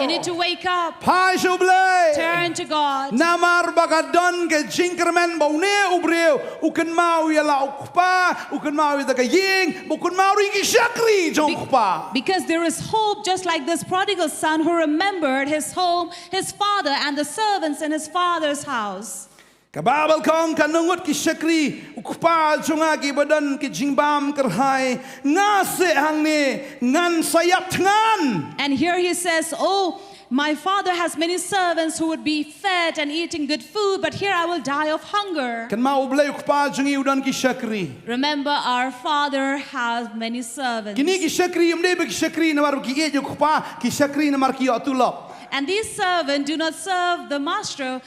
need to wake up. Turn to God. Namar bagadon ke jinkermen baune ubreu uken mau ya la ukpa uken mau ya ka ying bukan mau ri shakri jongpa. Because there is hope, just like this prodigal son who remembered his home, his father, and the servants in his father's house. Kababal kong kanungut ki shakri ukpa junga ki badan ki jingbam kerhai ngase hangne ngan sayap ngan. And here he says, oh, my father has many servants who would be fed and eating good food, but here I will die of hunger. Kan mau blay ukpa jungi udan ki shakri. Remember, our father has many servants. Kini ki shakri umde ki shakri namar ki e ukpa ki shakri namar ki atulop. And these servants do not serve the master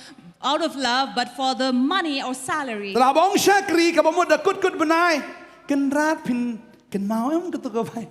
out of love, but for the money or salary. Labong shakri kabamud da kut benai kan rat pin kan mau em ketukabai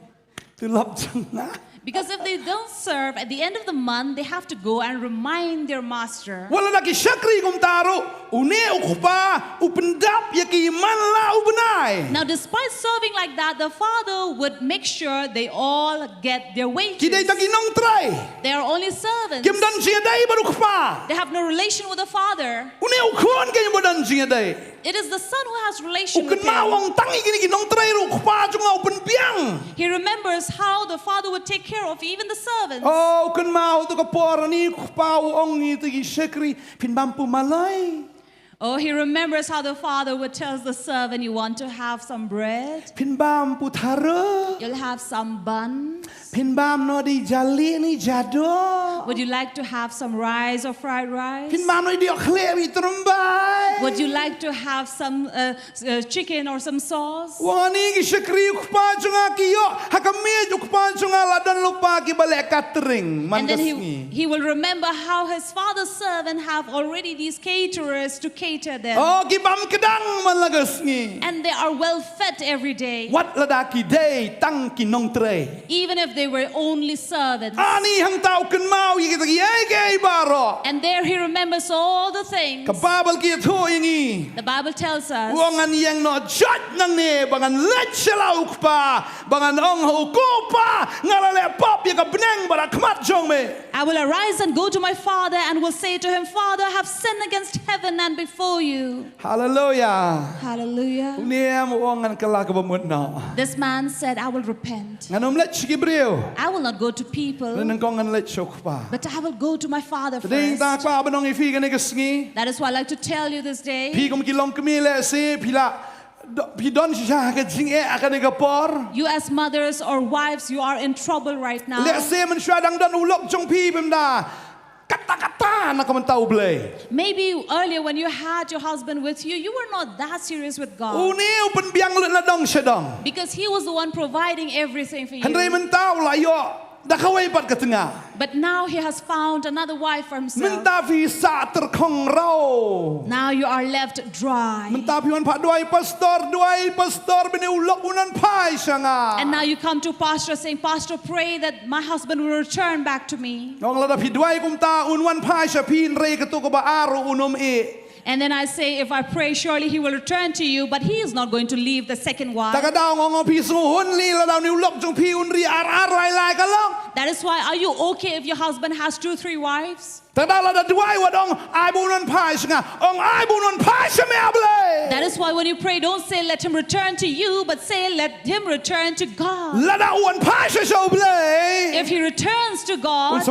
tulop janga. Because if they don't serve, at the end of the month, they have to go and remind their master. Wala na ki shakri kum taro une ukpa upendap yaki manla ubenai. Now, despite serving like that, the father would make sure they all get their wages. Kidai taki nong try. They are only servants. Kim dan siadai baru ukpa. They have no relation with the father. Une ukon kay badan siadai. It is the son who has relation with Uken mawang him. tangi kini nong try ukpa junga upen piang. He remembers how the father would take care of even the servants. Oh, uken mau tu kapor ni ukpa uong ni tu shakri pin bampu malai. Oh, he remembers how the father would tell the servant, you want to have some bread? Pinbam putara. You'll have some buns. Pinbam no di jali ni jado. Would you like to have some rice or fried rice? Pinbam no di oklewi terumbai. Would you like to have some chicken or some sauce? Wani ki shakri ukpa junga kiyo hakami ukpa junga ladan lupa ki balik catering. And then he will remember how his father's servant have already these caterers to cater them. Oh, ki bam kedang malagas ni. And they are well fed every day. Wat ladaki day tang ki nong tre. Even if they were only servants. Ani hang tau ken mau yi kita ye baro. And there he remembers all the things. Kababal ki to ingi. The Bible tells us. Wangan yang no jat nang ne bangan let sela ukpa bangan ong hukupa ngalale pop ya ka benang bara kmat jong me. I will arise and go to my father and will say to him, Father, I have sinned against heaven and before you. Hallelujah. Hallelujah. This man said, I will repent. I will not go to people, but I will go to my father first. That is why I like to tell you this day. You as mothers or wives, you are in trouble right now. Maybe earlier when you had your husband with you, you were not that serious with God. Because he was the one providing everything for you. But now he has found another wife for himself. Now you are left dry. And now you come to pastor saying, Pastor, pray that my husband will return back to me. And then I say, if I pray, surely he will return to you, but he is not going to leave the second wife. That is why, are you okay if your husband has 2-3 wives? That is why when you pray, don't say let him return to you, but say let him return to God. If he returns to God,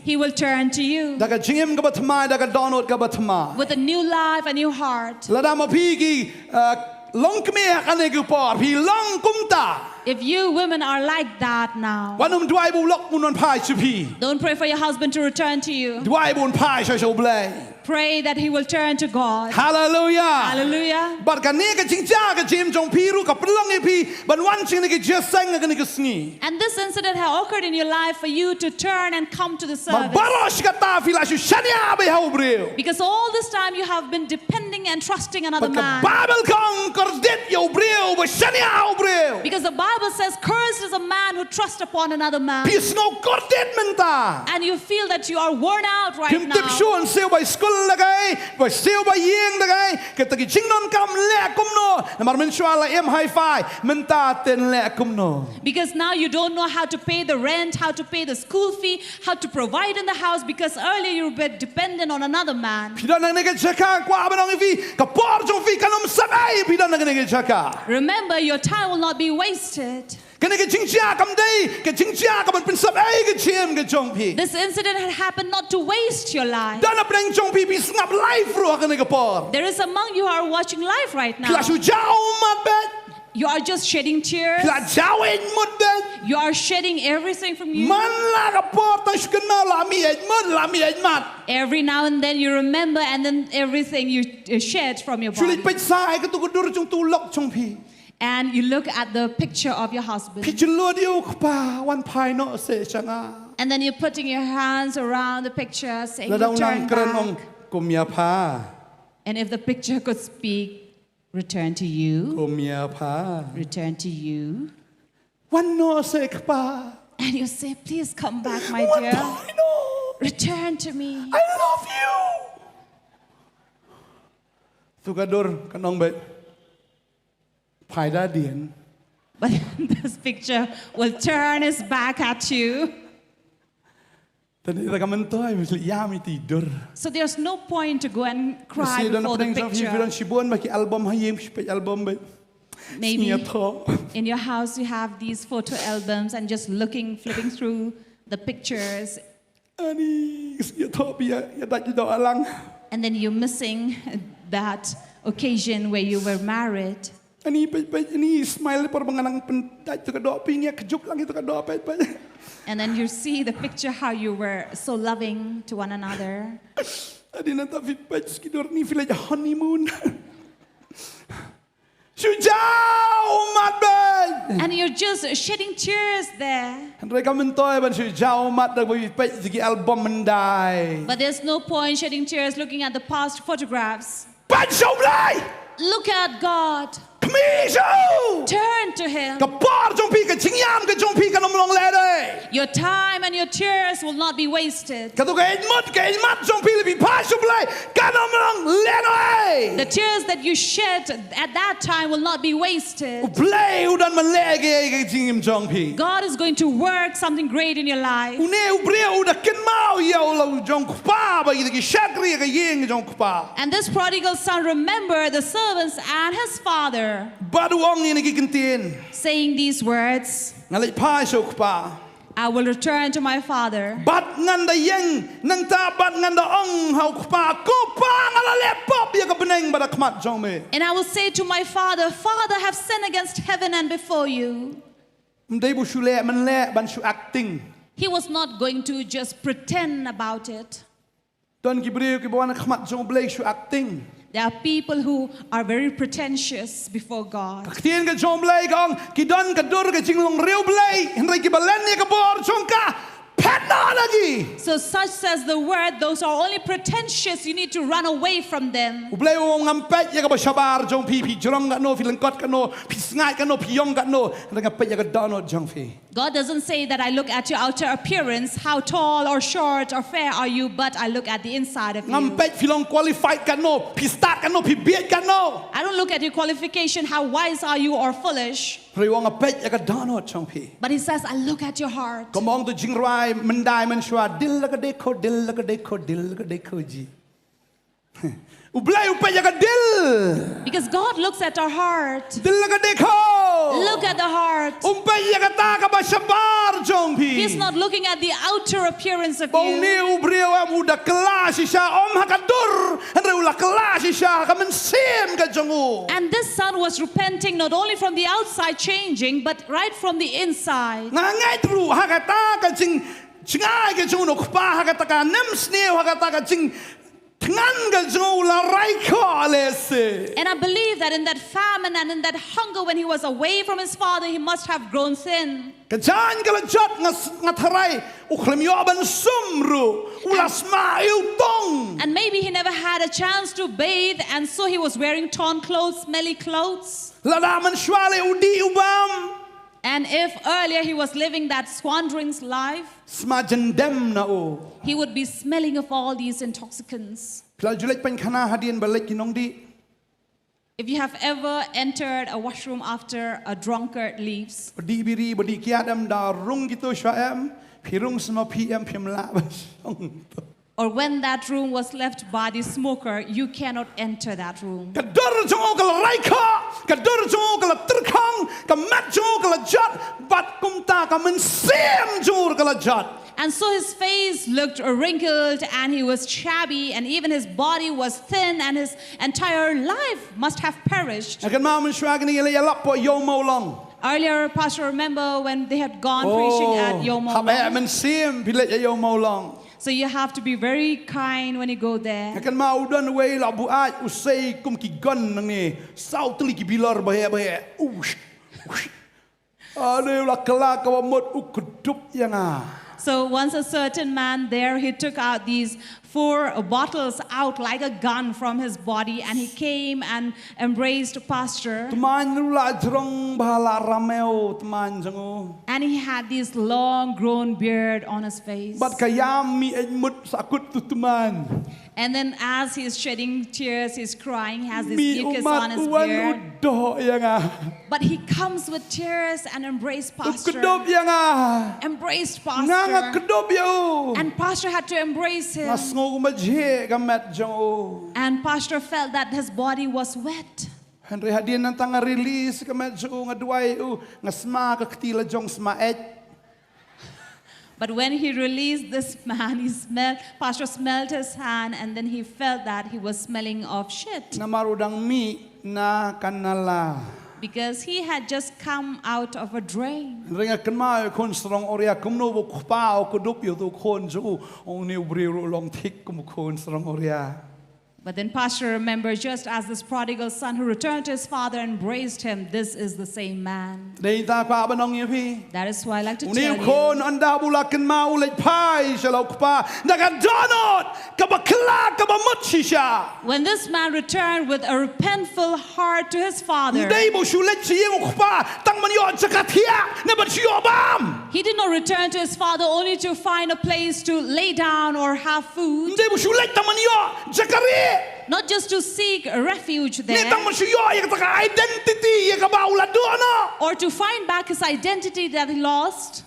he will turn to you with a new life, a new heart. Nongkhryiem kan egu por pi long kumta. If you women are like that now, Wanum dwai bu lok mun pai chupi. don't pray for your husband to return to you. Dwai bun pai so blay. Pray that he will turn to God. Hallelujah. Hallelujah. But kan ne ka chingja ka jim jong pi ru ka plong e pi ban wan ching ne ka just sang ka ne ka sngi. And this incident has occurred in your life for you to turn and come to the Ma service. barosh ka ta fila shu shanya be ha breu. Because all this time you have been depending and trusting another But ka man. Bible kong kor dit yo breu ba shanya ha breu. Because the Bible says, cursed is a man who trusts upon another man. Pi sno kor dit menta. And you feel that you are worn out right Kim tip now. shuan seo by school lagay, by seo by yeng lagay, kita ki jingnon kam le kumno, na mar mensuala em hi-fi, menta ten le kumno. Because now you don't know how to pay the rent, how to pay the school fee, how to provide in the house, because earlier you were dependent on another man. Pidan nang nega jaka kwa abanong ifi, kapor jong fi kanom sabay, pidan nang nega jaka. Remember, your time will not be wasted. Kani ka jingja kam day, ka jingja kam pin sabay ka chiem ka jong pi. This incident had happened not to waste your life. Dana preng jong pi sngap life ro ka nega por. There is among you who are watching live right now. Kila shu jao mat bet, You are just shedding tears. kila jao en mut bet. You are shedding everything from you. Man la ka por tang shu kana la mi et mut la mi et mat. Every now and then you remember, and then everything you shed from your body. Sulit pet sai ka tu ko dur jong tu lok jong pi. And you look at the picture of your husband. Pichulod yu pa wan pai no se changa. And then you're putting your hands around the picture saying, Ladang return nang kren ong back. kumya pa. And if the picture could speak, return to you, Kumya pa. return to you. Wan no se pa. And you say, please come back, my Wan dear. pai no. Return to me. I love you. Tukadur kanong bet. Pai da dien. But this picture will turn his back at you. Tadi ta kamen toy misli ya mi tidur. So there's no point to go and cry Kasi dan before the peng sa picture. hiburan sibuan baki album hayem spek album bet. Maybe Snia to. in your house you have these photo albums and just flipping through the pictures, Ani snia to biya ya dak do alang. and then you're missing that occasion where you were married. Ani ani smile por menganang pentai tu kado pingnya kejuk lang itu kado pe. And then you see the picture how you were so loving to one another. Adi nanta fit pe skidor ni village honeymoon. Sujau mat be. And you're just shedding tears there. Andai kamen toy ban sujau mat dak bi pe segi album mendai. But there's no point shedding tears looking at the past photographs. Ban so blai. Look at God. Kmisho. Turn to Him. Kapar jong pi ka chingyam ka jong pi ka nom long le dai. Your time and your tears will not be wasted. Katu ka edmat jong pi le bi pa so blai ka nom long le dai. The tears that you shed at that time will not be wasted. Blai udan man lege ka chingyam jong pi. God is going to work something great in your life. Une ubreu da ken mau yo lo jong pa ba ki shakri ka yeng jong pa. And this prodigal son remembered the servants and his father, Badu ong ni gikentin. saying these words, Ngalit pa so pa. I will return to my father. Bat ngan da yeng nang ta bat ngan da ong hau pa ko pa ngala le pop ya ka beneng ba da kmat jong me. And I will say to my father, Father, I have sinned against heaven and before you. Mdai bu shule man le ban shu acting. He was not going to just pretend about it. Don ki breu ki bawa na kmat jong blai shu acting. There are people who are very pretentious before God. Tien ka jong blai kong ki don ka dur ka jinglong reu blai henry ki balen ni ka bor jong ka pet na lagi. So such says the word, those are only pretentious, you need to run away from them. Ublay wong ngampet ya ka ba shabar jong pi jolong ka no filengkot ka no pi sngai ka no pi yong ka no ngampet ya ka dono jong fi. God doesn't say that I look at your outer appearance, how tall or short or fair are you, but I look at the inside of you. Ngampet filong qualified ka no pi start ka no pi biet ka no. I don't look at your qualification, how wise are you or foolish, Reu wong ngampet ya ka dono jong pi. but He says, I look at your heart. Komong tu jingrai mendai men shwa dil la ka dekho dil la ka dekho dil la ka dekho ji. Ublay upet ya ka dil. Because God looks at our heart. Dil la ka dekho. Look at the heart. Umpay ya ka ta ka ba shabar jong pi. He's not looking at the outer appearance of Bong you. ni ubrio am uda kelas isya om hakadur. Andre ula kelas isya kamen sim ka jongu. And this son was repenting not only from the outside changing, but right from the inside. Ngai tru hakata ka jing jingai ka jongu khpa hakata ka nem sneo hakata ka jing Ngan ka jongu la rai kho lese. And I believe that in that famine and in that hunger when he was away from his father, he must have grown thin. Kajan ka la jot ngatharai ukhlem yo ban sumru ula sma il tong. And maybe he never had a chance to bathe, and so he was wearing torn clothes, smelly clothes. La da man shwale udi ubam. And if earlier he was living that squandering life, Sma jendem na o. he would be smelling of all these intoxicants. Pla julek pen khana hadien balek kinong di. If you have ever entered a washroom after a drunkard leaves, Badi biri badi kiadam da rung gitu shwaem. Pirung sama PM PM la bas. or when that room was left by the smoker, you cannot enter that room. Kadur jongo kala raika. Kadur jongo kala terkang. Kamat jongo kala jat. Bat kumta kamen sim jongo kala jat. And so his face looked wrinkled and he was shabby and even his body was thin and his entire life must have perished. Akan mau menshwagani ele yalap po yomo long. Earlier, Pastor, remember when they had gone preaching at Yomo. Habai men sim bilet yomo long. So you have to be very kind when you go there. Akan mau dan wei la buat usai kum ki gun nang ni. Sau tuli ki bilar bahe. Ush. Ade la kala ka mot ukudup yang ah. So once a certain man there, he took out these 4 bottles out like a gun from his body, and he came and embraced Pastor. Teman nula jrong bahala rameo teman jango. And he had this long grown beard on his face. Bat kayam mi mut sakut tu teman. And then as he's shedding tears, he's crying, he has this Mi mucus on umat his uan beard. udoh yang ah. But he comes with tears and embraced Pastor. Ukudup yang ah. Embraced Nganga Pastor. kedup ya. And Pastor had to embrace him. Ngasngo kumajhe kamet jango. And Pastor felt that his body was wet. Henry hadian nantang release kamet jango ngaduai ngasma ka ketila jong sma But when he released this man, Pastor smelled his hand, and then he felt that he was smelling of shit. Namarudang mi na kanala. Because he had just come out of a drain. Ringa kenma kon strong oria kumno bo khpa o kudup yo tu kon ju ong ni ubri long thik kum kon strong oria. But then Pastor remembered, just as this prodigal son who returned to his father and embraced him, this is the same man. Dei ta kwa banong ye pi. That is why I like to Ni tell kon you, anda bula kenma ulai pai shalo khpa naga donot ka bakla ka bamut shisha. when this man returned with a repentful heart to his father, Dei bo shulet chi yeng khpa tang man yo jakathia ne bat yo bam. he did not return to his father only to find a place to lay down or have food, Dei bo shulet tang man yo jakari. not just to seek a refuge Ni there, tang man yo ye ka identity ye ka baula dono. or to find back his identity that he lost.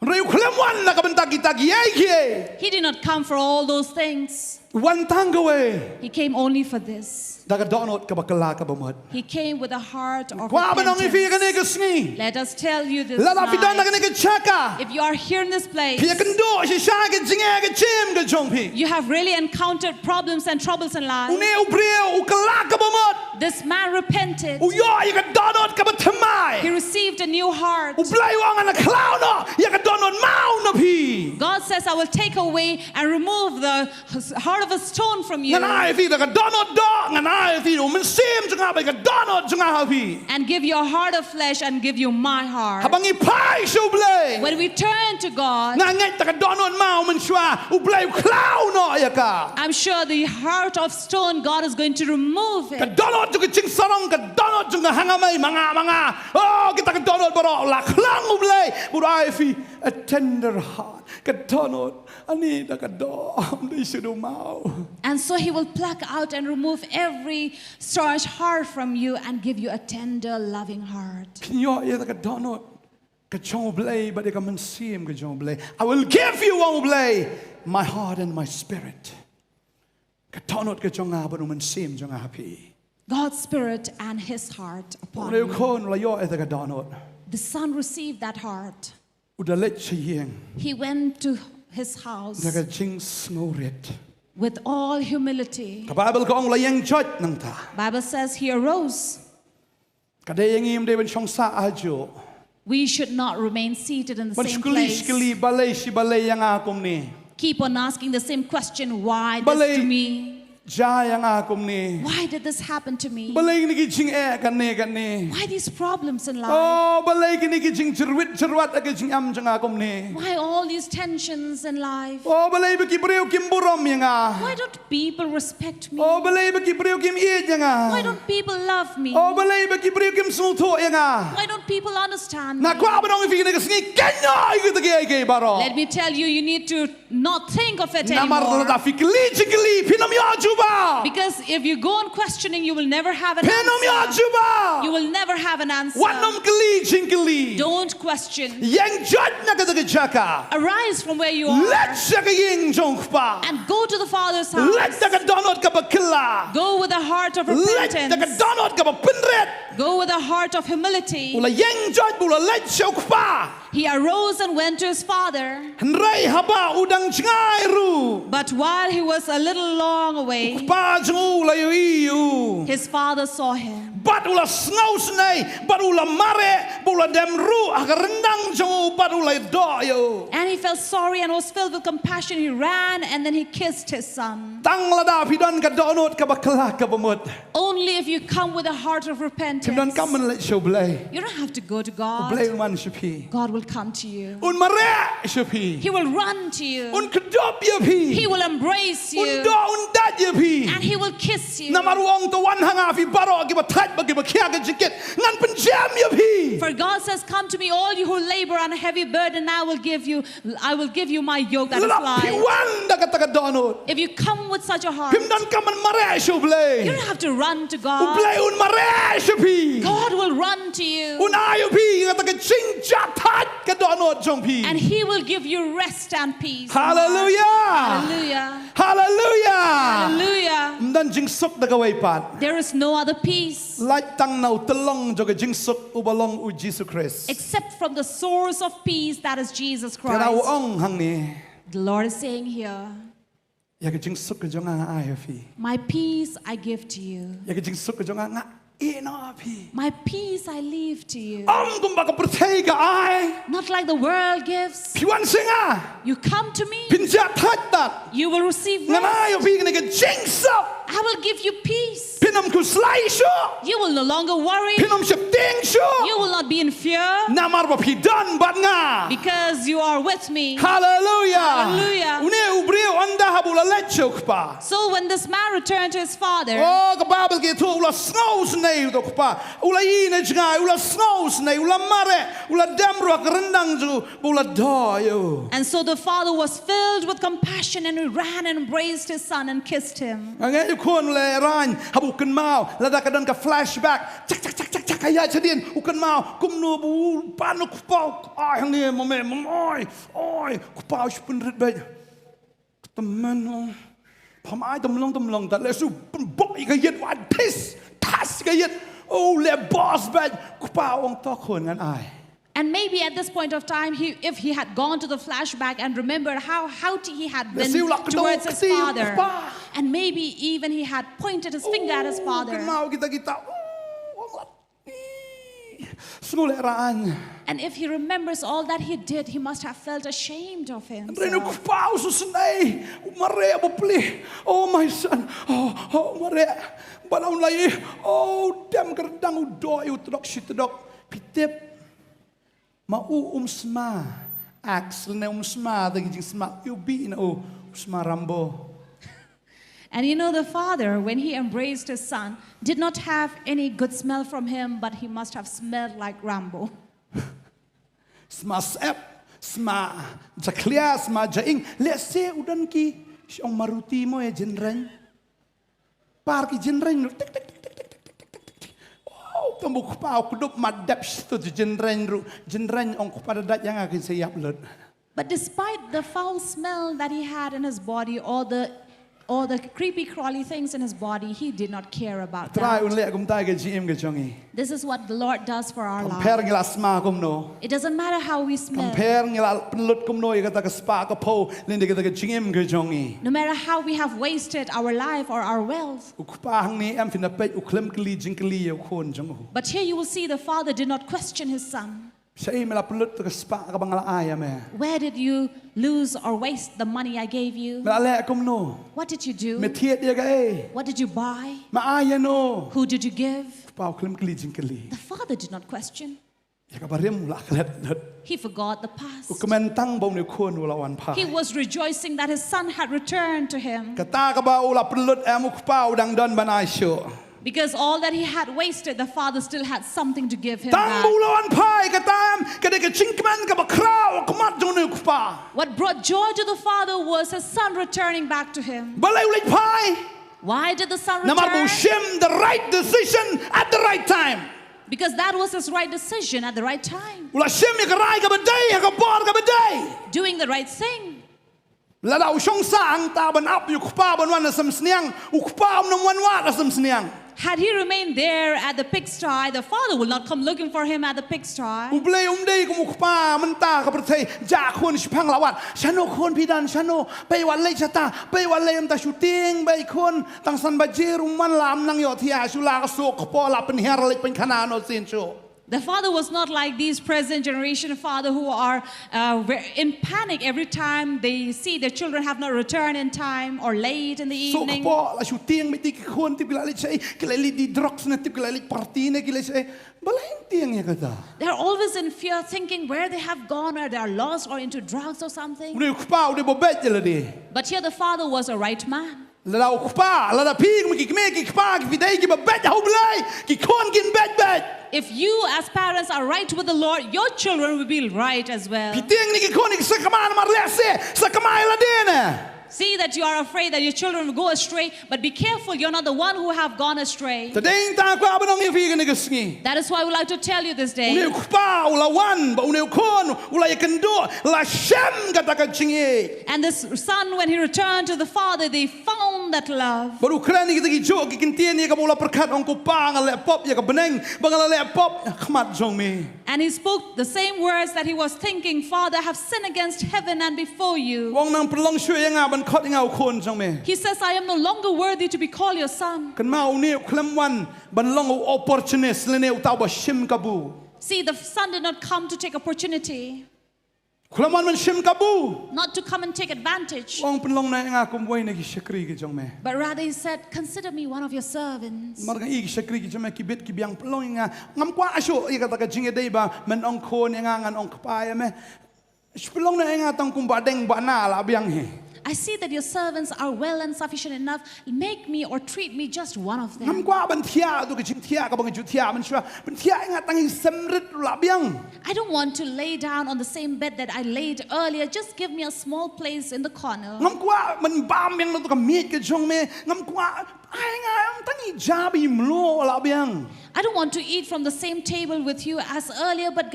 Reu khlemwan na ka bantagi ye. He did not come for all those things. One tangawe. He came only for this. Daga donot ka bakla ka bamut. He came with a heart of Kwa banong ifi ka ne repentance. kasngi. Let us tell you this La la fidan na ka night, ne ka chaka. if you are here in this place, Pia kan do si sha ka jinga ka chim ka jongpi. you have really encountered problems and troubles in life. Une ubreo ukala ka bamut. This man repented. Uyo ye ka donot ka He bathamai. received a new heart. Ublai wang na clown no. Ye ka donot mau na pi. God says, I will take away and remove the heart of a stone from you Ngana ifi da ka donot do. Ngana ifi umen sim jinga ba ka donot jinga hapi. and give you a heart of flesh and give you my heart. Habang ipai shublay. When we turn to God, Nga ngai ta ka donot mau men shwa. Ublai clown no ya ka. I'm sure the heart of stone, God is going to remove it. Kadonot juga cing sarong kadonot juga hangamai manga. Oh kita kadonot baro la klang ublay. Burai fi a tender heart. Kadonot ani da kadom di sudu mau. And so he will pluck out and remove every starch heart from you and give you a tender, loving heart. Pinyo ya da kadonot. Kachong ublay ba de ka mensim kachong ublay. I will give you one ublay my heart and my spirit. Kadonot kachong nga ba no mensim jong happy. God's spirit and his heart upon Reu you. kon la yo e da kadonot. The son received that heart. udah let chiyeng he went to his house naga jing snoret with all humility. ka Bible ko ong layang jot nang ta Bible says he arose. kada yang im de ben chong sa ajo We should not remain seated in the ban same skuli place. skuli balai si balai yang akum ni Keep on asking the same question. Why Balay. this to me? ja yang akum ni Why did this happen to me? balai ni ki jing kan ni Why these problems in life? oh balai ni ki jing cerwat ag jing am jang akum ni Why all these tensions in life? oh balai bagi breu kim burom yang Why don't people respect me? oh balai bagi breu kim iet yang Why don't people love me? oh balai bagi breu kim sulto yang Why don't people understand na me? ko abang fi ni kasngi kenya igu tagi baro Let me tell you, you need to not think of it namar anymore. da fikli jigli pinam ya juba Because if you go on questioning, you will never have an pinam ya answer. juba You will never have an answer. wanam gli jingli Don't question. yang jat na ka jaka Arise from where you are let shaka ying jong pa and go to the Father's let house. da ka donot ka bakla Go with a heart of let da ka repentance. donot ka pinret Go with a heart of humility. ula yang jat bula let shok pa He arose and went to his father. Rai haba udang jingai ru But while he was a little long away, pa jung la yu his father saw him. bat ula snau snai bat ula mare bula dem ru aga rendang jung bat ula do yo And he felt sorry and was filled with compassion. He ran and then he kissed his son. tang la da pidon ka donot ka bakla ka bamut Only if you come with a heart of repentance. pidon kam let show blay You don't have to go to God. blay man shapi God will come to you. un mare shapi He will run to you. un kedop ya pi He will embrace un you. do un dat ya pi And he will kiss you. namaruang to wan hanga fi baro ki ba that ba ki ba kya ka jiket ngan penjam ya pi For God says, "Come to me, all you who labor on a heavy burden, I will give you my yoke that is la light." pi wan da ka ta ka donot If you come with such a heart, pim dan kam mare show blay you don't have to run to un God. blay un mare shapi God will run to you. un ayo pi ka ta ka ching chat that ka donot jong pi And he will give you rest and peace. hallelujah Hallelujah. hallelujah Hallelujah. dan jing sok da ka wai pat There is no other peace like tang nau telong joga jing sok ubalong u Jesus Christ except from the source of peace, that is Jesus kana Christ. ong hang ni The Lord is saying here, ya ka jing sok ka jonga ayo fi "My peace I give to you. ya ka jing sok ka jonga nga ina fi My peace I leave to you." kum ba ka percaya ka ai Not like the world gives. piwan singa You come to me, pinja that that you will receive nga rest. ayo fi ka jing sok I will give you peace. pinam ku slai sho You will no longer worry. pinam ship ting sho You will not be in fear namar ba pidan bat nga because you are with me. hallelujah Hallelujah. une ubreu anda habula lechok pa So when this man returned to his father, oh ka Bible ke tu ula snows nei dok pa ula ine jngai ula snows nei ula mare ula demro ka rendang ju ula doyo and so the father was filled with compassion and he ran and embraced his son and kissed him. ngai kon le ran habu kan mau la da ka dan ka flashback chak chak chak chak chak ya chadin u kan mau kum no bu pan ku pa ai hang ni mame oi ku pa spun rit ba teman pam ai tâm long ta le su boy ka yet wa tis tas ka yet oh le boss ba ku pa ong to khon ngan ai And maybe at this point of time, if he had gone to the flashback and remembered how he had been towards his father, and maybe even he had pointed his finger at his father. kan mau kita semula ran And if he remembers all that he did, he must have felt ashamed of him. reno ku pa su snai mare abo pli oh my son oh mare balau lai oh dem kerdang u do u tdok shitdok pitep mau sma axel ne sma da gijing sma you be in sma rambo And you know, the father, when he embraced his son, did not have any good smell from him, but he must have smelled like Rambo. sma sep sma jaklia sma jaing le se udan ki siong maruti mo e jenren par ki jenren tik tik tik tik tik oh pembuk pau kudup madap sto jenren ong kepada dat yang akan siap lut But despite the foul smell that he had in his body, or all the creepy crawly things in his body, he did not care about Try un that. le kum tai ke GM ke jongi. This is what the Lord does for our Compare lives. ngila sma kum no. It doesn't matter how we smell. Compare ngila penlut kum no ke ta ke spa ke po linde ke ta ke GM ke jongi. No matter how we have wasted our life or our wealth. Ukpa hang ni em fin pe uklem kli jing kli yo khon jong. But here you will see the father did not question his son. Sai mela penlut ke spa ke bangala ay me. Where did you lose or waste the money I gave you? Mela le kum no. What did you do? Me thiet dia ke. What did you buy? Ma ay no. Who did you give? Pa uklem kli jing kli. The father did not question. Ya ka barem la klet. He forgot the past. Ukemen tang bau ni khon ula wan pa. He was rejoicing that his son had returned to him. Kata ka ba ula penlut em ukpa udang don banai syo. Because all that he had wasted, the father still had something to give him Tang back. bulawan pai katam kada ke chingkman ka bakraw kamat jonu kupa. What brought joy to the father was his son returning back to him. Balay ulit pai. Why did the son Namar return? bushim the right decision at the right time. Because that was his right decision at the right time. Ula shim ya karai ka baday ka bor ka baday. Doing the right thing. Lada usong sang ta ban up yu kupa ban wan asam sniang ukpa nam wan wa asam sniang. Had he remained there at the pigsty, the father will not come looking for him at the pigsty. Ublay umday kum ukpa menta ka pertay ja khon shpang lawat. Shano khon pidan shano bay wan lay chata bay wan lay am ta shooting bay khon tang san ba jerum man lam nang yo thia shula ka sok po la pen her lek pen khana no sin cho. The father was not like these present generation father who are in panic every time they see their children have not returned in time or late in the evening. So po la shooting meti ki khon tip la say kilali di drugs na tip kilali party na kilali say balain tiang ya kata. They're always in fear, thinking where they have gone, or they are lost or into drugs or something. Uni ukpa udi bobet jela di. But here the father was a right man. La ukpa la da pig mi ki me ki pa ki vidai ki bobet ho blai ki khon kin bet bet. If you as parents are right with the Lord, your children will be right as well. Piting ni ki khon ki sakama mar lese sakama la dena. See that you are afraid that your children will go astray, but be careful, you're not the one who have gone astray. Tadeng ta kwa banong ifi ni gasngi. That is why we like to tell you this day. Uni ukpa ula wan ba uni khon ula yakendo la shem kata ka chingi. And this son, when he returned to the father, they found that love. Baru keren ni kita ki jo ki kintian ni ka bola perkat ong kupa ngal le pop ya ka beneng bangala le pop khmat jong mi. And he spoke the same words that he was thinking, Father, I have sinned against heaven and before you. Wong nang perlong shwe yang ban khot ngau khon jong mi. He says, I am no longer worthy to be called your son. Kan mau ni klem wan ban long opportunist le ne utau ba shim kabu. See, the son did not come to take opportunity, Klem wan man shim kabu. not to come and take advantage, Wong penlong na nga kum boy na ki shakri ki jong mi. but rather he said, consider me one of your servants. Mar i ki shakri ki jong mi ki bit ki biang penlong nga ngam kwa aso i kata ka jinge dei ba men ong khon nga ngan ong kpa ya me. Shpelong na nga tang kum ba deng ba na la biang he. I see that your servants are well and sufficient enough. Make me or treat me just one of Ngam them. kwa ban thia tu ki jing thia ka bang ju thia man shwa ban thia nga tang semrit la biang. I don't want to lay down on the same bed that I laid earlier. Just give me a small place in the corner. Ngam kwa man bam yang tu ka miet ke jong me ngam kwa ai nga am tang i jabi mlo la biang. I don't want to eat from the same table with you as earlier, but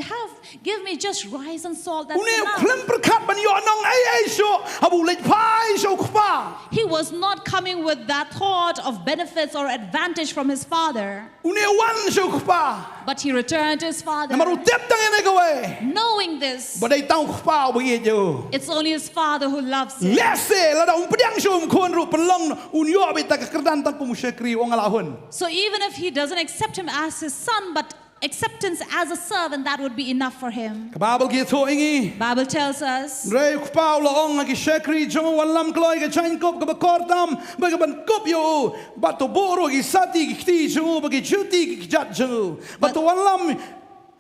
give me just rice and salt. That's Uni enough. klem perkat ban yo nong ai so abu lej pai so kpa. He was not coming with that thought of benefits or advantage from his father, Uni wan so kpa. but he returned to his father. Namaru tep tang ene gawe. Knowing this, Badai tau kpa bagi jo. it's only his father who loves him. Lese la da pedang so kon ru pelong un yo be ta kerdan tang kum shekri ong alahun. So even if he doesn't accept him as his son, but acceptance as a servant, that would be enough for him. Kababel ki tho ingi. Bible tells us, Rei kpa la ong ki shekri jo walam kloi ke chain kop ka bakordam ba ban kop yo bato boro ki sati ki ti jo ba ki juti ki jat jo. Bato walam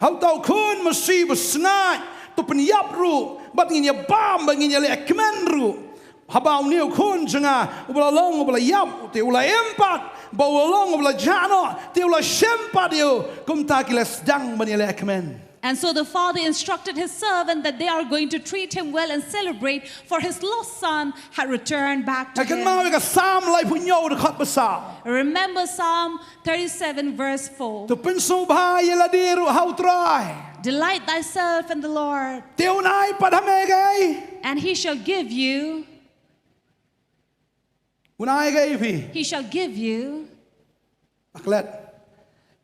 hau tau kun masi besnat tu penyap ru bat nginya bam ba nginya le kemen ru. Habau niu kun janga ubla long ubla yap te ula empat ba long ubla jano te ula shempat yo kum ta ki le sedang ba ni le kemen. and so the father instructed his servant that they are going to treat him well and celebrate, for his lost son had returned back to Kan him. mau ka sam lai punyo de khat besar. Remember Psalm 37 verse 4. Tu pensu ba ye la diru hau try. Delight thyself in the Lord, Teu nai padhame gai. and he shall give you Unai gay fi. He shall give you. Aklet.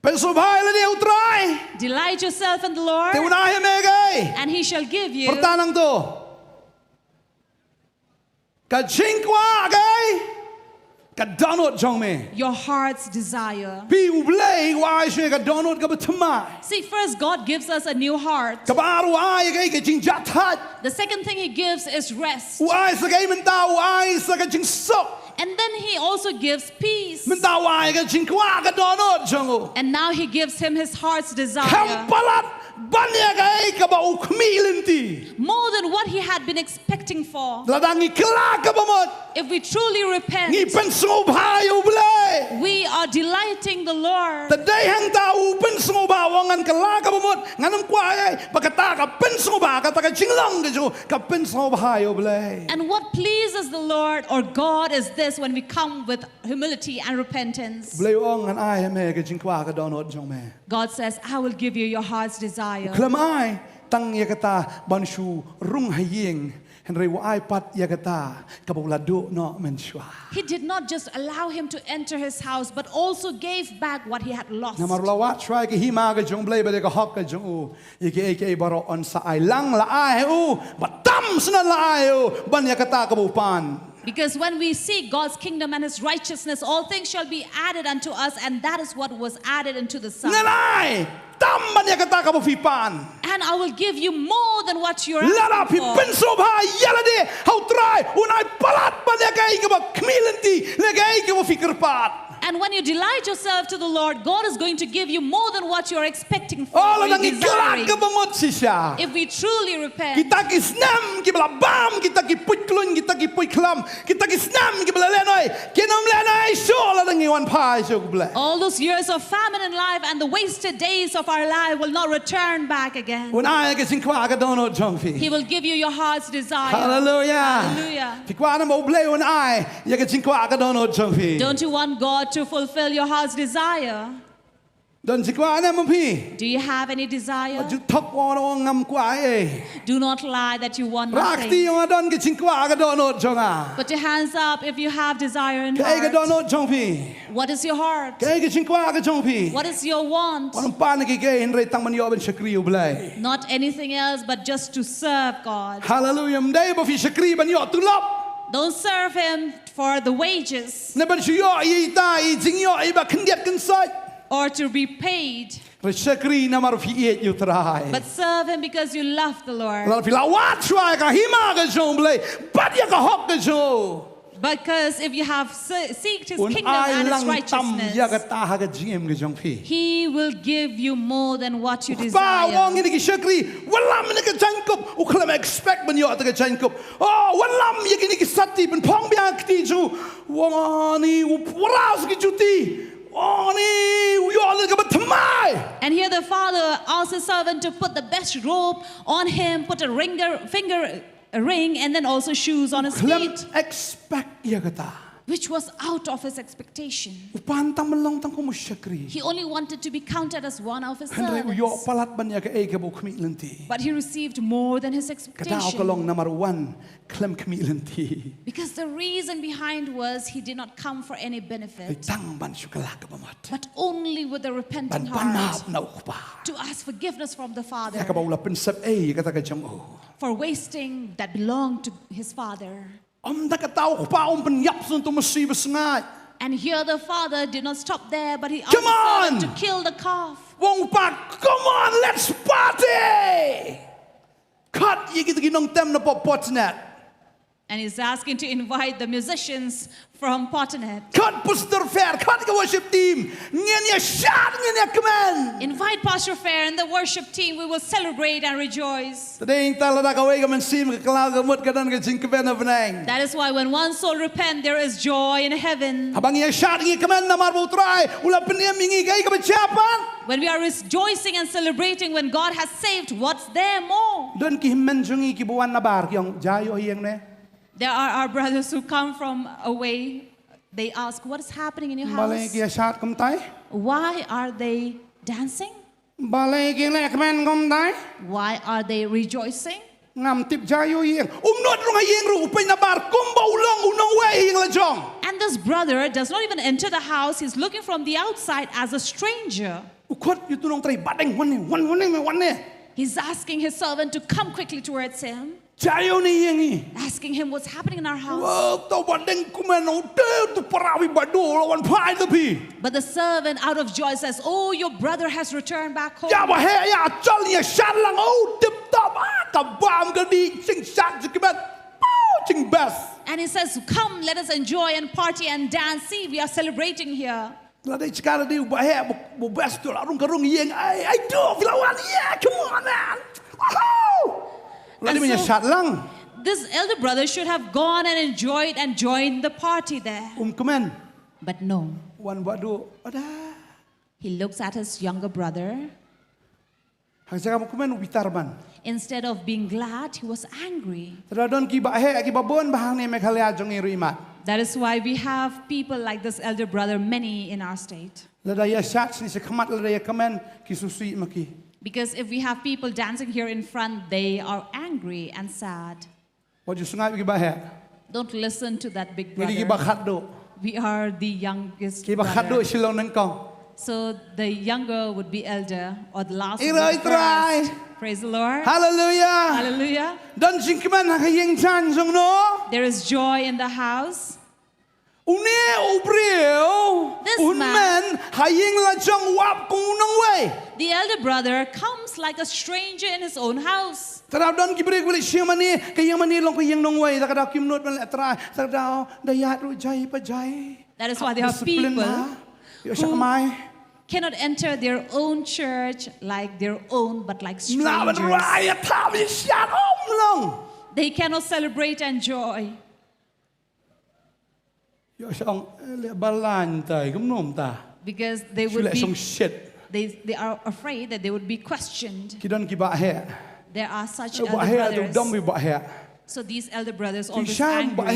Pensubai le dia utrai. Delight yourself in the Lord, Te unai me gay. and He shall give you. Pertanang tu. Ka jingkwa gay. Ka donut jong me. Your heart's desire. Pi ublay wai shwe ka donut ka betamai. See, first God gives us a new heart. Ka baru ai gay ka jingjat hat. The second thing He gives is rest. Wai sa gay mentau ai sa ka jingsok. And then He also gives peace. Mentau ai ka jingkwa ka donut jongo. And now He gives him his heart's desire. Kampalat banya gay ka ba ukmilinti. More than what he had been expecting for. Ladang ikla ka ba mo. If we truly repent, Ngi pensong bhai ublay. we are delighting the Lord. Today hang tau pensong ba wangan kala ka ba mo. Nganam kwa ay pagkata ka pensong ba ka ta ka Shillong ka jo ka pensong bhai ublay. And what pleases the Lord or God is this: when we come with humility and repentance. Blay ong an ai me ka jingkwa ka donot jong me. God says, I will give you your heart's desire. Klamai tang yakata banshu rung haying. Henry wa ai pat yakata kabulado no menshwa. He did not just allow him to enter his house, but also gave back what he had lost. Namarlawa try ke hima ka jong blay ba ka hok ka jong u. Yeke eke baro on sa ai lang la ai u. Batam sna la ai u. Ban yakata kabupan. Because when we seek God's kingdom and His righteousness, all things shall be added unto us, and that is what was added unto the Son. Nganai tam ban yakata kabufipan. And I will give you more than what you're Lara pi asking for. penso ba yalade how try unai palat ban yakai ka ba kmilanti legai ka fikir pat. And when you delight yourself to the Lord, God is going to give you more than what you're expecting for Oh, or lang you're ikelak desiring. ka ba mo siya. If we truly repent, Kita kisnam kibla bam kita kiput klun kita kiput klam kita kisnam kibla lenoi kinom lenoi shola lang iwan pai so kibla. all those years of famine in life and the wasted days of our life will not return back again. Unai ka singkwa ka dono jongfi. He will give you your heart's desire. Hallelujah. Hallelujah. Fikwa na mo blay unai ya ka singkwa ka dono jongfi. Don't you want God to fulfill your heart's desire? Don singkwa na mo pi. Do you have any desire? Ju thok wa no ngam kwa eh. Do not lie that you want Rakti nothing. yung adon ka singkwa ka dono jonga. Put your hands up if you have desire in Kay ka heart. dono jongfi. What is your heart? Kay ka singkwa ka jongfi. What is your want? Anong pa nagigay henry tang man yoben shakri ublay. Not anything else but just to serve God. Hallelujah. Mday ba fi shakri ban yo tulop. Don't serve Him for the wages Na ban shuyo i ta i jing yo i ba kendiat kensai. or to be paid, Shakri na mar fi et you try. but serve Him because you love the Lord. La fi la wat try ka hima ka jomble. Bad ya ka hok ka jo. Because if you have seeked His Un kingdom ai and His lang tam ya ka righteousness, ta ha ka jim ka jong fi. He will give you more than what you Ba wong desire. ini ki shakri walam ni ka jankop u klam expect ban yo ta ka jankop. Oh walam ya ki sati ban pong bia ki ju. Wong ni u waras ki juti. Oh ni yo ka batmai. And here the father asked his servant to put the best robe on him, put a finger ring, and then also shoes on his Klam feet, expect ya ka ta. which was out of his expectation. Upan tam long tang ko mo shakri. He only wanted to be counted as one of his Henry yo servants. palat ban ya ka e ka bu kmilanti. But he received more than his Kadao expectation. ka long number 1 klem kmilanti. Because the reason behind was he did not come for any Ay benefit, tang ban shukala ka bamat. but only with a Ban repentant banap heart na ukpa. to ask forgiveness from the Father Ya ka baula pensep e kata ka jam o. for wasting that belonged to his Father. Da ka tao ukpa penyap sun tu masibas ngai. And here the father did not stop there, but he asked Come the servant on! to kill the calf. Wong pa, come on, let's party. Cut ye kita Nongthymmai na Potternet. And he's asking to invite the musicians from Potternet. Cut Pastor Fair, cut ka worship team. Ngen ya shot, ngen ya command. Invite Pastor Fair and the worship team. We will celebrate and rejoice. Today tala da ka way ka man sim ka kala ka mut ka dan ka jing ka ben venang. That is why when one soul repent, there is joy in heaven. Habang ya shot ngi command na marbo try, ula penem ngi kay ka bachapan. When we are rejoicing and celebrating when God has saved, what's there more? Don ki himmen jungi ki buwan na bar kyong jayo hiyang ne. There are our brothers who come from away. They ask, what is happening in your Balay house? ki shot kum tay. Why are they dancing? Balay ki le command kum tay. Why are they rejoicing? Ngam tip jayo hiyang. Umnot rung hiyang ru upay na bar kumba ulong unong way hiyang la jong. And this brother does not even enter the house. He's looking from the outside as a stranger. He's asking his servant to come quickly towards him, asking him what's happening in our house. But the servant, out of joy, says, "Oh, your brother has returned back home." And he says, "Come, let us enjoy and party and dance. See, we are celebrating here." Là đây chỉ là điều bà hè một best rồi ông có rung yên ai do vì là yeah come on man. Là đi mình sát lăng. This elder brother should have gone and enjoyed and joined the party there. Comment. But no. Wan badu ada. He looks at his younger brother. Hang saya comment witarban. Instead of being glad, he was angry. Radon ki ba he ki ba bon bahang ni mekhalia jong iru imat. That is why we have people like this elder brother, many in our state. Because if we have people dancing here in front, they are angry and sad. Don't listen to that big brother. We are the youngest brother. So the younger would be elder, or the last would be first. Praise the Lord. Hallelujah. Hallelujah. There is joy in the house. This man, the elder brother, comes like a stranger in his own house. That is why there are people who cannot enter their own church like their own, but like strangers. They cannot celebrate and joy. Because they would be, they are afraid that they would be questioned. There are such elder brothers. So these elder brothers always angry.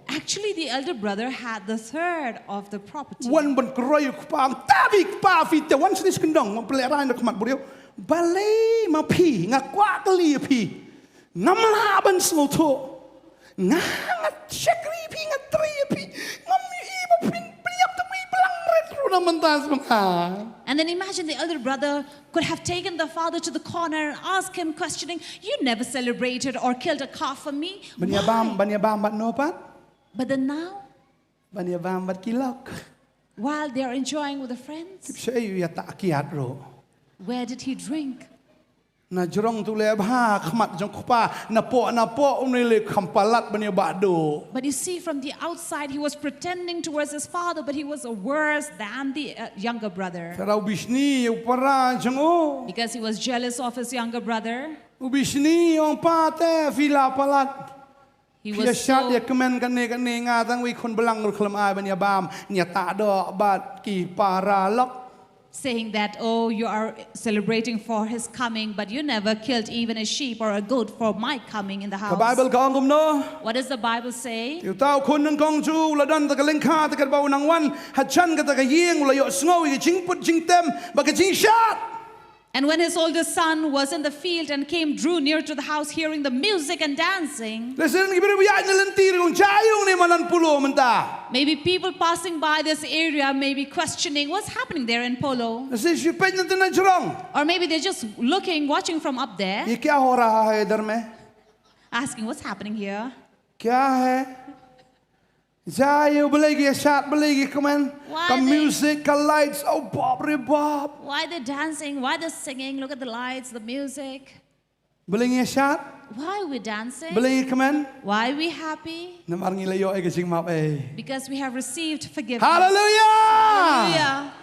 Actually, the elder brother had the third of the property. And then imagine the elder brother could have taken the father to the corner and asked him, questioning, "You never celebrated or killed a calf for me. Why?" But then now, while they are enjoying with the friends, where did he drink? But you see, from the outside, he was pretending towards his father, but he was worse than the younger brother. Because he was jealous of his younger brother. He was so saying that, "Oh, you are celebrating for his coming, but you never killed even a sheep or a goat for my coming in the house." What does the Bible say? And when his oldest son was in the field and drew near to the house, hearing the music and dancing, maybe people passing by this area may be questioning what's happening there in Polo. Or maybe they're just looking, watching from up there, asking what's happening here. Music, lights, oh Bob, Bob. Why they're dancing? Why they're singing? Look at the lights, the music. Why are we dancing? Why are we happy? Because we have received forgiveness. Hallelujah!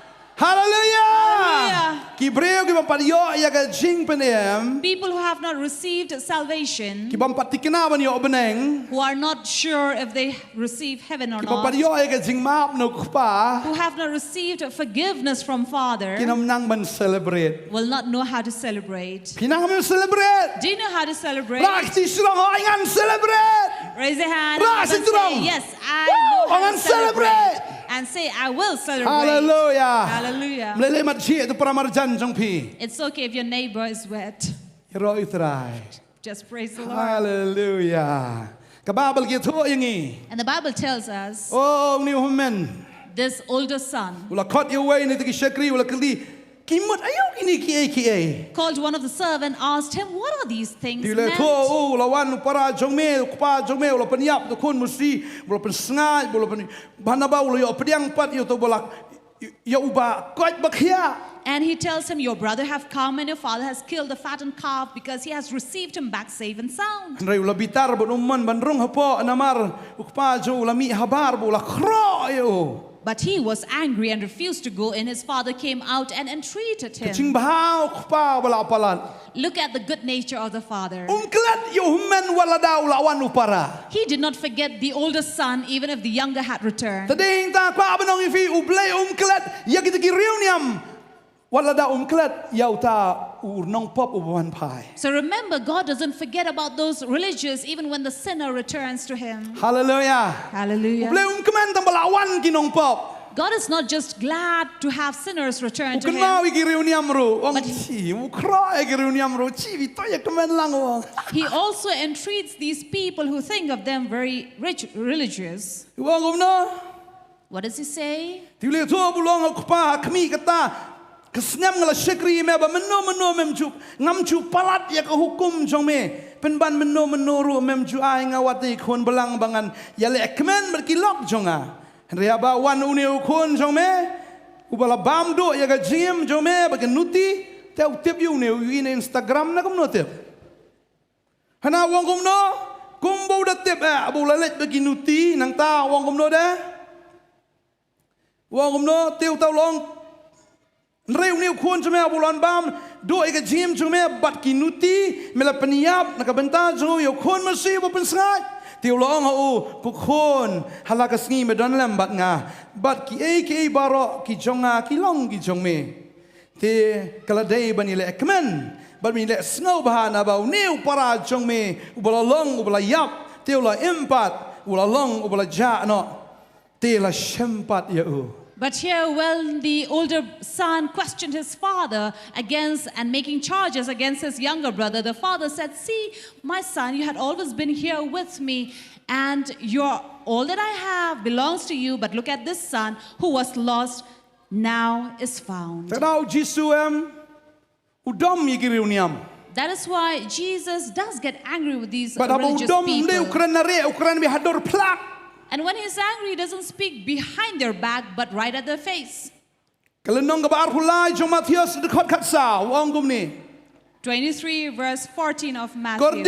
Hallelujah! Hallelujah! People who have not received salvation, who are not sure if they receive heaven or not, who have not received forgiveness from Father, will not know how to celebrate. Do you know how to celebrate? Raise your hand and say, "Yes, I know how to celebrate." And say, "I will celebrate." Hallelujah. Hallelujah. It's okay if your neighbor is wet. Just praise the Lord. Hallelujah. กบาบลเกียทั่วอย่างงี้ And the Bible tells us โอ้นิวฮมน this older son เวลาคอดอยู่ไว้ในตะกี้เชกรีเวลาคดีกินหมดอายุกินขี้เอ called one of the servants, asked him, what are these things ดีเลย meant? ทั่วโอ้ละวันอุปราจงเมอุปาจงเมอุลปัญญาตุคนมุสีอุลปัญสง่ายอุลปัญบานาบาอุลยอปเดียงปัดอยู่ตัวบลักยาอุบะก้อยบักยา And he tells him, your brother have come and your father has killed the fattened calf because he has received him back safe and sound. ไรอุลบิตารบนมันบันรงฮปออนามารอุปาจอุลมิฮบาร์บุลครอยโอ But he was angry and refused to go in. His father came out and entreated จิง him. บ้าอุปาบลาปลัน Look at the good nature of the father. กลัดยูฮมนวลดาวลาวันอุปรา He did not forget the older son even if the younger had returned. แต่เด้งตาควาบนองอีฟีอุบเลกลัดยากิตกิริวเนียมวลดากลัดยาวตาอูนองปอบอุบวันพาย So remember, God doesn't forget about those religious even when the sinner returns to him. ฮาเลลูยา Hallelujah. อุบเลกมันตั้งบลาวันกินองปอบ God is not just glad to have sinners return อุ to กนา him. วิกิริวเนียมรูองชีอุครอยกิริวเนียมรูชีวิตตัวยังมันลังวง He also entreats these people who think of them very rich, religious. วงกุมเนาะ What does he say? ที่เรียกทั่วบุลองเอาป้าขมีกตากสเนมงละเชกรีแม่บ่มันโนเมมจูงำจูปลัดยากหุกุมจงเมเป็นบันมันโนรูเมมจูอายงาวัดคนบลังบังันอย่าเล็กแม่นบัดกิลอกจงอ่ะเรียบาวันอุเนวคนจงเมอุบลาบามดูยากจิมจงเมบักนุตีเจ้าเทียบอยู่เนวอยู่ในอินสตาแกรมนะกุมโนเทียบฮนาวงกุมโนกุมบูดัดเทียบบุลาเล็กบักนุตีนังตาวงกุมโนเด้วงกุมโนเตียวเต้าลองเร็วนิ้วควรจะไม่เอาบุลอนบามด้วยกับจิมจะไม่บัดกินุตีเมลปนิยาบนักบันตาจะอยู่ควรมาซีบเป็นสงายเที่ยวร้องเอากุคนฮัลลักสงีไม่ดอนแลมบัดงาบัดกี่บารอกี่จงงากี่ลองกี่จงเมเทกระเดย์บันนี่แหละคมันบัดมีแหละสงาบหานาบ่าวนิ้วปราจงเมอุบลาลองอุบลายับเที่ยวละอิมปัดอุบลาลองอุบลาจ่าเนาะเที่ยวละเชมปัดยาอู But here, when the older son questioned his father against and making charges against his younger brother, the father said, see, my son, you had always been here with me, and all that I have belongs to you, but look at this son who was lost, now is found. That is why Jesus does get angry with these religious people. And when he's angry, he doesn't speak behind their back, but right at their face. 23 verse 14 of Matthew.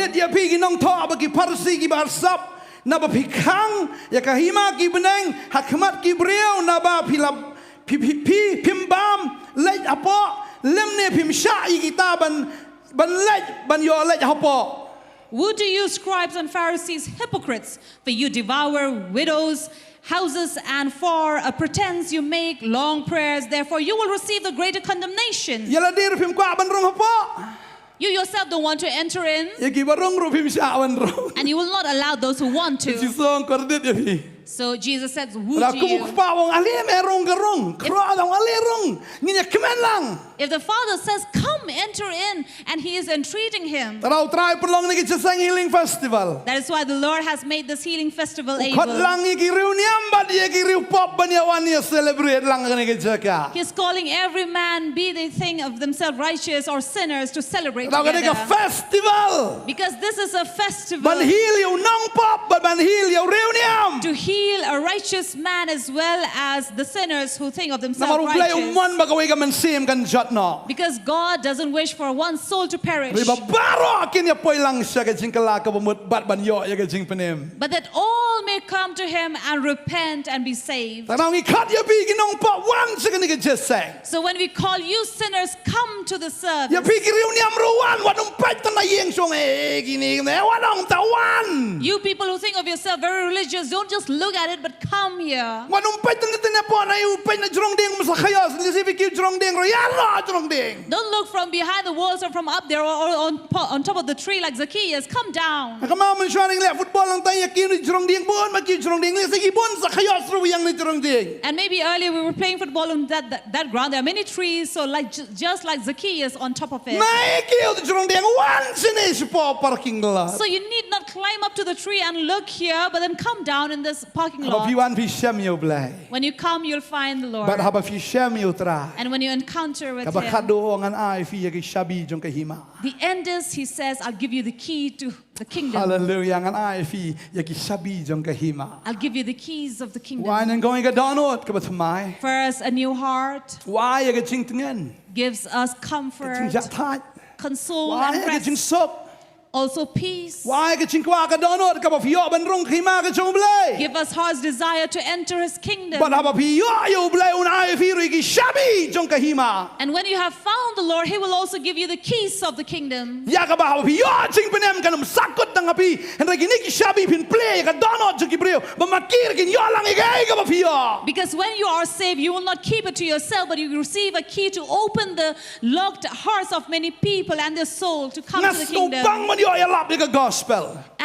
Woe to you, scribes and Pharisees, hypocrites, for you devour widows' houses, and for a pretense you make long prayers. Therefore, you will receive the greater condemnation. You yourself don't want to enter in, and you will not allow those who want to. So Jesus says, woe to you. If the father says, come, enter in, and he is entreating him, that is why the Lord has made this healing festival able. He's calling every man, be they think of themselves righteous or sinners, to celebrate together. Because this is a festival to heal a righteous man as well as the sinners who think of themselves righteous. Because God doesn't wish for one soul to perish, but that all may come to him and repent and be saved. So when we call you sinners, come to the service. You people who think of yourself very religious, don't just look at it, but come here. Don't look from behind the walls or from up there or on top of the tree like Zacchaeus. Come down. And maybe earlier we were playing football on that ground. There are many trees, so just like Zacchaeus on top of it. So you need not climb up to the tree and look here, but then come down in this parking បើ lot. ពីវ៉ាន់ពីឈាមយោប្លែ When you come, you'll find the Lord. បាត់ហើយពីឈាមយោត្រា And when you encounter with ក៏ខាត់ him, ដូងអានអាយហ្វីយកឆាប៊ីចុងកហ៊ីម៉ា the end is, he says, I'll give you the key to the kingdom. Hallelujah អានអាយហ្វីយកឆាប៊ីចុងកហ៊ីម៉ា I'll give you the keys of the វ៉ាយ kingdom. នឹងកងកដោណូតក៏បថ្មៃ First, a new heart វ៉ាយយកជិងទងិន gives us ជិង comfort, យ៉ាថាច់ console, វ៉ាយ and យកជិង rest. សុក Also peace. វ៉ាយយកជិងខ្វាកដោណូតក៏បហ្វីយោបានរងហ៊ីម៉ាក៏ជុងប្លែ Give us heart's desire to enter his kingdom. បាត់ហើយពីយោយោប្លែអូនអាយហ្វីរីគីឆាប៊ីចុងកហ៊ីម៉ា And when you have found the Lord, he will also give you the keys of the kingdom. យ៉ាកបាពីយោជិងពនំកនំសាក់កត់តងពីហេនរគីនីគីឆាប៊ីភិនប្លែកដោណូតជុងគីប្រៀវបមាគីរគីយោឡាងអីកែក៏បហ្វីយោ Because when you are saved, you will not keep it to yourself, but you receive a key to open the locked hearts of many people and their soul to come to the ស្នូបាំង kingdom. មិនយោយ៉ាឡាប់នេះក៏ gospel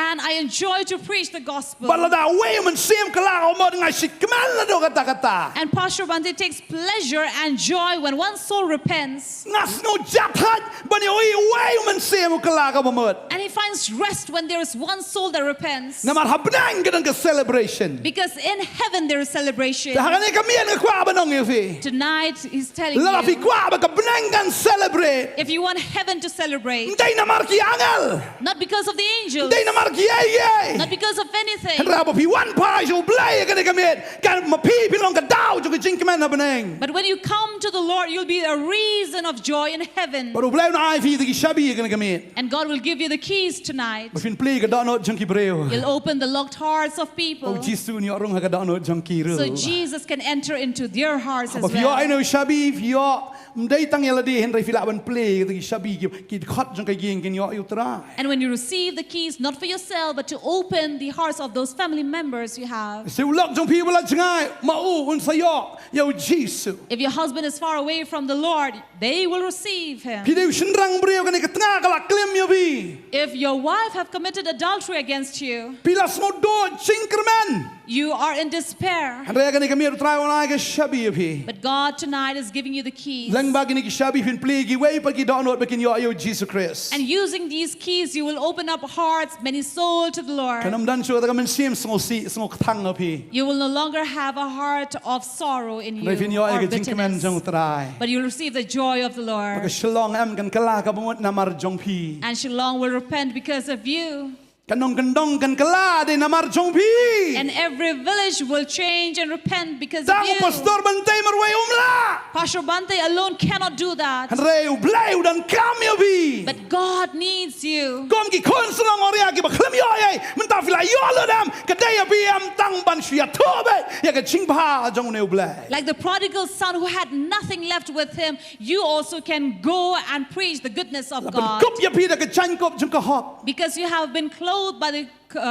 And I enjoy to preach the gospel. បាល់ដាវេមិនសៀមកលាអមត់ងៃសិកមែលដកតាកតា And Pastor Bantei takes pleasure and joy when one soul repents. ងាស្នូចាប់ថាច់បានយោវេមិនសៀមកលាក៏បំត់ And he finds rest when there is one soul that repents. ណាមកហាប់ណាងក៏នឹង celebration Because in heaven there is celebration. តែហានេះក៏មានខ្វាបានងយហ្វី Tonight he's telling ឡាហ្វី you, ខ្វាបក៏ណាងកាន់ celebrate if you want heaven to celebrate, តែណាមកគីអងល not because of the angels, តែណាមកគីអី not because of anything, រ៉ាបពីវ៉ាន់ផាយយោប្លែក៏នេះក៏មានកាន់មកពីពីឡងក៏ដោជុកជិងក៏មិនបានង but when you come to the Lord, you'll be a reason of joy in heaven. បើប្លែណៃហ្វីទីឆាប៊ីក៏នេះក៏មាន And God will give you the keys tonight. បើហ្វិនប្លីក៏ដោណូតជុងគីប្រៀវ You'll open the locked hearts of អូ people ជីស៊ូនេះរងក៏ដោណូតជុងគីរូ so Jesus can enter into their hearts as បើហ្វីយោអី well. នៅឆាប៊ីហ្វីយោមិនដេតាំងយឡឌីហេនរៃហ្វីឡាបានប្លីទីឆាប៊ីគីខត់ជុងកយងគីយោយូត្រា And when you receive the keys, not for yourself, but to open the hearts of those family members you have. សិវឡកជុងភីវឡាឆ្ងាយមកអូអ៊ុនសយោយោជីស៊ូ If your husband is far away from the Lord, they will receive him. ភីឌីវសិនរងប្រៀវក៏នេះក៏ថ្ងាកលាក្លឹមយោវី If your wife have committed adultery against you, ពីឡាស្មូដូជិងក្រមែន you are in despair. ហេនរៃក៏នេះក៏មានត្រាយអូនឯក៏ឆាប៊ីភី But God tonight is giving you the keys. លឹងបាគីនេះឆាប៊ីហ្វិនប្លីគីវេបគីដោណូតបគីយោយោជីស៊ូគ្រីស្ទ And using these keys, you will open up hearts, many souls to the ខន Lord. ំដានជួតែក៏មិនសៀមស្ងោស៊ីស្ងោខំងភី You will no longer have a heart of sorrow in រៃហ្វិន you យោអី or ក៏ជិងក្រមែនជុង bitterness, ត្រាយ but you'll receive the joy of the ក៏ Lord. Shillong em kan kala ka bumot na marjong pi And Shillong will repent because of you. kanong kandong kan kala de na marjong pi And every village will change and repent because of Tango you. pastor Bantei marway umla Pastor Bantei alone cannot do that. Hanrei ublay udan kam yo bi But God needs you. Kom ki konsulong oria ki baklam yo ay menta fila yo lo dam kadai bi am tang ban shia tobe ya ka ching ba jong ne ublay Like the prodigal son who had nothing left with him, you also can go and preach the goodness of God. Kop ya pi da ka chan kop jong ka hop Because you have been clothed by the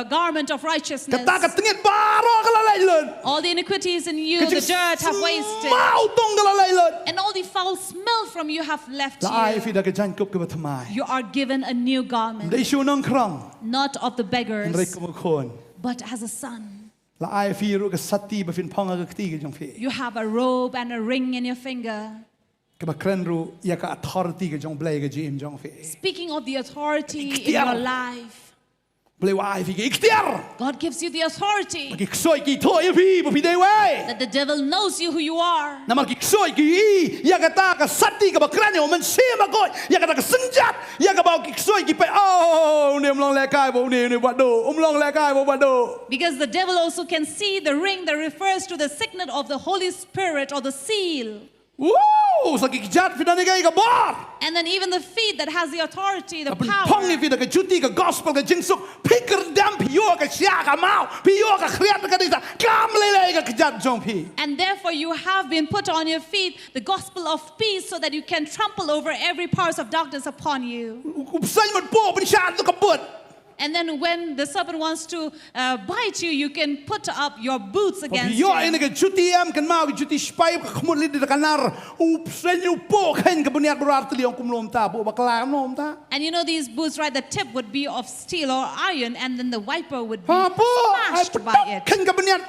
garment of righteousness. Kata ka tingit baro ka lalay lon All the iniquities in you, the dirt have wasted. Mau tong ka lalay lon And all the foul smell from you have left La ai fi you. da ka chan kop ka batmai You are given a new garment, Dei shu nong krong not of the Hanrei beggars, ko khon but as a son. La ai fi ru ka sati ba fin phong ka ti ka jong fi You have a robe and a ring in your finger. ka ba kren ru ya ka authority ka jong blay ka jim jong fi Speaking of the authority in Ikhtiar. your life, blay wa ai fi ka ikhtiar God gives you the authority ki ksoi ki tho ya fi ba fi dei wai that the devil knows you who you are. na mal ki ksoi ki ya ka ta ka sati ka ba kren yo man se ma ko ya ka ta ka senjat ya ka ba ki ksoi ki pe oh ne mlong le kai bo ne ba do long le kai bo ba do Because the devil also can see the ring that refers to the signet of the Holy Spirit or the seal. Woo! Sa ki jat fi da ne ka bar And then even the feet that has the authority, the Pong ni power. fi da ka juti ka gospel ka jingsuk pikir dam pi yo ka sia ka mau pi yo ka khriat ka disa kam le le ka jat jong pi And therefore you have been put on your feet the gospel of peace so that you can trample over every powers of darkness upon you. Upsay man po bin sha to ka but And then when the serpent wants to bite you, you can put up your boots against Yo ay him. nag juti am kan mau juti spy ka khmul li da kanar upsay you po khen ka bunyat barar tli ong kumlom ta po bakla nom ta And you know these boots, right? The tip would be of steel or iron, and then the wiper would be ha po ay smashed by it. khen ka bunyat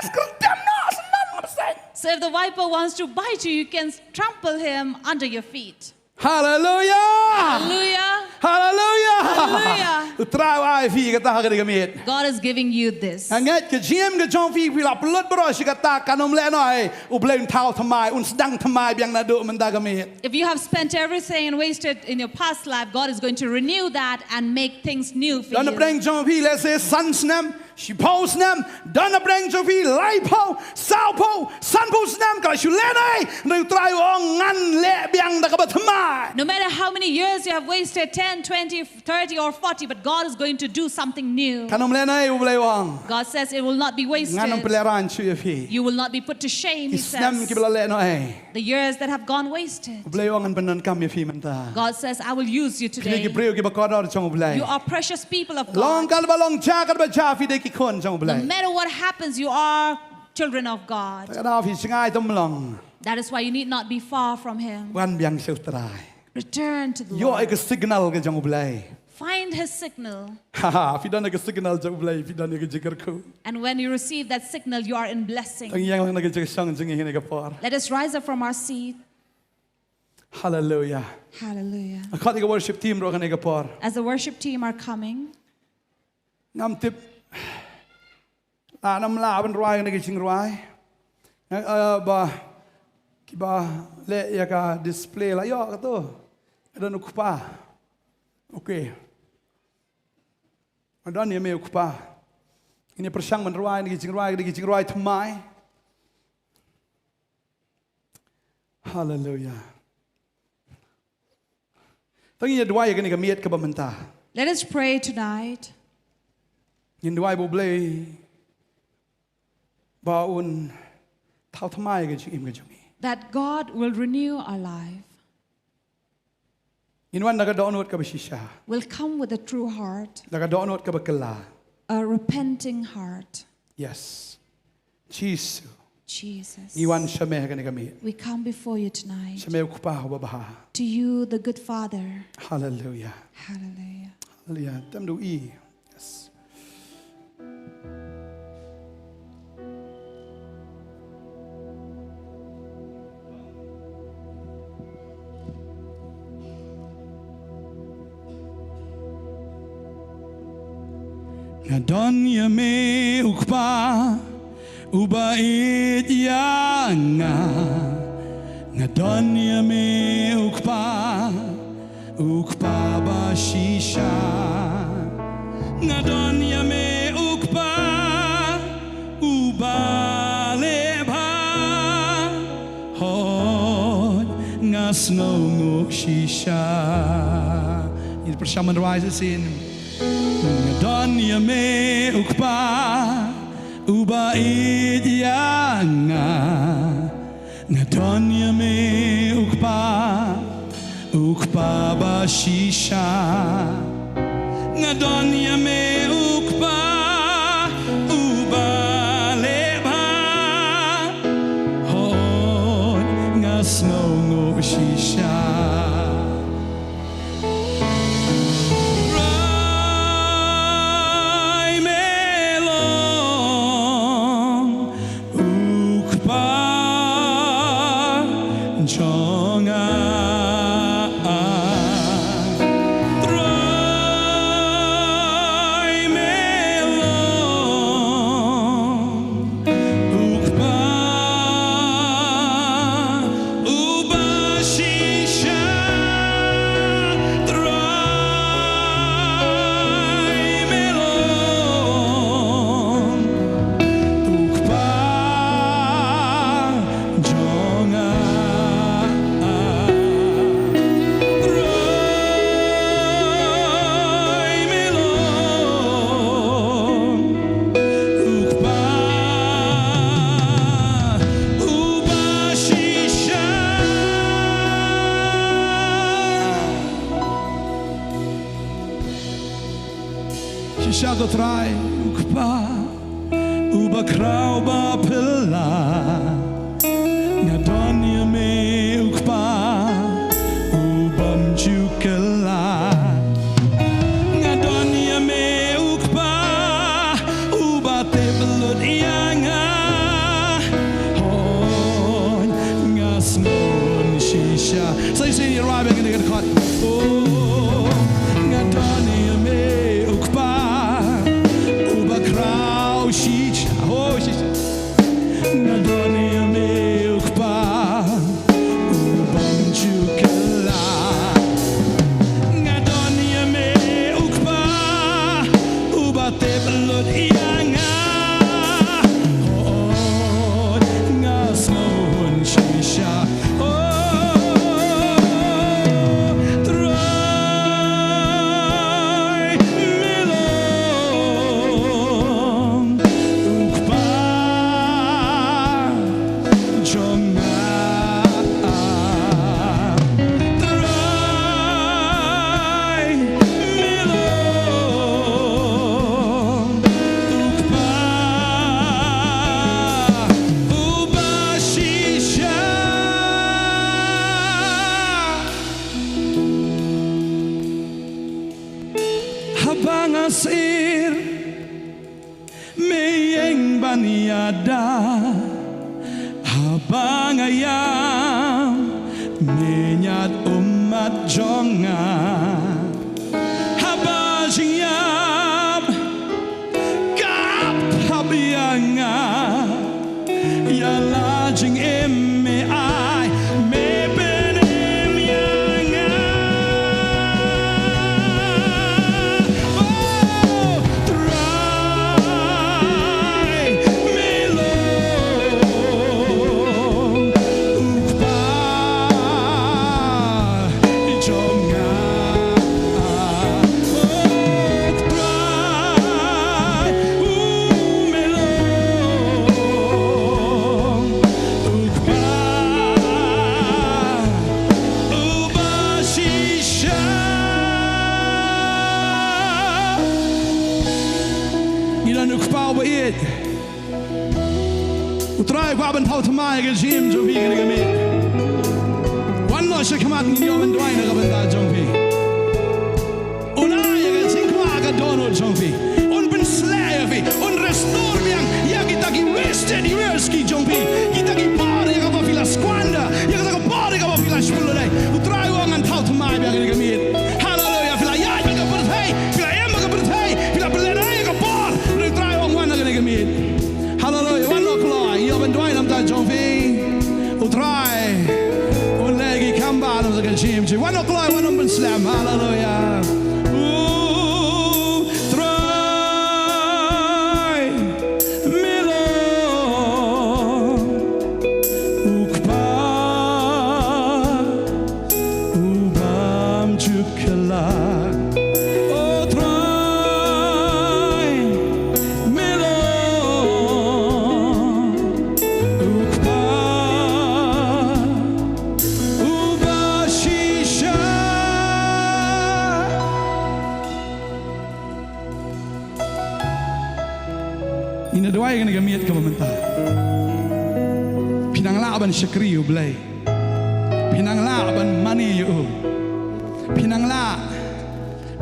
skrdam no sanam ngapsay So if the viper wants to bite you, you can trample him under your feet. Hallelujah Hallelujah. Hallelujah Hallelujah. Utrai fi kata ke gamit. God is giving you this. Angat ke jiem ke jong fi la pelot bro si kata kanom le noi u blem tau thamai un sedang thamai biang na do menda gamit. If you have spent everything and wasted in your past life, God is going to renew that and make things new for Dan you. bring jong fi let's say sunsnam she post nam dan bring jong fi lai po sao po sun post nam ka shu le nai nu trai ong ngan le biang da ka ba thamai. No matter how many years you have wasted, 10, 20, 30 or 40, but God is going to do something new. Kanom le nai u blai wang. God says it will not be wasted. Ngan peleran chu fi. You will not be put to shame, he Isnam says. ki bla le noi. The years that have gone wasted. Blai wang an banan kam fi menta. God says, I will use you Kini ki today. breu ki ba kodor chong blai. You are precious people of Long God. kal ba long cha ka ba cha fi de ki kon chong No blai. matter what happens, you are children of God. Ka da fi singai tom long. That is why you need not be far from Him. Wan biang seu trai. Return to the Yo ai Lord. ka signal ke chong blai. Find His signal. Ha ha, fi dan ke signal chong blai, fi dan ke jigar ko. And when you receive that signal, you are in blessing. Ang yang lang ke jigar sang jing hi ne ka por. Let us rise up from our seat. Hallelujah. Hallelujah. Akhat ke worship team ro ka ne ka por. As the worship team are coming, Ngam tip nam la ban roi ne ke jing roi. Ba ki ba le ya ka display la yo ka to. Ada nu kupa. Okay. Ada ni me kupa. Ini persang man roi ne ke jing roi thamai. Hallelujah. Tangi ya dua ya kini kamiat ke bamenta. let us pray tonight Yin dua ibu blay baun tau thamai ke jing im ke jumi. that God will renew our life, Yin wan naga downward ke basisha. will come with a true heart, Naga downward ke bakala. a repenting heart. Yes. Jesus. Jesus, Iwan shameh kini kamiat. we come before you tonight. Shameh kupa babaha. To you, the good Father. Hallelujah. Hallelujah. Hallelujah. Tem do I. Yes. Ngadonya me ukpa ubait yanga ngadonya me ukpa bashisha ngadonya me ukpa ubaleba hod ngasno shisha. Ini persamaan rises in ngadonya me ukpa ubait yanga ngadonya me ukpa bashisha ngadonya me ukpa ubaleba hod ngasno shisha. Shadow try ukpa uba krau ba pilla ngadonya me ukpa ubam jukala ngadonya me ukpa uba tebelut yanga hon ngasnon shisha. Say you're arriving in the cut. Oh ngadonya me Nasir Meyeng Baniada Habang ayam Menyat umat jongan Habajiyab Kap habianga Yalajing emme ai Me benem yanga Oh, try me long Ukpa jonga Utrai kwa Nongthymmai ke Nongkhryiem jo phi ke me wan no she khamat ni yo ban dwai na ka ban da jong phi unai ke sing kwa ka dono jong phi un bin slay phi un restore biang ya kita ki wasted years ki jong phi kita ki par ya ka ba phi la squander ya ka par ya ka ba phi la shpul dai utrai wa Nongthymmai biang ke me hallelujah phi la ya ka ba thai phi la em ka ba thai phi la ble dai ka par utrai wa wan ke me hallelujah wan no kloi yo ban dwai nam ta jong phi utrai un legi kamba no ka Nongkhryiem wan no kloi wan no ban slam hallelujah Ina doai kan gamiat ka mamenta. Pinangla ban syakri u blai. Pinangla ban mani u. Pinangla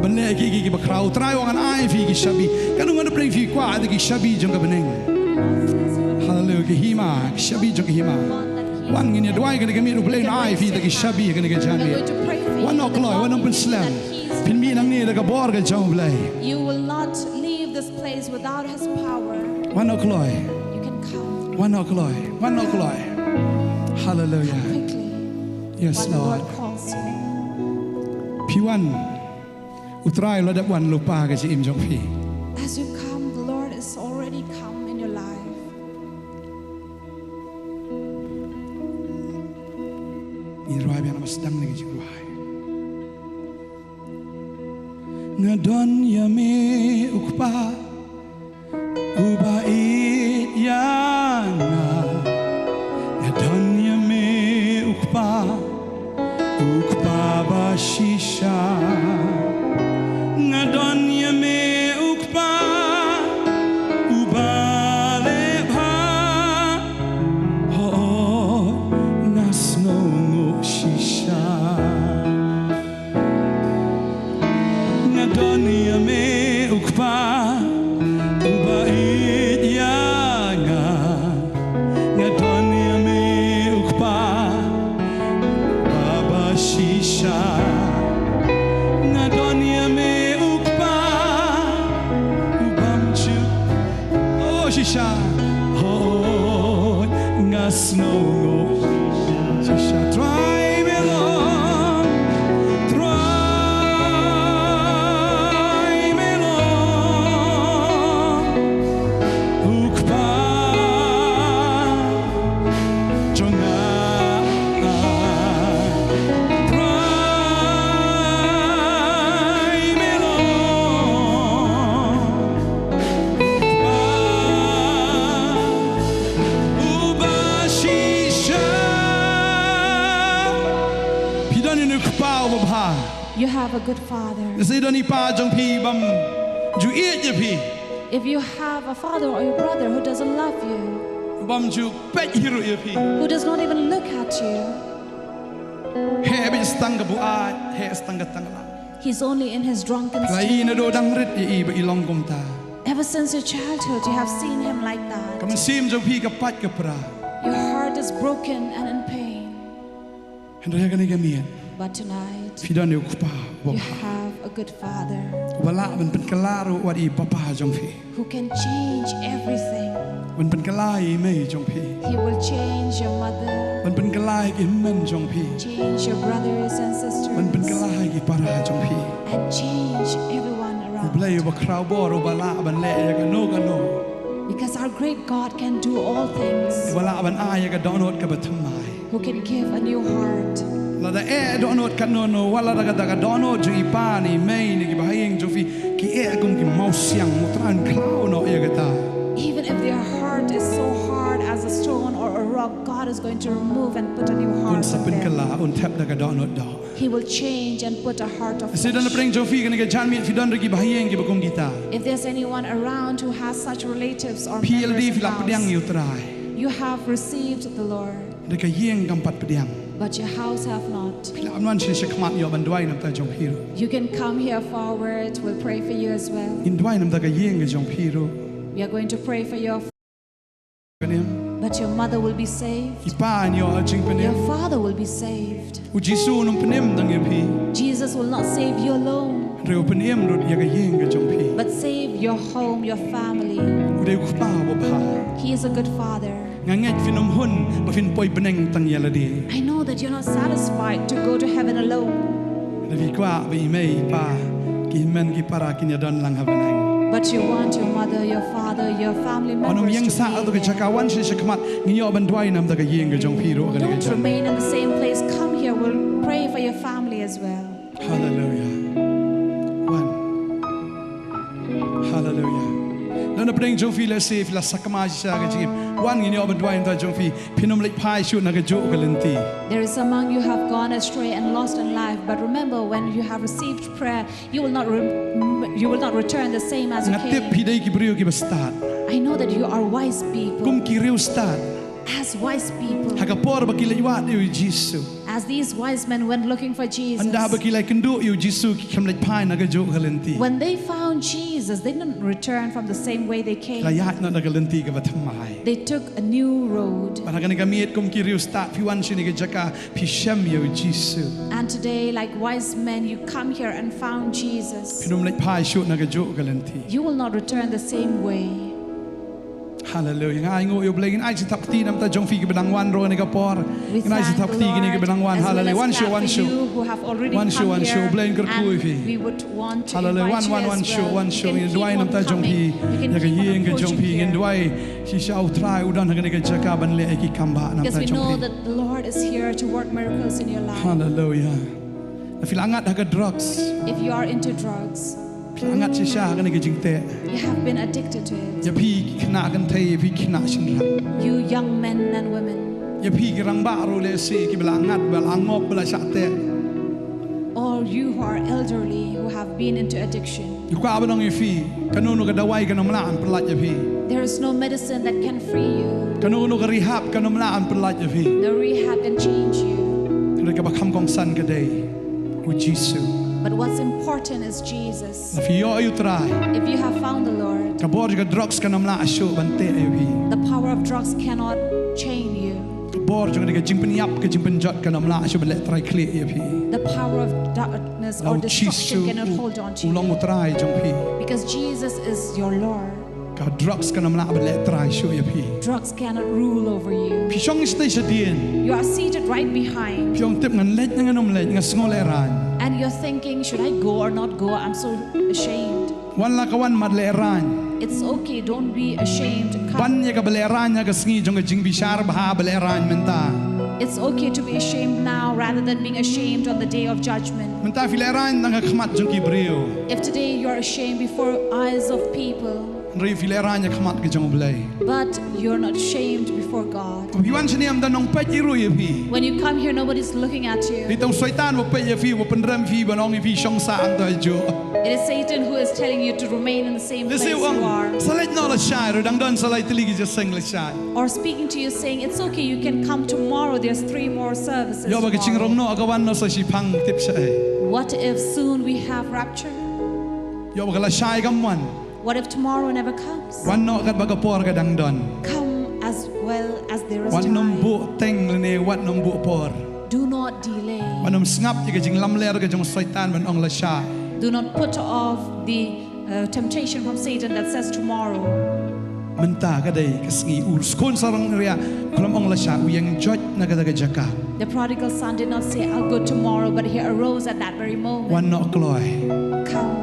ban le gi bakrau trai wangan ai fi gi shabi. Kanu ngan play fi kwa adi gi shabi jong ka beneng. Hallelujah ki hima shabi jong ki hima. Wan ngin doai kan gamiat u blai ai fi gi shabi kan ga jami. Wan no kloi wan ban slam. Pin mi nang ni da ka bor ga jong blai. You will not leave this place without his power. Wan no kloi. You can come Wan no kloi. Wan no kloi. Hallelujah. quickly Yes, when the Lord. Lord calls you. Piwan utrai lo dat wan lupa ka si im jong phi. As you come, the Lord is already come in your life. Ni roi bian mas dang ni ji roi. Ngadon ya me ukpa uba yana. Ngadon ya me ukpa ba shisha. Ngadon ya me ukpa uba lebha. Ho nasno ngo shisha. Ngadon ya me ukpa uba yana. Ngadon ya me ukpa baba shisha. Ngadon ya me ukpa ubam chu. Oh shisha. Oh ngasno shisha. Try me long. Try me long. Ukpa jonga. Try me long. Uba shisha. Pidani nukpa ubha. You have a good father. Nasi doni pa jong pi bam ju iet je pi. If you have a father or a brother who doesn't love you, Bam ju pet hiru je pi. who does not even look at you, He bi stang ka buat, he stang ka tangla. He's only in his drunken ไล state. นะโดดังริดอีบอีลองกมตา Ever since your childhood, you have seen him like ก็ that. มันซีมจงพี่กับปัดกับปรา Your heart is broken and in pain. เห็นเรื่องกันนี่ก็มี But tonight, พี่ดอนเดียวคุปาบ you have a good father วละมันเป็นกะลารู้ว่าอีปะปาจงพี่ who can change everything. มันเป็นกะลาอีไม่จงพี่ He will change your mother, มันเป็นกะลาอีมันจงพี่ change your brothers and มันเป็น sisters, กะลาอีปาราจงพี่ and change everyone เบล around. ย์ว่าคราวบอรูบละบันเล่กันโนกันโน Because our great God can do all things, วละบันอายกันดอนโนดกับทำไม who can give a new heart. เราได้ดอนโนดกันโนโนว่าเราได้กันดอนโนดจงอีป้านี่ไม่นี่กี่บ่ายยังจงฟีกี่กุมกี่เมาเสียงมุตรานคลาวโนเอกตา Even if their heart is so hard as a stone or a rock, God is going to remove and put a new อุน heart สับเป็น in กะ them. ลาอุนแทบได้กันดอนโนดดอ He will change and put a heart of เสด็จ flesh. นับเร่งจงฟีกันกี่จานมีฟิดอนกี่บ่ายยังกี่บุกงกีตา If there's anyone around who has such relatives or พีเอลดี members ฟิ in ลับ the ประเดียง house, อยู่ตราย you have received the Lord, ได้กันยังกำปัดประเดียง but your house have not. พิลาวันชิชขมัดอยู่บันด้วยน้ำตาจงพีรุ You can come here forward. We'll pray for you as well. อินด้วยน้ำตากันยังกับจงพีรุ We are going to pray for your, กันเนี่ย but your mother will be saved. อีป้าเนี่ยจริงปะเนี่ย Your father will be saved. อุจิสูนุ่มปะเนี่ยตั้งยังพี Jesus will not save you alone, เร็วปะเนี่ยรถยังกับยังกับจงพี but save your home, your family. อุเร็วป้าบ่พา He is a good father. งั้นไงฟินนมหุ่นมาฟินปอยปะเน่งตั้งยาละดี I know that you're not satisfied to go to heaven alone, แล้วพี่กว่าไปไม่ป้ากินมันกิปารากินยาดอนลังฮับเน่ง but you want your mother, your father, your family พอนม members ยัง to สะตัว be กับชัก here. วันชิชขมัดงี้ยอบันด้วยน้ำตากันยังกับจงพีรุกันเลย Don't จัน remain in the same place. Come here. We'll pray for your family as well. ฮาเลลูยาวันฮาเลลูยาแล้วนับเร่งจงฟีเลสีฟิลาสักมาชิชากันจิมวันงี้ยอบันด้วยน้ำตาจงฟีพินมเล็กพายชุดนักจุกันเลนตี There is among you have gone astray and lost in life, but remember, when you have received prayer, you will not return the same as you งัดเต็บ came. พี่ได้กี่บริวกี่บัสตาร์ I know that you are wise กุม people. กี่ริวสตาร์ As wise people, หากปอร์บักิเลยวาดอยู่ยิสุ as these wise men went looking for อัน Jesus, ดาบักิเลกันดูอยู่ยิสุกิคำเล็กพายนักจุกันเลนตี when they found Jesus, they didn't return from the same way they ระ came. ยะนั้นนักเลนตีกับทำไม They took a new road. ปัญหากันก็มีเอ็ดกุมกี่ริวสตาร์พี่วันชินิกจักรพี่เชมอยู่ยิสุ And today, like wise men, you come here and found พี่ Jesus. นุ่มเล็กพายชุดนักจุกันเลนตี You will not return the same way. ฮาเลลูยาง่ายงูอยู่เปล่งไอ้สิทับตีน้ำตาจงฟีกับรางวัลโรนี่กับปอร์ We ง่าย thank สิทับ the ตีกันนี่กับ Lord รางวัล as ฮาเล well ลูยา as วันชู clap วัน for ชู you who have already One show, come one show. here, Blame Kerkui fi. and we would want to ฮาเลลูยา invite you วัน as ชู well. วัน You ชู can ยิน keep ด้วย on น้ำตาจงฟี coming. You can อยาก keep ยิ on งกับจงฟี approaching ยิน here. ด้วยชิชาอุทรายอุดรกันกับจักรบันเลกิคัมบะน้ำ Because ตา we จง know ฟี that the Lord is here to work miracles in your ฮา life. เลลูยาฟิลางัดฮักดรักส์ If you are into drugs, ฟิลางัดชิชากันนี่กับจิงเตะ you have been addicted to อย่า it. พี่ขนากันเทยพี่ขนาชินรัก You young men and women, อย่าพี่กรังบ้าโรเลสีกิบลางัดเบลางบเบลาชาเตะ or you who are elderly who have been into addiction, อยู่กว่าบ้านองฟีกันนูนกับดาวายกันนมลาอันปลัดอย่าพี่ there is no medicine that can free you. กันนูนกับรีฮับกันนมลาอันปลัดอย่าพี่ No rehab can change you. เลยกับคำกองสันกันได้อุจิสุ But what's important is Jesus. ฟิโยอายุตราย If you have found the Lord, กับบอร์กับดรักส์กันนมลาชูบันเตะอย่าพี่ the power of drugs cannot chain you. กับบอร์กับจิงเป็นยับกับจิงเป็นจัดกันนมลาชูบันเละไตรเคลียอย่าพี่ The power of darkness เรา or ชิสุ destruction cannot hold on to อุลอง you. อุตรายจงพี่ Because Jesus is your Lord. กับดรักส์กันนมลาบันเละไตรชูอย่าพี่ Drugs cannot rule over you. พี่ช่องสเตชันเดียน You are seated right behind. พี่องเต็มเงินเล็กเงินนมเล็กเงินสงอเลราน And you're thinking, should I go or not go? I'm so ashamed. วันละกวันมัดเลราน It's okay, don't be ashamed. บัน Come. ยกับเลรานยกับสงีจงกับจิงบิชาร์บฮาเบเลรานมันตา It's okay to be ashamed now rather than being ashamed on the day of judgment. มันตาฟิเลรานนังขมัดจงกีบริโอ If today you're ashamed before eyes of people, รีฟิเลรานยขมัดกับจงเบลย but you're not ashamed before God. พี่วันชนียมดันน้องเป็ดยี่รุ่ยพี่ When you come here, nobody's looking at พี่ you. ต้องสวยตานว่าเป็ดยี่พี่ว่าเป็นเริ่มพี่ว่าน้องพี่ช่องสามตัวจู It is Satan who is telling you to remain in the same เล place สิ you วัง are. สไลด์นอละชายหรือดังดอนสไลด์ตลีกิจะเซ็งละชาย Or speaking to you saying, it's okay, you can come tomorrow. There's 3 more services. ยอบักจิงร tomorrow. งโนกวันนอสชิพังทิพย์ใช่ What if soon we have rapture? Yo bakala shy gamwan. What if tomorrow never comes? Wan no kat bagapor ka dangdon. Come as well as there is Wan nom time. bu teng lene wat nom bu por. Do not delay. Wan nom ngap ka jing lam ler ka jong saitan ban ong la shy. Do not put off the temptation from Satan that says tomorrow. Menta ka day kasngi skon sarang ria kulam ong la shy uyang jot na ka daga jaka. The prodigal son did not say, I'll go tomorrow, but he arose at that very moment. Wan no kloy. Come.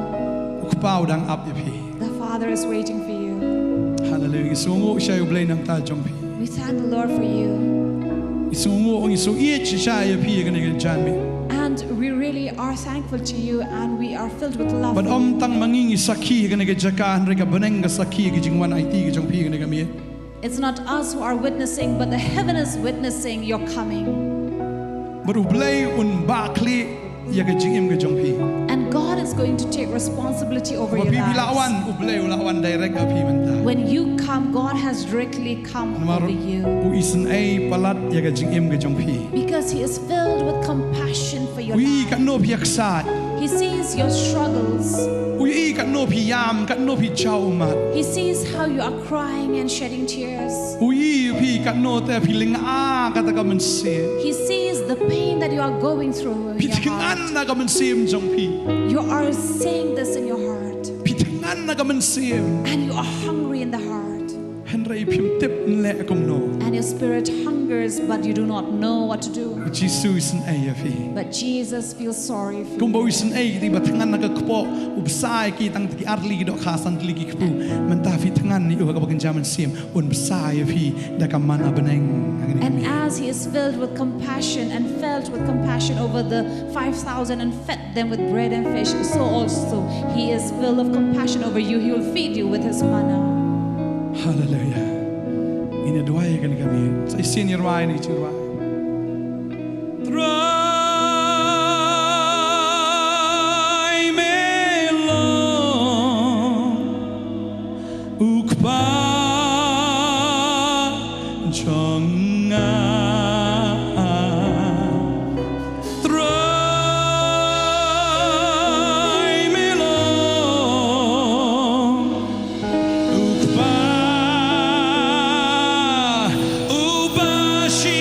Ukpau dang up pi. The Father is waiting for you. Hallelujah. Isungo siya ublay ng ta jong pi. We thank the Lord for you. Isungo ang isu siya pi ka ni jan mi. And we really are thankful to you, and we are filled with love. But tang mangingi sakhi ka ni jaka han ka baneng ka sakhi ka jing wan IT ka jong pi ka ni mi. It's not us who are witnessing, but the heaven is witnessing your coming. But ublay un bakli ya ka jing im ka jong pi. And God is going to take responsibility over your Pi lives. lawan ublay ulawan direct ka pi menta. When you come, God has directly come over you. U isan ay palat ya ka jing im ka jong pi. Because He is filled with compassion for your Ui life. ka no pi aksat. He sees your struggles. Ui ka no pi yam ka no pi chow mat. He sees how you are crying and shedding tears. Ui pi ka no te pi linga ka ta ka mensi. He sees the pain that you are going through in Pi your heart. tingan na ka mensim jong pi. You are saying this in your heart. Pi tingan na ka mensim. And you are hungry in the heart. Henry pim tip le kom no. And your spirit hungers, but you do not know what to do. Jesus an ay fi. But Jesus feels sorry for Kung you. bawisan ay di ba tangan nagakpo ubsay kitang ti arli do khasan ligi kpu menta fi tangan ni uga bagan jaman sim un bsay fi da kamana beneng. And as He is filled with compassion and felt with compassion over the 5,000 and fed them with bread and fish, so also He is filled of compassion over you. He will feed you with His manna. Hallelujah. Ina doay kan kami. Sa isin irway ni chirway. Try me long ukpa jonga. Try me long ukpa uba shi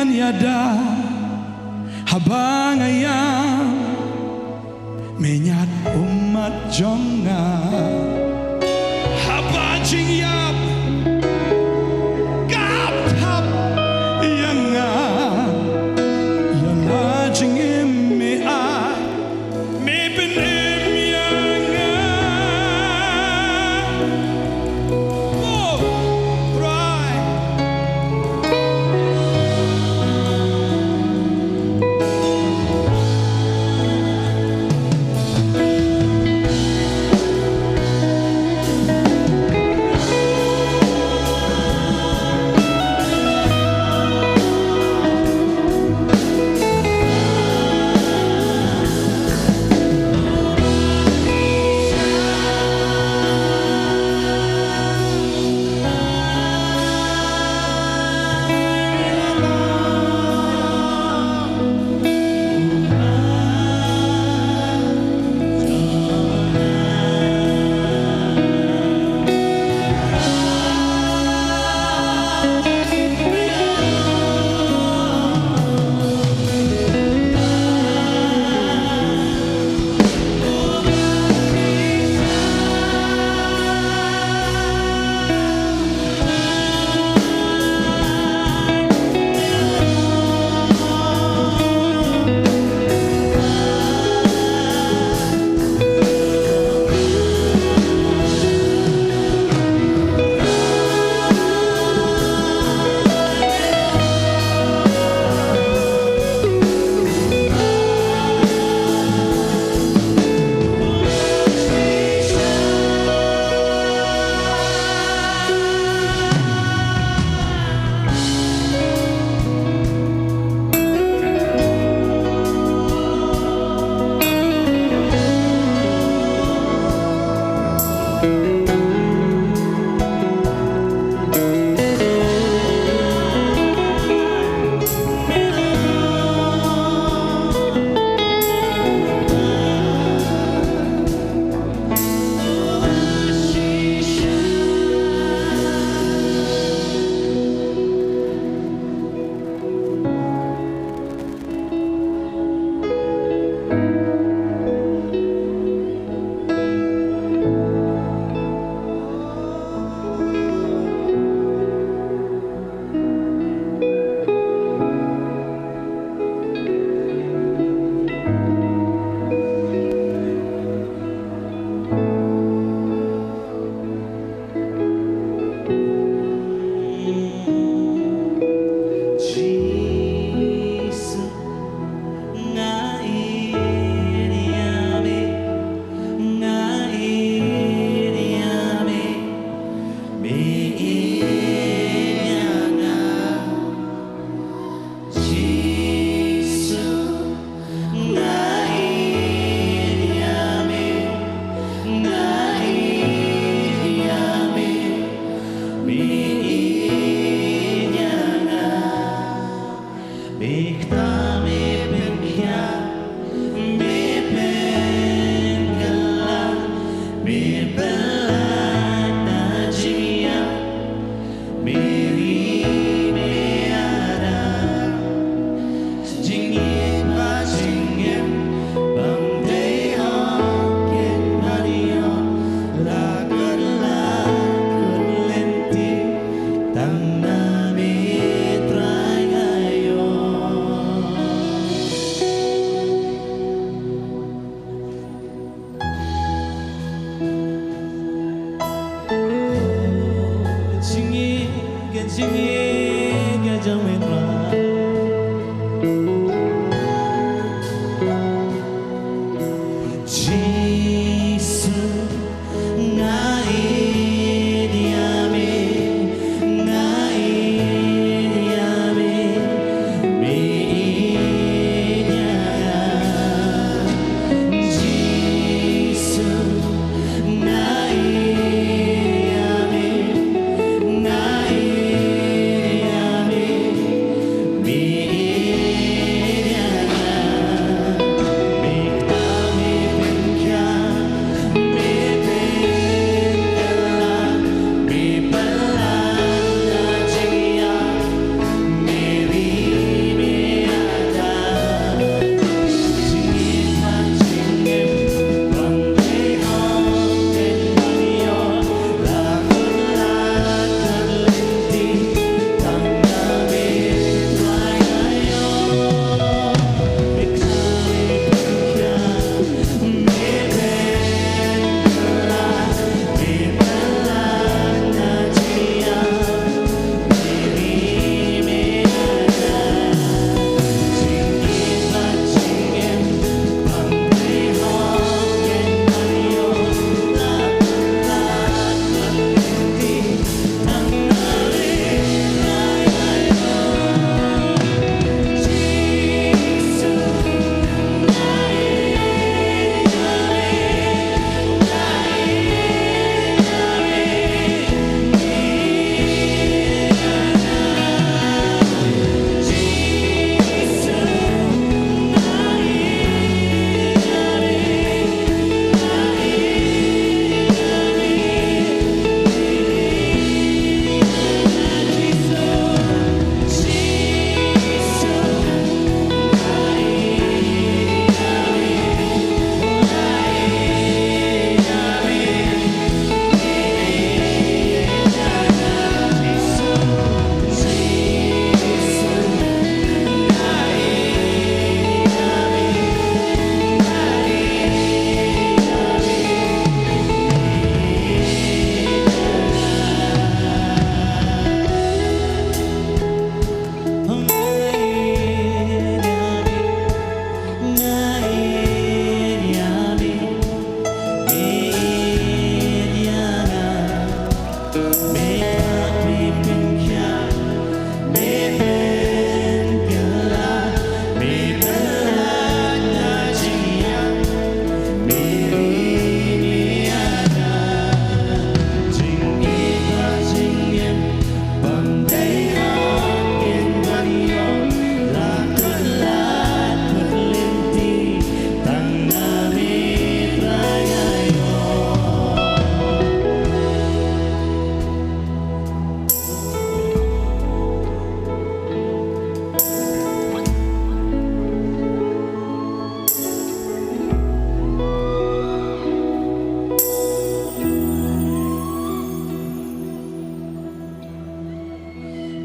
Ngan yada habang ayam menyat umat jonga habang jingyap kap tap yang jingim me ai me benim yang oh right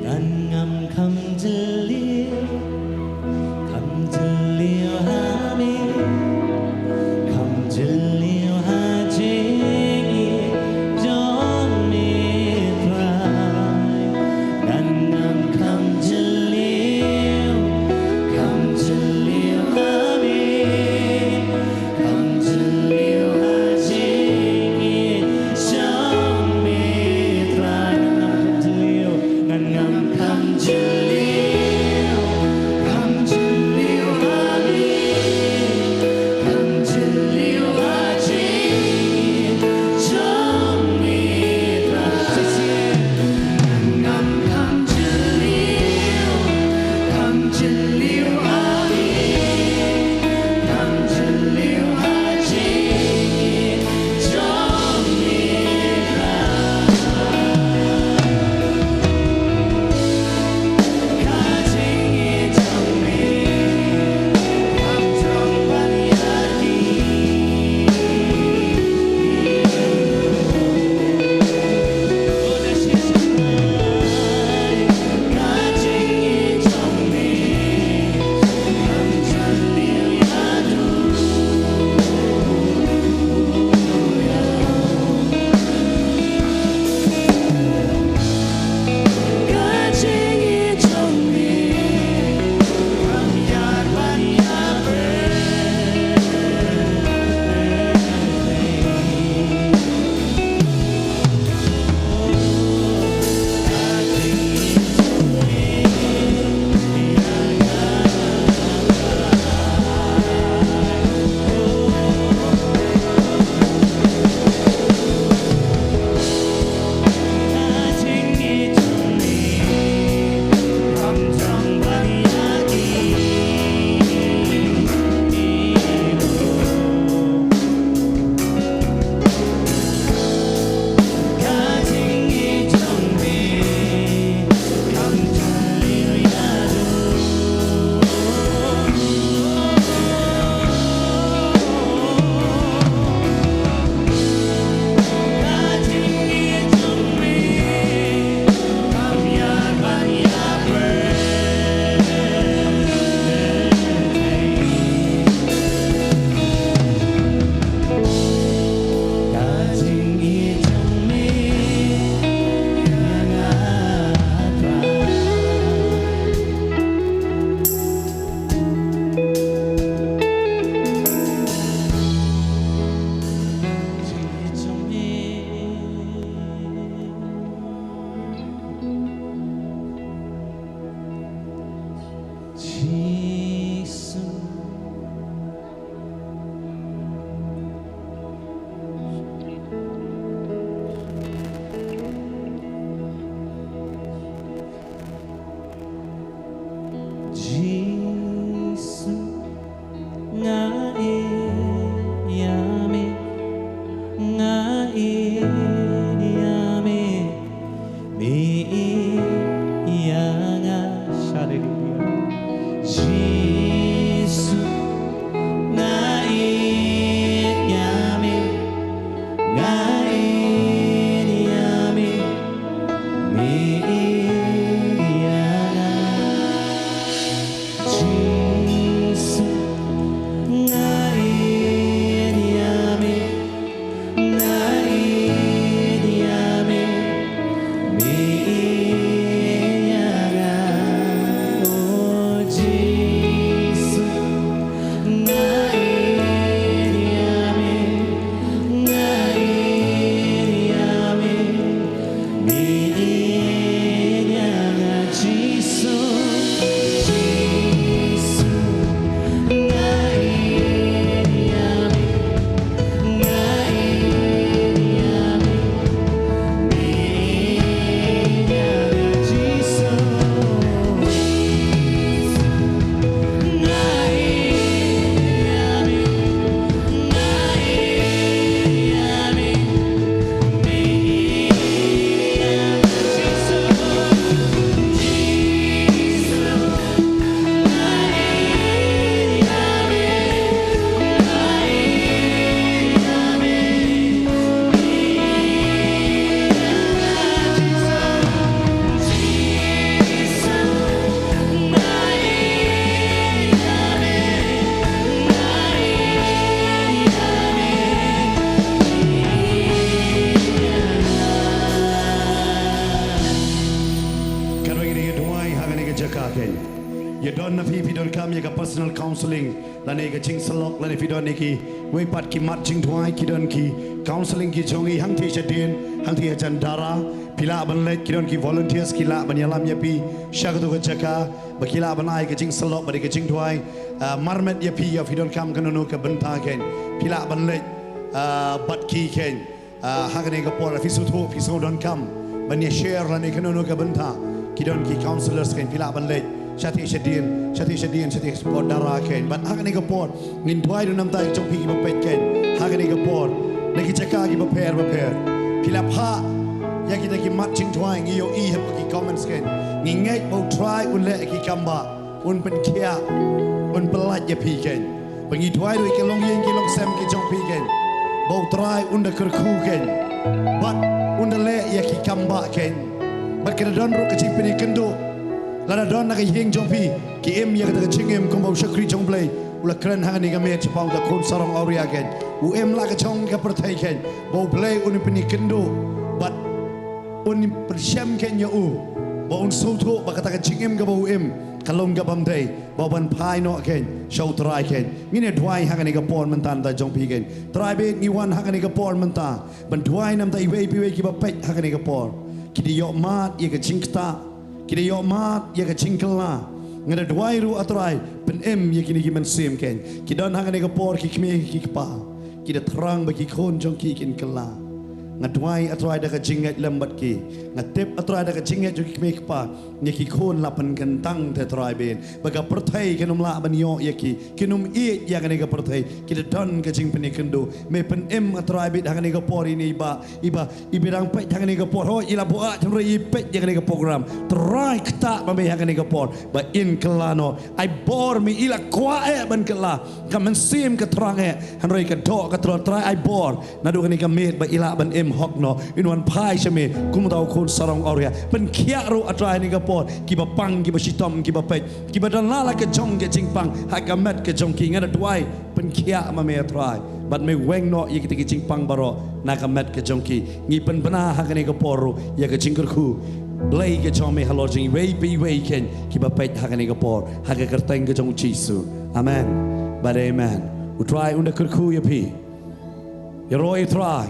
Ngan ngam kham jiliu ha mi kham jiliu ha ji jong mi trai Ngan ngam kham jiliu ha mi kham jiliu ha ji jong mi trai Ngan ngam kham jiliu kham jiliu ha mi kham jiliu ha ji jong mi trai Ngam kham jiliu ha mi kham jiliu ha ji jong mi Kalau ini doai hang ini jakaken. You don't know if you don't come you personal counseling. Lani ke cing selok lani if you don't niki. We pat ki mat cing doai ki don ki counseling ki jongi hang ti sedin hang ti ajan dara. Pila banlet ki don ki volunteers ki la banyalam yapi. Syakatu ke jaka. Bakila banai ke cing selok bagi ke cing doai. Marmet yapi if you don't come kenono ke bentaken. Pila banlet bat ki ken. Hang ini ke por fisutu fisu don't come. Banya share lani kenono ke benta. Kidon ki counselors ken pila banlet shati shati sport dara ken but hakani ka por ngin twai do nam tai chok pi ki pet ken hakani ka por ne ki chaka ki prepare pila pha ya ki ki mat ching twai ngi yo I hep ki comments ken ngi ngai bo try un le ki kamba un pen kia un pelat ya pi ken pengi twai do ki long yen ki long sem ki chok pi ken bo try un da kur khu ken but un da le ya ki kamba ken but kena don ro kecing pini kendo lada don nak hing jompi ki em ya kata kecing em kumbau syakri jong play ula keren hang ni kami cepang da kon sarong auria ken u em la kecong ka pertai ken bau play uni pini kendo but uni persyam ken ya u bau un soto ba kata kecing em ka bau em kalong ka bamdei bau ban pai no ken show try ken ngine dwai hang ni ka pon mentan da jompi ken try be ni wan hang ni ka pon menta ban dwai nam tai we pi we ki ba pet hang ni ka pon kidi yok mat ye ke cingkta kidi yok mat ye ke cingkela ngada dwai ru atrai pen em ye kini gimen sim ken kidon hang ne ke por ki kme ki pa kida terang bagi kon jong ki kin kela ngadwai atrai da ke jinget lembat ki ngatep atrai da ke jinget jong ki kme ki pa ye ki kon lapan kentang te trai ben baga pertai kenum la ban yo ye ki kenum I ya ne ke pertai kida don ke jing pen kendo me pen em atrai bit hang ne ke por ini iba ibirang pet hang ne ke por ho ila bo a jong ri pet ye ne ke program trai kta ba me hang ne ke por ba in kelano I bor mi ila kwa e ban kela kamen sim ke terang e han ri ke do ke trai I bor nadu ne ke met ba ila ban em hok no in wan pai chame kum tau kon sarong auria pen kia ro atrai ni ke por ki ba pang ki ba sitom ki ba pet ki ba dan la ke jong ke jing pang ha ka met ke jong ki ngada dwai pen kia ma me atrai but me weng no ye ki jing pang baro na ka met ke jong ki ngi pen bana ha ka ni ke por ye ke jing ku lay ke jong me halo jing we pi we ken ki ba pet ha ka ni ke por ha ka kerteng ke jong jisu amen but amen u try unda ku ye pi ye roi try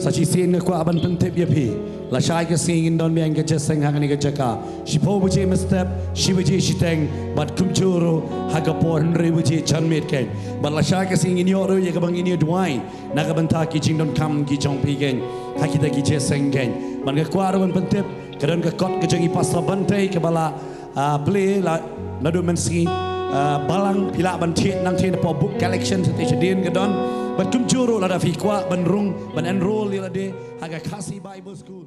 sachi sin ke kwa ban pentep ye pi la shai ke sing in don biang ke jeseng hang ni ke jaka shi po bu je step shi bu je shi teng but kum churu ha ka por nri bu je chan met ken but la shai ke sing in yo ro ye ke bang in ye duai na ka ban ta ki jing don kam ki jong pi ken ha ki ta ki jeseng ken ban ke kwa ro ban pentep ke don ke kot ke jeng I pastor Bantei ke bala play la na do men sing balang pila ban thiet nang thiet po book collection te din ke don but kum churu la da fi kwa ban rung ban enroll la de ha ka kasi Bible school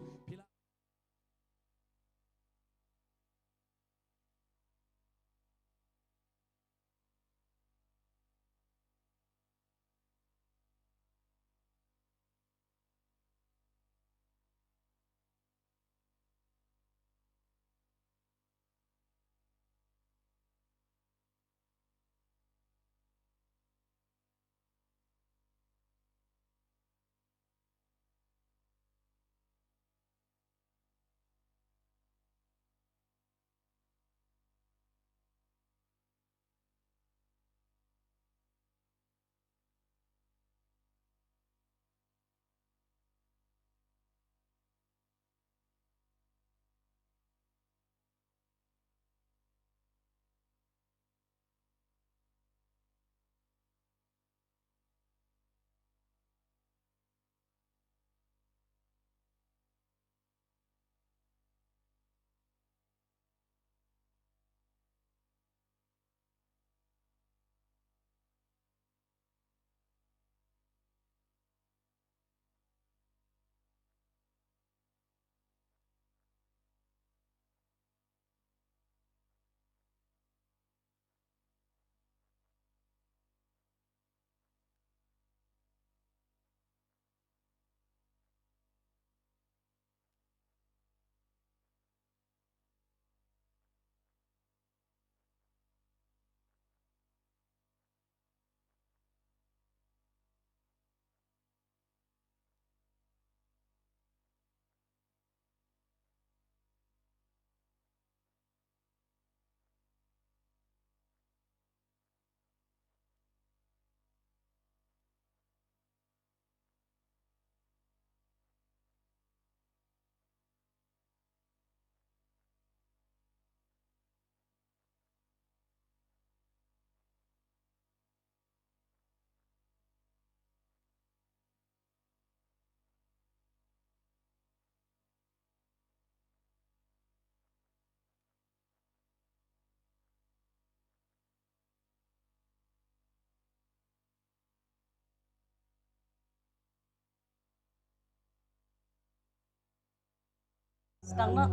Sedang nak.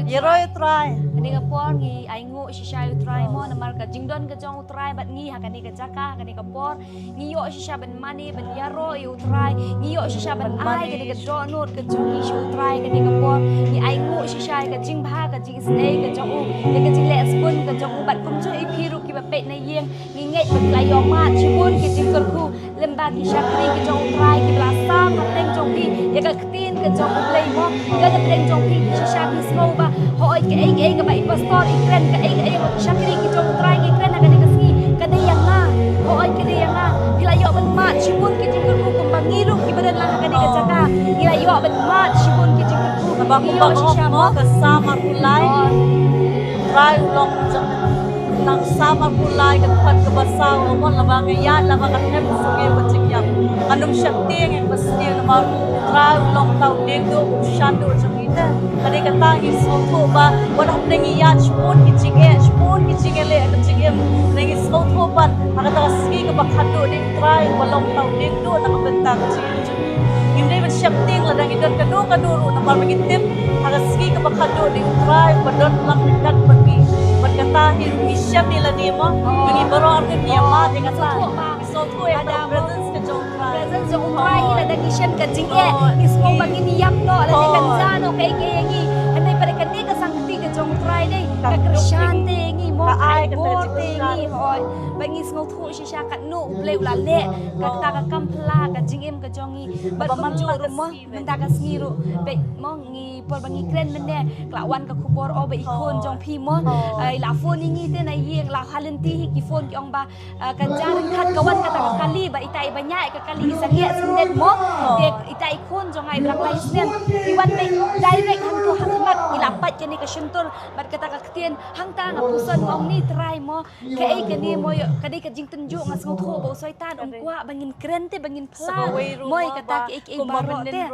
Yeroi try. Kani ka por ngi ai ngo shisha utrai mo na mar ka jingdon ka jong utrai bat ngi ha kani ka jaka kani ka por ngi yo shisha ban mani ban yaro yu utrai ngi yo shisha ban ai kani ka donut ka jong ngi shu utrai kani ka por ngi ai ngo shisha ka jing bha ka jing snake ka jong u ya ka jing le spun ka jong u bat kum chu i phiru ki ba pe na yeng ngi ngai bat lai yo ma chibun ki jing kor ku lemba ki shakri ki jong utrai ki bla sam ha teng jong pi ya ka tin ka jong u play mo ya ka teng jong pi shisha ki smo ba hoi ke ai ka bai pastor ikren ka ai ka shakri ki jong utrai ki kren ka ni ka si ka dei yang na hoi ke dei yang na bila yo ban ma chibun ki jing kor ku kum bangiru ki badan la ka ni ka jaka bila yo ban ma chibun ki jing kor ku Sebab yo aku shisha mau ke sama kulai. Try long nang sama kulai ke tempat ke basau omon labang ya labang kan sungai bacing yang anum syakti yang pasti nama try long tau deng do shandu jemina kali kata isu tu ba wadah nengi ya spun kicing le kicing nengi isu tu ban kata segi ke bakhadu deng try walong tau deng do nak bentang kicing Hindi man syakting ladang idon kadu namar magitip hagas ski ka bakado di try padon lang nagdag pagi pagkatahin isyam nila nimo ngi baro ang niya ma di kata so ko ada presence ka jong try presence jong try ladang isyam ka jing ismo bangin yam no ladang kanjano kay ngi anay pare kani ka sangti ka jong try dai ka krisyante ngi mo ai borte ngi hoy bangis ngau thu shisha kat no ble ula le ka ta ka kampla ka jingim ka jongi bat manju rumo menta ka sniru be mo ngi por bangi kren mende klawan ka khupor o be ikon jong phi mo la phone ngi te na yeng la halenti hi ki phone ki ong ba ka jar khat kawan ka ta ka kali ba itai ba nya ka kali isange sindet mo de itai ikon jong ai brak lai snen iwan be direct hang tu hakmat ila pat kani ka shintur bat ka ta ka ktien hang ta nga puson ong ni try mo ka ai kani mo kadai ka jing tunjuk ngas ngau tho bo soi tan ong kwa bangin kren te bangin pla moi kata ki baro te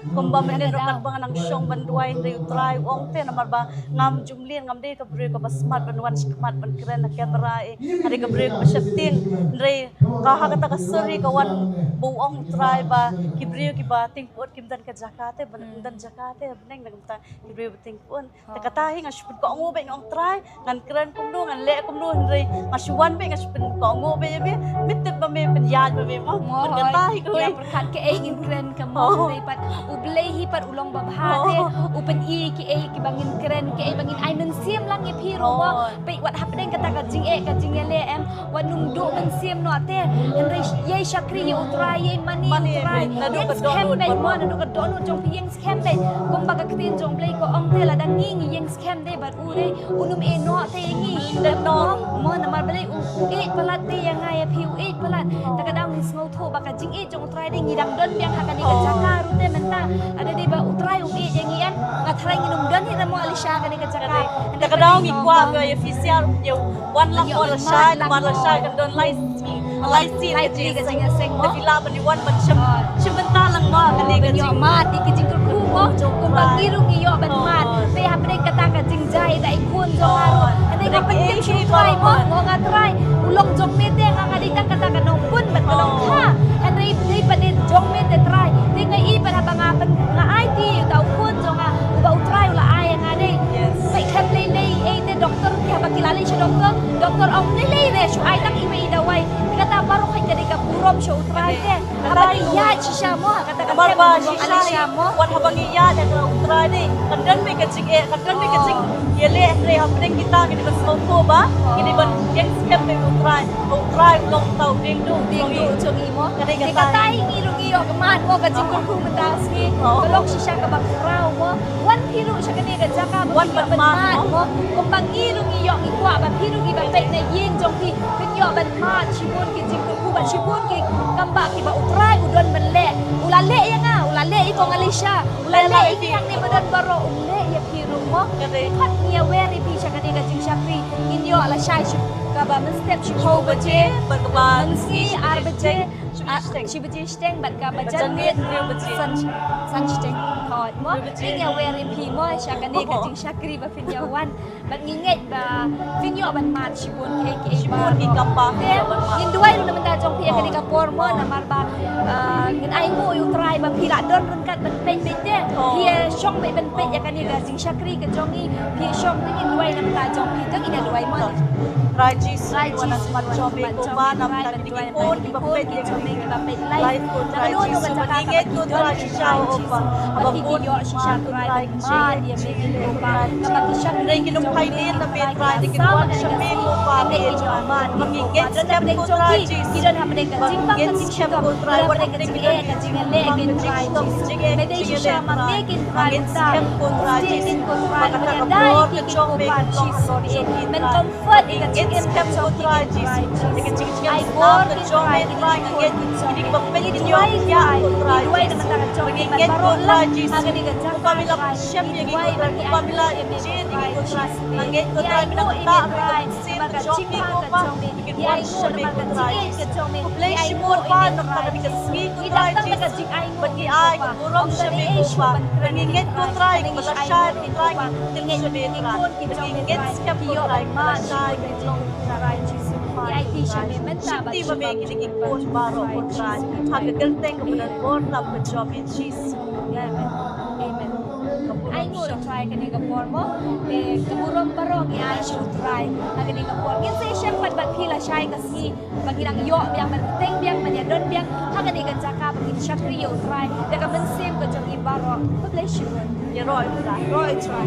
kumba menen rokat bangan ang syong banduay hindi utray ong te namar ba ngam jumlin ngam de ka bre ka basmat banwan skmat ban kren na camera hari ka bre ka syaptin re ka hakata ka suri ka wan buong utray ba ki bre ki ba tingpot kimdan ka jakate dan jakate beneng nagumta ki bre tingpon ta katahi nga syupin ko ngo be ngong try ngan kren kumdo ngan le kumdo re ngasuan be ngasupen ko ngo be be mitet ba me penyad ba me mo katahi ko ya perkat ke ingin kren ka mo pat ublehi pat ulong babhate upen I ki bangin keren ki bangin ai men siam lang e phiro wa pe wat hapdeng kata ka jing le em wat nung do men siam no ate henry ye shakri ye utrai ye mani utrai nadu ka donu be mo nadu ka donu jong pi yang scam be kum ba ka ktin jong play ko ong te la dang ngi yang scam de bat u de unum e no te ngi de no mo na mar bele u e palat te yang ai phi u e palat ta ka dang ni sngo tho ba ka jing jong utrai de ngi dang don biang hakani ka jaka ru te menta ada di ba utrai umi yang ian ngatrai nginum dan ni ramo alisha kan ka jaka anda kadang ngi kwa ga ya official ye wan lang wala shy kan don license ka jing seng mo fila ban di wan ban shimenta lang mo kan ni ka jing mat ki jing ku mo kum bangiru ngi yo ban mat pe hapre kata ka jing jai dai kun jo haru ande ka penting shi try mo ngatrai ulong jong me te nga ngaditang kata ka nong pun bat nong ha ande dei pa de jong me te try dei ngai I pa ba nga IT tau kun jo nga ba utrai ula ai nga dei sai khem le nei e te doktor ki ba kilala siya doktor ong nilay re shu ai tang ime idawai kata baru kay jadi ka purom shu utrai te habang iya siya mo kata ka barba siya mo wan habang iya da utrai dei kandan me ka jing yele re habdeng kita kini ba soto ba kini ban yang scam me utrai long tau ding du chung imo kata ngiru ngiyo kaman mo ka jing ku matas ni kalok siya ka bakurao mo wan piru siya kani ka jaka wan ban mo kung bangiru ngiyo ikwa ba piru gi ba pek na yin jong pi pinyo ban ma chibun ki jing ku ba chibun ki kamba ki ba utrai udon benle ulale ya nga ulale iko ngalisha ulale iki yang ni badan baro ule ya piru mo kat niya weri pi siya kani ka jing shakri inyo ala shai kaba men step chiho baje berkeban si arbaje chibaje steng bat kaba janmet san steng khot mo ni ya weri pi mo shakani ka jing shakri ba fin yawan bat nginget ba fin yo ban mat shibun ke Shibun ki kapa in duai lu naman jong pia ka ka por mo na mar ba ngin ai mo yu try ba pila don rengkat ban pe pe te pia shong mai ban pe ya kan ni ka jing shakri ka jong ni pia shong ni in duai naman jong pi tang ina duai mo Rajis wana smart chobe ko ba na mata ni ko di ba pe di life ko rajis so maningit ko rajis siya o pa aba ko yo siya try ma dia me ko pa kapag siya ray kinumpay din na pe try di kinuwan siya pe ko pa me magigit step ko rajis kidan ha mereka jimbang ka magigit step ko try wala ka jing e ka jing le kin try me dei siya ma me kin try step ko rajis ko try makata dai ko ki chobe ko pa ko chi men comfort ika jing It's em kept so tragis. Like it's I just bought not the it job right, and trying to get hindi ba pwede niyo Duai ya duai ko tragis. naman taka jong Magiging man get baro ko lang tragis. ang ni gajak Kung pamila ko chef yung ko tragis. Kung pamila gin yung ko tragis. Ang get ko tragis pinakita ang ko sin ko job ko pa. Bigin mo siya may ko tragis. Population mo pa nang talaga ski ko tragis. Pati ay ko burong siya may ko pa. Magiging ko tragis. Basta siya ko tragis. Hindi siya may tragis. Magiging get skep ko tragis. Basta siya ko tragis. IT siya may menta Shifty ba may kinikig po baro ko try. Hagagantay ka mo ng born up with job in cheese. Amen. Ay mo try kani ka pormo te kaburong barong ya ay should try kani ka por ngin say siya pat pila siya kasi paginang yo biang man teng biang man ya don biang kani ka jaka pagin siya kriyo try te ka man sim ka jong ibaro bless you You're right. Roy try